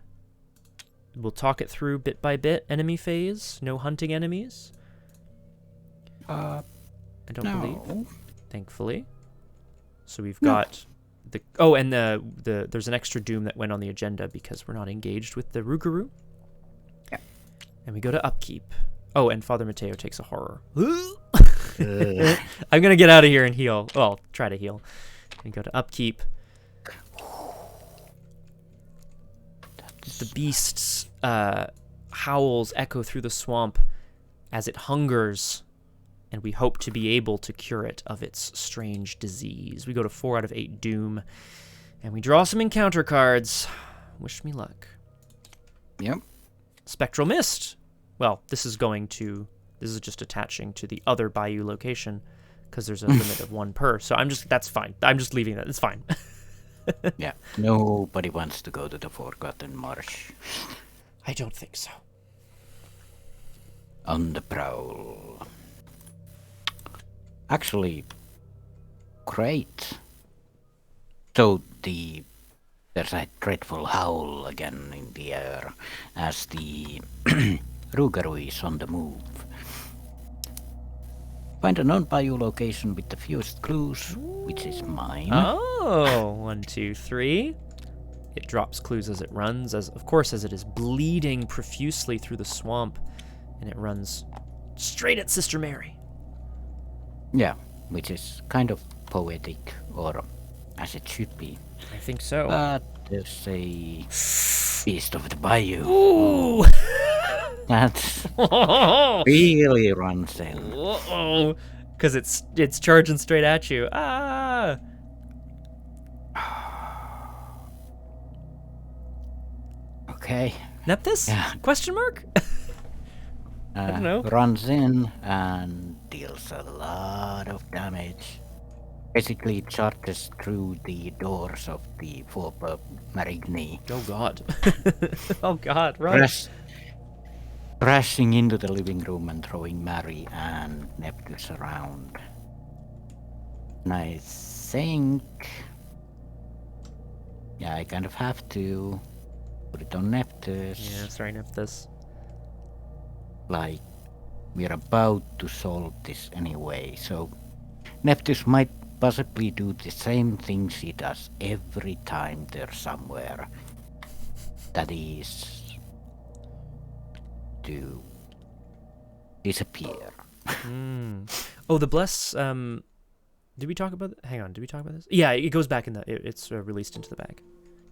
we'll talk it through bit by bit. Enemy phase. No hunting enemies. I don't believe. Thankfully. So we've got the... Oh, and there's an extra doom that went on the agenda because we're not engaged with the Rougarou. Yeah. And we go to upkeep. Oh, and Father Mateo takes a horror. I'm going to get out of here and heal. Well, try to heal. And go to upkeep. The beast's howls echo through the swamp as it hungers, and we hope to be able to cure it of its strange disease. We go to 4 out of 8 doom, and we draw some encounter cards. Wish me luck. Yep. Spectral Mist. Well, this is just attaching to the other Bayou location because there's a limit of 1 per. So that's fine. I'm just leaving that. It's fine. Yeah, nobody wants to go to the Forgotten Marsh. I don't think so. On the prowl. Actually, great. So there's a dreadful howl again in the air as the Rougarou is on the move. Find a non-Bayou location with the fewest clues, which is mine. Oh, 1, 2, 3. It drops clues as it runs, as it is bleeding profusely through the swamp, and it runs straight at Sister Mary. Yeah, which is kind of poetic, or as it should be. I think so. But there's a beast of the bayou. Ooh! That really runs in. Uh-oh. Because it's charging straight at you. Ah! Okay. Nephthys? Yeah. Question mark? I don't know. Runs in and deals a lot of damage. Basically, it charges through the doors of the Forber Marigny. Oh god. Oh god, run. Crashing into the living room and throwing Mary and Nephthys around. And I think... yeah, I kind of have to put it on Nephthys. Yeah, sorry, Nephthys. Like, we're about to solve this anyway, so Nephthys might possibly do the same thing she does every time they're somewhere. That is to disappear. Oh, the bless. Did we talk about? Hang on. Did we talk about this? Yeah, it goes back in the. It's released into the bag.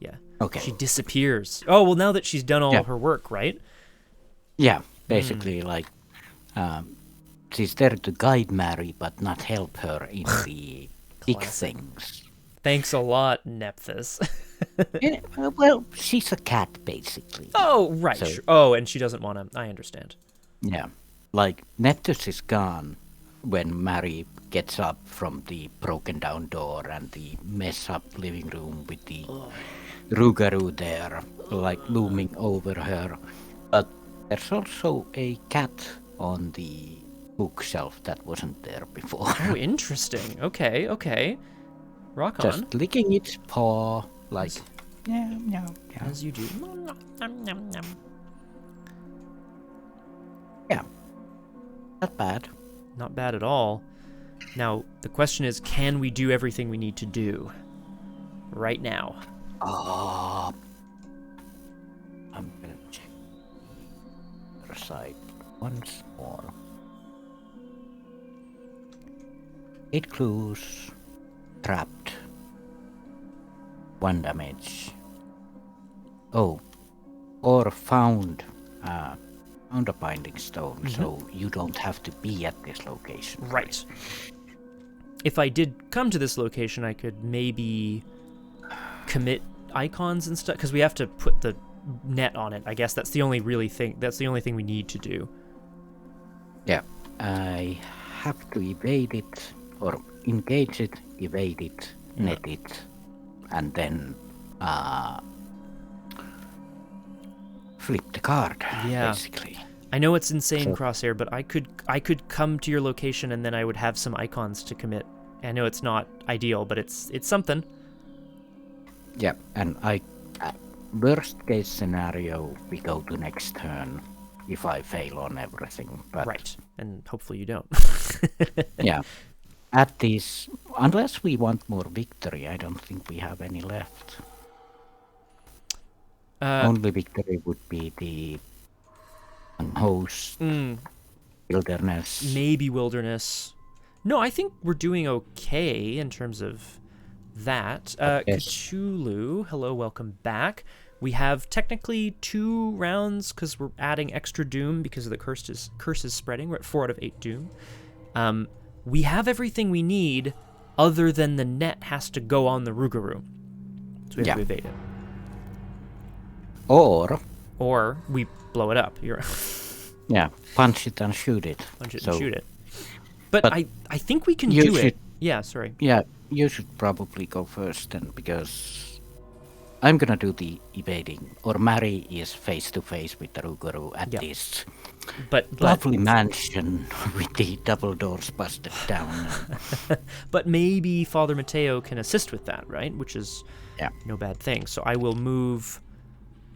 Yeah. Okay. She disappears. Oh well, now that she's done all her work, right? Yeah, basically, like, she's there to guide Mary, but not help her in the big things. Thanks a lot, Nephthys. Yeah, well, she's a cat, basically. Oh, right. So, Sure. Oh, and she doesn't want to. I understand. yeah, like, Nephthys is gone when Mary gets up from the broken down door and the mess up living room with the Rougarou there, like, looming over her. But there's also a cat on the bookshelf that wasn't there before. Oh, interesting. Okay. Rock on. Just licking its paw, like, yeah. As you do. Yeah. Not bad. Not bad at all. Now, the question is, can we do everything we need to do right now? I'm gonna check the side once more. 8 clues. Trapped. 1 damage. Oh. Or found a binding stone, so you don't have to be at this location. Right. If I did come to this location, I could maybe commit icons and stuff, because we have to put the net on it. I guess that's the only thing we need to do. Yeah. I have to evade it, or engage it, evade it, net it, and then flip the card, basically. I know it's insane, Crosshair, but I could come to your location and then I would have some icons to commit. I know it's not ideal, but it's something. Yeah, and worst case scenario, we go to next turn if I fail on everything. But right, and hopefully you don't. Yeah. At this, unless we want more victory, I don't think we have any left. Only victory would be the host, wilderness. Maybe wilderness. No, I think we're doing okay in terms of that. Cthulhu, hello, welcome back. We have technically 2 rounds because we're adding extra doom because of the curse is spreading. We're at 4 out of 8 doom. We have everything we need, other than the net has to go on the Rougarou. So we have to evade it. Or we blow it up. Yeah, punch it and shoot it. Punch it So, and shoot it. But I think we can you do it. should- Yeah, sorry. Yeah, you should probably go first then, because I'm gonna do the evading. Or Mary is face to face with the Rougarou at Yeah. this But lovely mansion with the double doors busted down. but maybe Father Mateo can assist with that, right? Which is Yeah. no bad thing. So I will move,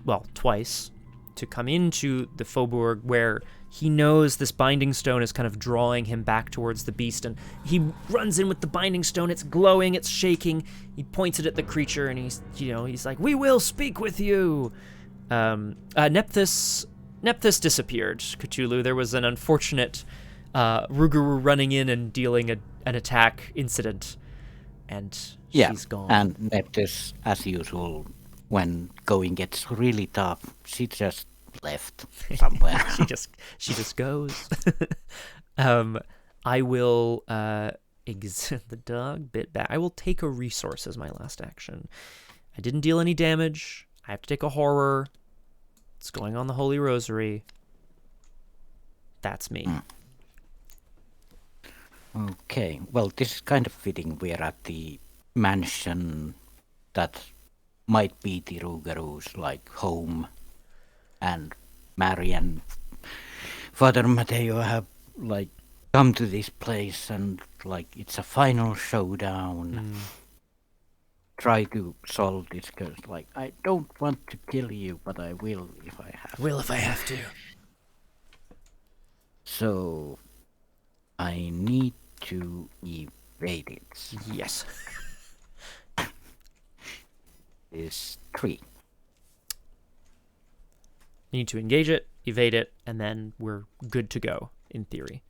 well, twice to come into the Faubourg where he knows this binding stone is kind of drawing him back towards the beast, and he runs in with the binding stone. It's glowing, it's shaking. He points it at the creature, and he's like, "We will speak with you." Nephthys disappeared. Cthulhu. There was an unfortunate Rougarou running in and dealing an attack incident, and she's gone. And Nephthys, as usual, when going gets really tough, she just left somewhere. she just goes. I will the dog bit back. I will take a resource as my last action. I didn't deal any damage. I have to take a horror. It's going on the Holy Rosary. That's me. Okay, well, this is kind of fitting. We're at the mansion that might be the Rougarou's like home, and Mary and Father Mateo have like come to this place, and like it's a final showdown. Try to solve this curse. Like, I don't want to kill you, but I will if I have. Will if I have to. So I need to evade it. Yes. Is 3. You need to engage it, evade it, and then we're good to go, in theory.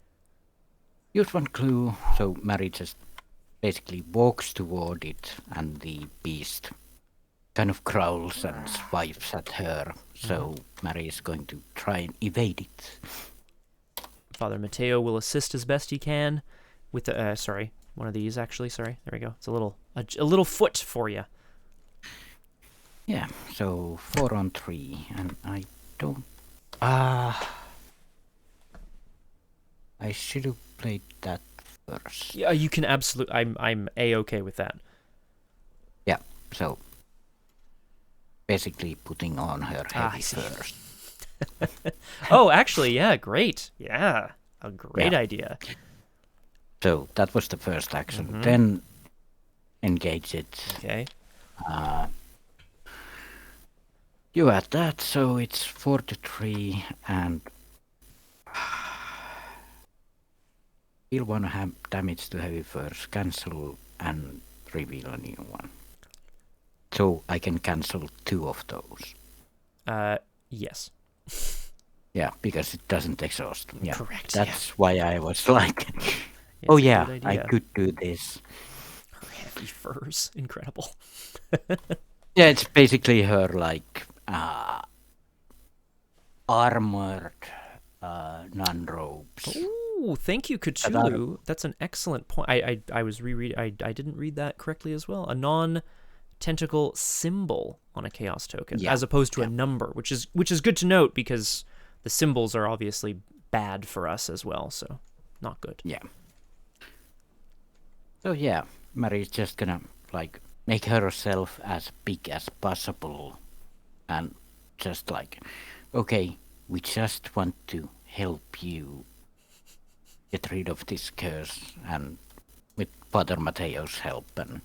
Use one clue, so Mary just basically walks toward it, and the beast kind of growls and swipes at her. So Mary is going to try and evade it. Father Mateo will assist as best he can with the sorry, one of these actually. Sorry, there we go. It's a little foot for you. Yeah, so 4 on 3, and I don't. I should have played that first. Yeah, you can absolutely. I'm a-okay with that. Yeah, so basically putting on her heavy I see. first. Oh, actually, yeah, great. Yeah, a great idea. So that was the first action. Then engage it. Okay. You add that, so it's 4 to 3, and deal 1 damage to heavy first, cancel, and reveal a new one. So I can cancel 2 of those. Yes. Yeah, because it doesn't exhaust. Yeah, Correct, That's why I was like, It's oh a yeah, good I idea. could do this. Her heavy furs, incredible. Yeah, it's basically her like armored non-robes. Ooh, thank you, Cthulhu. That's an excellent point. I was rereading. I didn't read that correctly as well. A non-tentacle symbol on a chaos token, as opposed to a number, which is good to note because the symbols are obviously bad for us as well. So not good. Yeah. So yeah, Mary's just gonna like make herself as big as possible, and just like, okay, we just want to help you get rid of this curse, and with Father Mateo's help and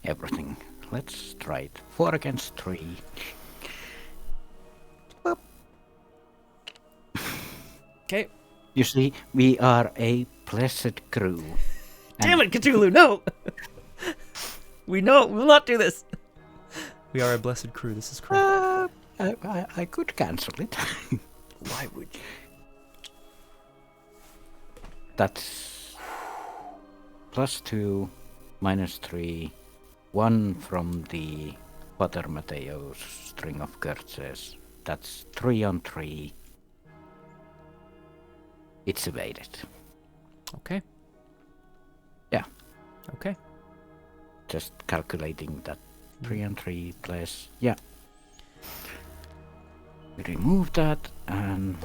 everything. Let's try it. 4 against 3. Boop. Okay. You see, we are a blessed crew. Damn it, Cthulhu! No. We will not do this. We are a blessed crew. This is correct. I could cancel it. Why would you? That's +2, -3, 1 from the Father Mateo's string of curses. That's 3 on 3. It's evaded. Okay. Yeah, Okay. just calculating that 3 on 3 plus. Yeah. We remove that, and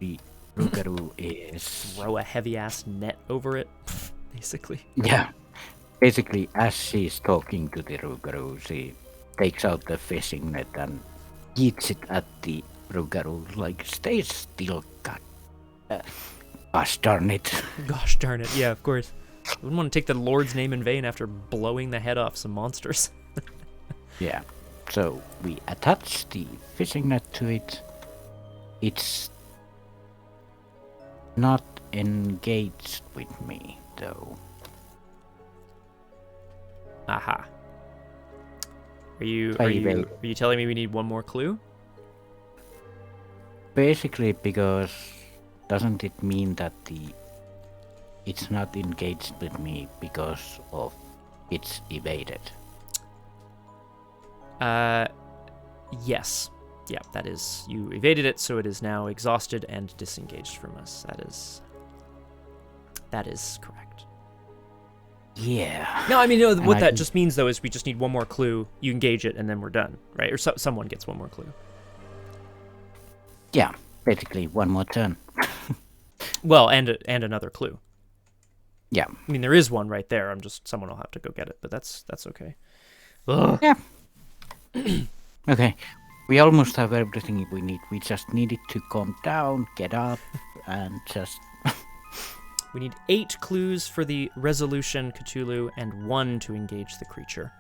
we Rougarou is... Throw a heavy-ass net over it, basically. Yeah. Basically, as she's talking to the Rougarou, she takes out the fishing net and eats it at the Rougarou, like, stay still, god. Gosh darn it. Gosh darn it, yeah, of course. I wouldn't want to take the Lord's name in vain after blowing the head off some monsters. Yeah. So we attach the fishing net to it. It's not engaged with me, though. Aha. Are you telling me we need one more clue? Basically, because doesn't it mean that it's not engaged with me because of it's evaded? Yes. Yeah, that is, you evaded it, so it is now exhausted and disengaged from us. That is correct. Yeah. No, I mean, no, what that just means, though, is we just need one more clue, you engage it, and then we're done, right? Or someone gets one more clue. Yeah, basically one more turn. Well, and another clue. Yeah. I mean, there is one right there. Someone will have to go get it, but that's okay. Ugh. Yeah. Okay. We almost have everything we need. We just need it to calm down, get up, and just... We need 8 clues for the resolution Cthulhu and 1 to engage the creature.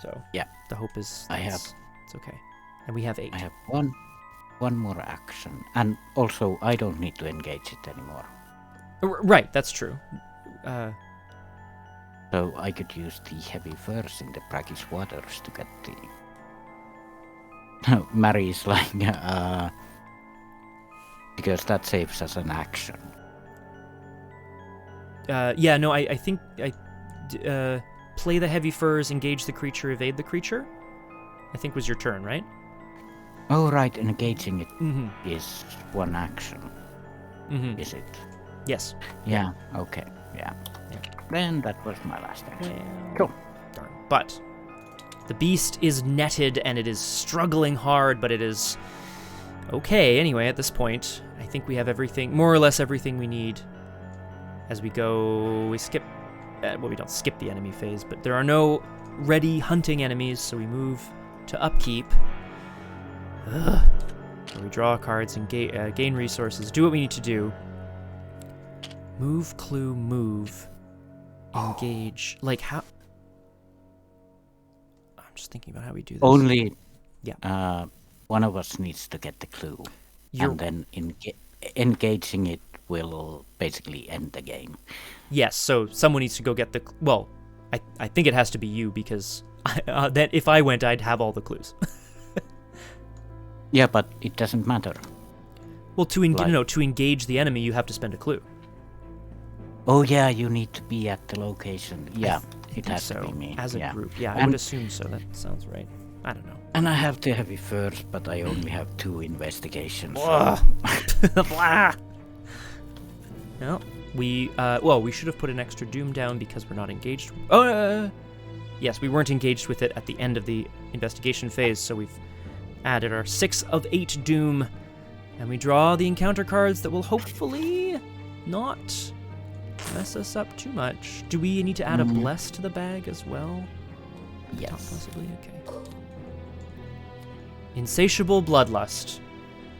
So, yeah. The hope is it's okay. And we have 8. I have one more action. And also, I don't need to engage it anymore. Right, that's true. So I could use the heavy furs in the brackish waters to get the... Mary's like, because that saves us an action. Yeah, no, I think play the heavy furs, engage the creature, evade the creature, I think was your turn, right? Oh, right, engaging it is one action. Is it? Yes. Yeah, okay, yeah. Then that was my last action. Well, cool. Darn. But the beast is netted and it is struggling hard, but it is okay anyway at this point. I think we have everything, more or less everything we need. As we go, we skip, well, we don't skip the enemy phase, but there are no ready hunting enemies, so we move to upkeep. Where we draw cards and gain resources, do what we need to do. Move, clue, move, engage. Like how? I'm just thinking about how we do this. Only yeah. One of us needs to get the clue, and then engaging it will basically end the game. Yes, so someone needs to go get the... Well, I think it has to be you, because that if I went, I'd have all the clues. Yeah, but it doesn't matter. Well, to engage the enemy, you have to spend a clue. Oh yeah, you need to be at the location. Yeah, it has so. To be me. As a group, yeah, I would assume so. That sounds right. I don't know. And I have the heavy furs, but I only have 2 investigations. Blah. No, we should have put an extra doom down because we're not engaged. Yes, we weren't engaged with it at the end of the investigation phase, so we've added our 6 of 8 doom, and we draw the encounter cards that will hopefully not mess us up too much. Do we need to add a bless to the bag as well? Yes. Not possibly, okay. Insatiable Bloodlust.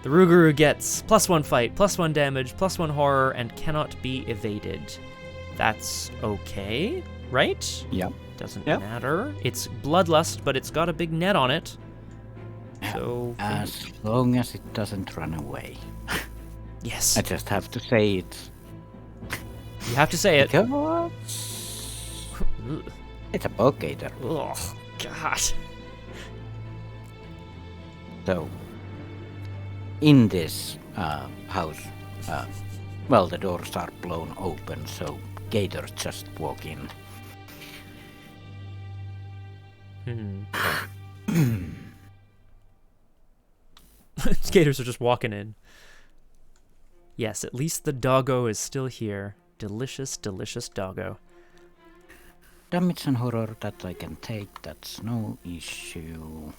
The Rougarou gets +1 fight, +1 damage, +1 horror, and cannot be evaded. That's okay, right? Yep. Doesn't matter. It's Bloodlust, but it's got a big net on it. So as long as it doesn't run away. Yes. I just have to say it. You have to say it. It's a bug gator. Oh, God. So, in this house, well, the doors are blown open, so gators just walk in. Gators are just walking in. Yes, at least the doggo is still here. Delicious, delicious doggo. Damage and horror that I can take, that's no issue.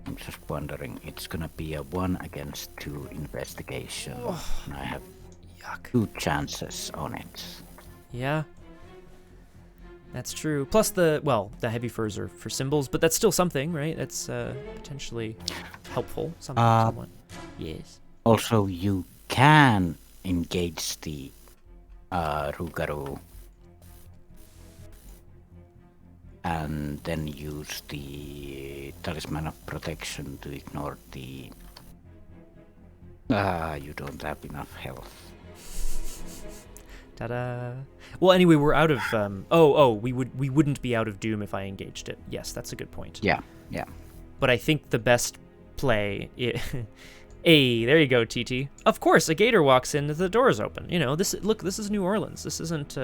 I'm just wondering. It's gonna be a 1 against 2 investigation, and I have Yuck. 2 chances on it. Yeah. That's true. Plus the heavy furs are for symbols, but that's still something, right? That's potentially helpful. Somewhat. Yes. Also, you can engage the Rougarou and then use the Talisman of Protection to ignore the... you don't have enough health. Ta-da. Well, anyway, we're out of... we wouldn't be out of Doom if I engaged it. Yes, that's a good point. Yeah. But I think the best play... Hey, there you go, TT. Of course, a gator walks in, the door's open. You know, this is New Orleans. This isn't,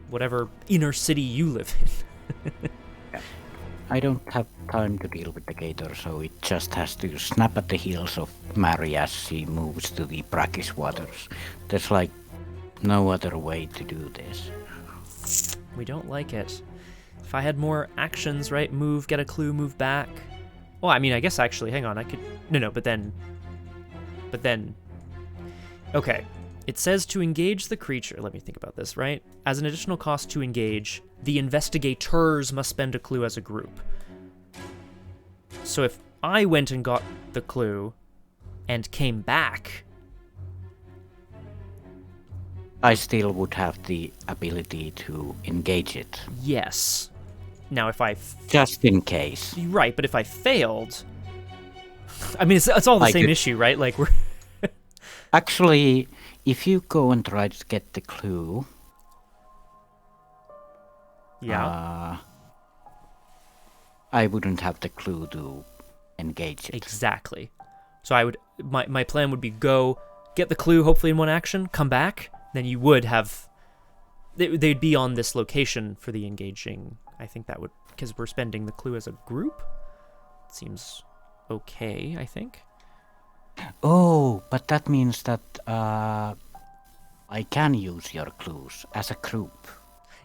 whatever inner city you live in. Yeah. I don't have time to deal with the gator, so it just has to snap at the heels of Mary as she moves to the brackish waters. There's like no other way to do this. We don't like it. If I had more actions, right? Move, get a clue, move back. Well, I mean, I guess actually, hang on, I could... No, but then... Okay. It says to engage the creature... Let me think about this, right? As an additional cost to engage, the investigators must spend a clue as a group. So if I went and got the clue and came back... I still would have the ability to engage it. Yes. Now, if I... Just in case. Right, but if I failed... I mean, it's all the same issue, right? Like, we're... Actually, if you go and try to get the clue... Yeah. I wouldn't have the clue to engage it. Exactly. So I would... My plan would be go, get the clue, hopefully in one action, come back, then you would have... They'd be on this location for the engaging... I think that would, because we're spending the clue as a group. It seems okay, I think. Oh, but that means that I can use your clues as a group.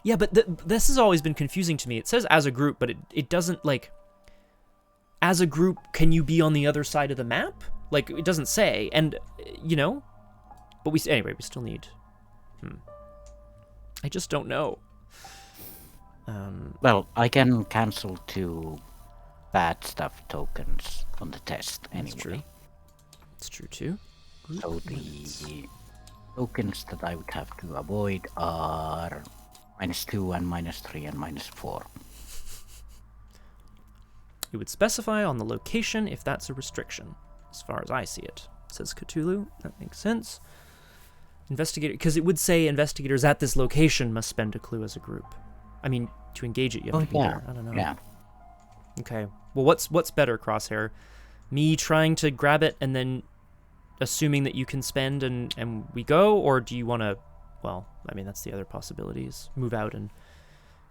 Yeah, but this has always been confusing to me. It says as a group, but it doesn't, like... As a group, can you be on the other side of the map? Like, it doesn't say, and, But anyway, we still need... I just don't know. Well, I can cancel 2 bad stuff tokens on the test anyway. It's true too. So the tokens that I would have to avoid are -2 and -3 and -4. You would specify on the location if that's a restriction, as far as I see it, says Cthulhu. That makes sense. Investigator, because it would say investigators at this location must spend a clue as a group. I mean, to engage it, you have to be there. I don't know. Yeah. Okay. Well, what's better, Crosshair? Me trying to grab it and then assuming that you can spend and we go, or do you want to? Well, I mean, that's the other possibilities. Move out and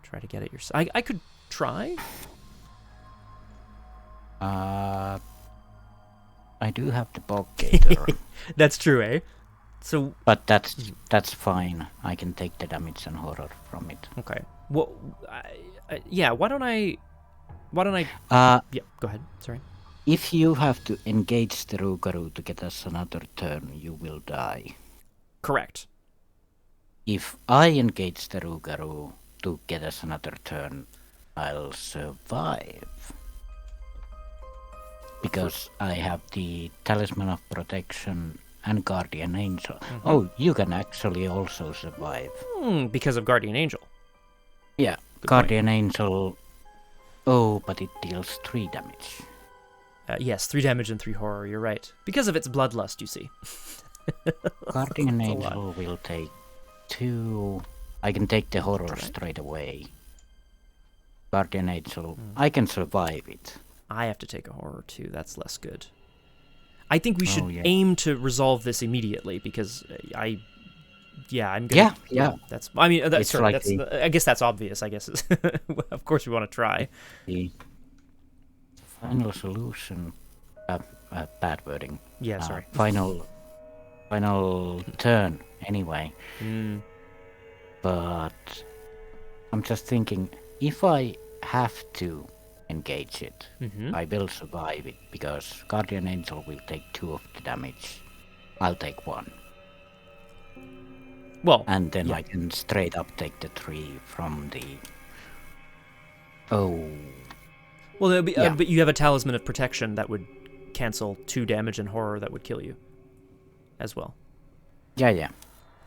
try to get it yourself. I could try. I do have the bog gator. That's true, eh? So, but that's fine. I can take the damage and horror from it. Okay. Well, yeah. Why don't I? Yeah. Go ahead. Sorry. If you have to engage the Rougarou to get us another turn, you will die. Correct. If I engage the Rougarou to get us another turn, I'll survive. Because I have the Talisman of Protection and Guardian Angel. Mm-hmm. Oh, you can actually also survive. Because of Guardian Angel. Yeah, good Guardian point. Angel... Oh, but it deals 3 damage. Yes, 3 damage and 3 horror, you're right. Because of its bloodlust, you see. Guardian Angel will take 2... I can take the horror straight away. Guardian Angel, I can survive it. I have to take a horror too, that's less good. I think we should aim to resolve this immediately, because I'm gonna... Yeah. That's... I mean, I guess that's obvious, I guess. Of course we want to try. The final solution... bad wording. Yeah, sorry. Final turn, anyway. But I'm just thinking, if I have to engage it. Mm-hmm. I will survive it because Guardian Angel will take 2 of the damage. I'll take 1. Well, And then yeah. I can straight up take the 3 from the... Oh. Well, there'll be, Yeah. but you have a Talisman of Protection that would cancel 2 damage and horror that would kill you as well. Yeah.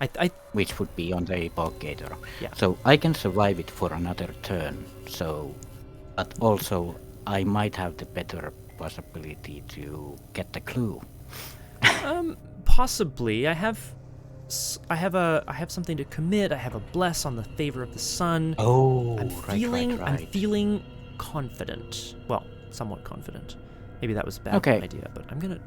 I Which would be on the Boggator. Yeah. So I can survive it for another turn. So, but also I might have the better possibility to get the clue. Possibly. I have something to commit. I have a bless on the favor of the sun. Oh, I'm right. I'm feeling confident. Well, somewhat confident. Maybe that was a bad Okay. idea, but I'm gonna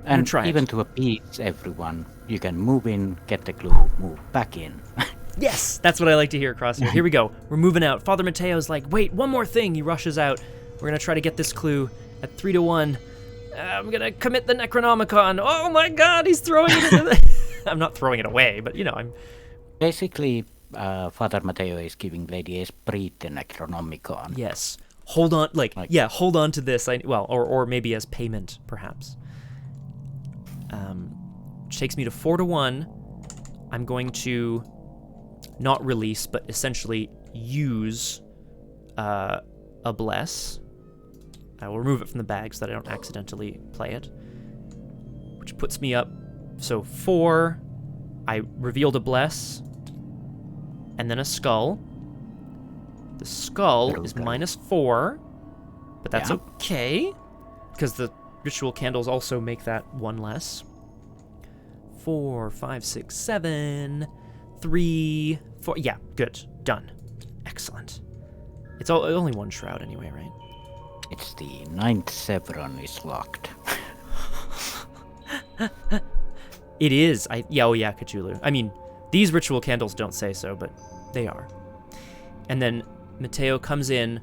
And try even it. to appease everyone, you can move in, get the clue, move back in. Yes, that's what I like to hear, Crosshare. Here we go. We're moving out. Father Mateo's like, wait, one more thing. He rushes out. We're gonna try to get this clue at 3-1. I'm gonna commit the Necronomicon. Oh my God, he's throwing it into the... I'm not throwing it away, but you know, I'm... Basically, Father Mateo is giving Lady Esprit the Necronomicon. Yes. Hold on, hold on to this. Or maybe as payment, perhaps. Which takes me to 4-1. I'm going to not release, but essentially use a bless. I will remove it from the bag so that I don't accidentally play it. Which puts me up. So 4. I revealed a bless. And then a skull. The skull is -4. But that's okay. Because the ritual candles also make that 1 less. 4, 5, 6, 7, 3, 4. Yeah, good. Done. Excellent. It's only 1 shroud anyway, right? It's the 9th Severon is locked. It is. Cthulhu. I mean, these ritual candles don't say so, but they are. And then Mateo comes in,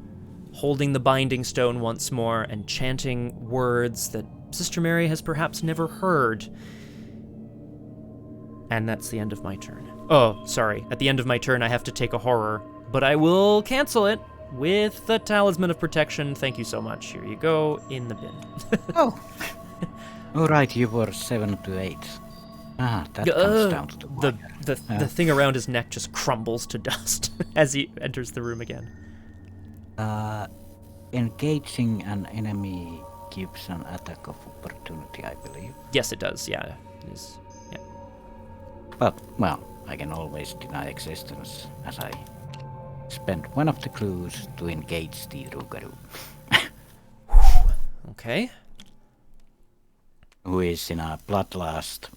holding the binding stone once more and chanting words that Sister Mary has perhaps never heard. And that's the end of my turn. Oh, sorry. At the end of my turn, I have to take a horror, but I will cancel it with the Talisman of Protection. Thank you so much. Here you go, in the bin. Oh. All right, you were 7 to 8. That comes down to the wire. The thing around his neck just crumbles to dust as he enters the room again. Engaging an enemy gives an attack of opportunity, I believe. Yes, it does. Yeah, it is. Yeah. But, well, I can always deny existence, as I spent 1 of the clues to engage the Rougarou. Okay. Who is in a bloodlust,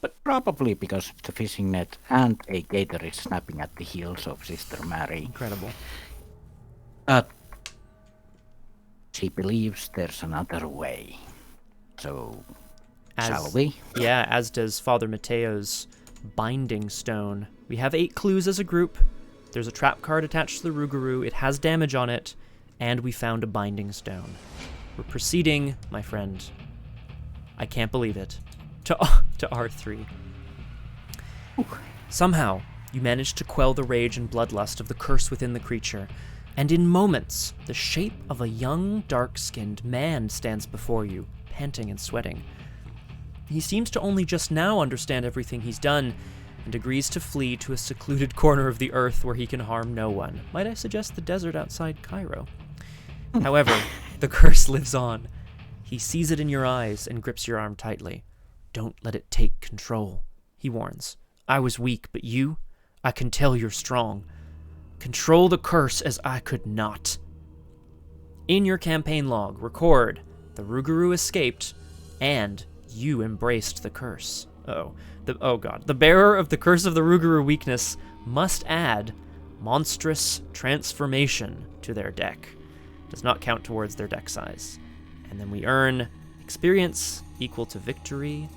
but probably because of the fishing net and a gator is snapping at the heels of Sister Mary. Incredible. But she believes there's another way. So, shall we? Yeah, as does Father Mateo's binding stone. We have 8 clues as a group. There's a trap card attached to the Rougarou. It has damage on it, and we found a binding stone. We're proceeding, my friend. I can't believe it. To R3. Somehow, you managed to quell the rage and bloodlust of the curse within the creature, and in moments, the shape of a young, dark-skinned man stands before you, panting and sweating. He seems to only just now understand everything he's done, and agrees to flee to a secluded corner of the earth where he can harm no one. Might I suggest the desert outside Cairo? However, the curse lives on. He sees it in your eyes and grips your arm tightly. Don't let it take control, he warns. I was weak, but you, I can tell you're strong. Control the curse as I could not. In your campaign log, record, the Rougarou escaped, and you embraced the curse. Oh god. The bearer of the curse of the Rougarou weakness must add monstrous transformation to their deck. Does not count towards their deck size. And then we earn experience equal to victory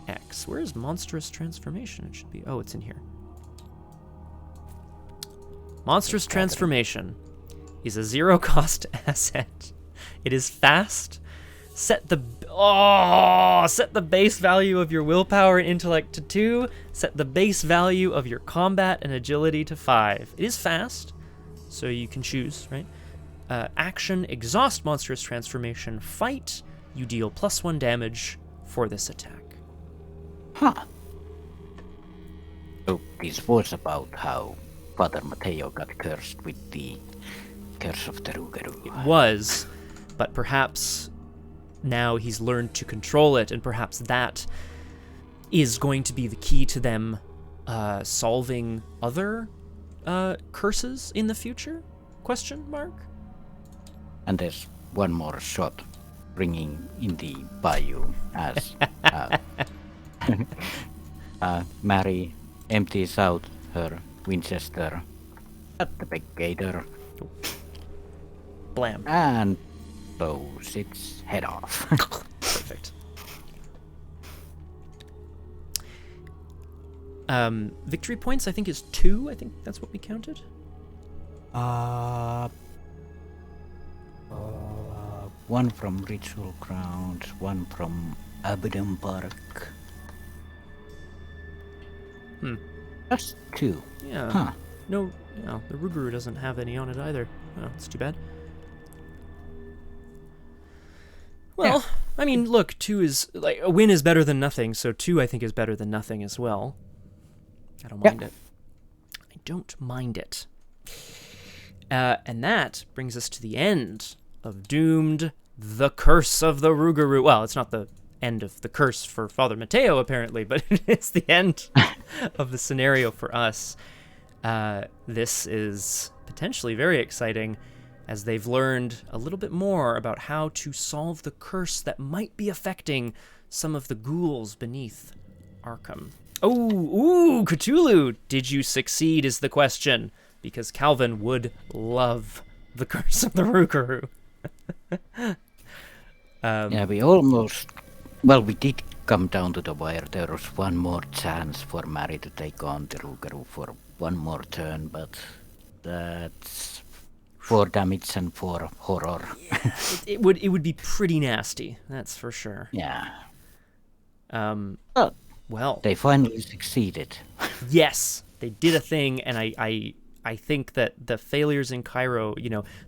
X. Where is monstrous transformation? It should be, it's in here. Monstrous transformation is a 0-cost asset. It is fast. Set the base value of your willpower and intellect to 2. Set the base value of your combat and agility to 5. It is fast, so you can choose, right? action, exhaust monstrous transformation, fight. You deal +1 damage for this attack. Huh. So this was about how Father Mateo got cursed with the curse of the Rougarou. It was, but perhaps now he's learned to control it, and perhaps that is going to be the key to them solving other curses in the future? Question mark? And there's one more shot ringing in the bayou as Mary empties out her Winchester at the big gator. Blam. And blows its head off. Perfect. Victory points, I think, is 2. I think that's what we counted. One from Ritual Grounds, one from Abaddon Park. That's 2. Yeah. Huh. No, the Rougarou doesn't have any on it either. Oh, it's too bad. Well, I mean, look, 2 is, like, a win is better than nothing, so 2 I think is better than nothing as well. I don't mind it. I don't mind it. And that brings us to the end of Doomed, the Curse of the Rougarou. Well, it's not the end of the curse for Father Mateo, apparently, but it's the end of the scenario for us. This is potentially very exciting, as they've learned a little bit more about how to solve the curse that might be affecting some of the ghouls beneath Arkham. Ooh, Cthulhu! Did you succeed is the question, because Calvin would love the Curse of the Rougarou. Yeah, we almost... Well, we did come down to the wire. There was one more chance for Mary to take on the Rougarou for one more turn, but that's 4 damage and 4 horror. Yeah, it would be pretty nasty, that's for sure. Yeah. Well, they finally succeeded. Yes, they did a thing, and I think that the failures in Cairo,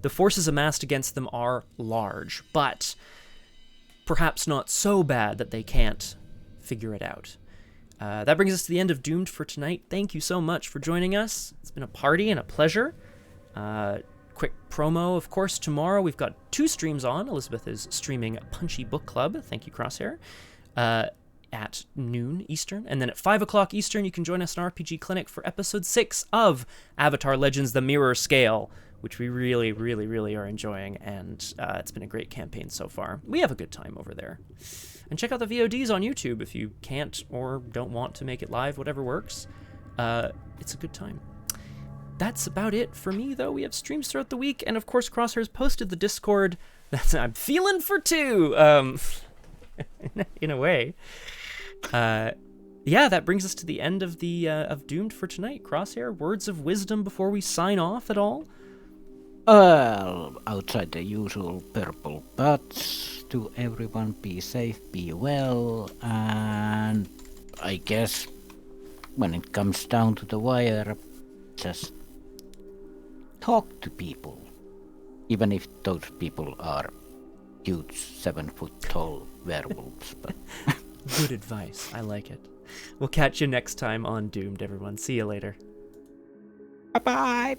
the forces amassed against them are large, but perhaps not so bad that they can't figure it out. That brings us to the end of Doomed for tonight. Thank you so much for joining us. It's been a party and a pleasure. Quick promo, of course, tomorrow we've got 2 streams on. Elizabeth is streaming Punchy Book Club. Thank you, Crosshair. At noon Eastern, and then at 5 o'clock Eastern you can join us in RPG Clinic for episode 6 of Avatar Legends: The Mirror Scale, which we really, really, really are enjoying, and it's been a great campaign so far. We have a good time over there. And check out the VODs on YouTube if you can't or don't want to make it live, whatever works. It's a good time. That's about it for me, though. We have streams throughout the week, and of course Crosshair's posted the Discord. I'm feeling for 2 in a way. Yeah, that brings us to the end of the of Doomed for tonight. Crosshair, words of wisdom before we sign off at all? Well, outside the usual purple butts, to everyone be safe, be well, and I guess when it comes down to the wire, just talk to people, even if those people are huge 7-foot-tall werewolves. But good advice. I like it. We'll catch you next time on Doomed, everyone. See you later. Bye-bye.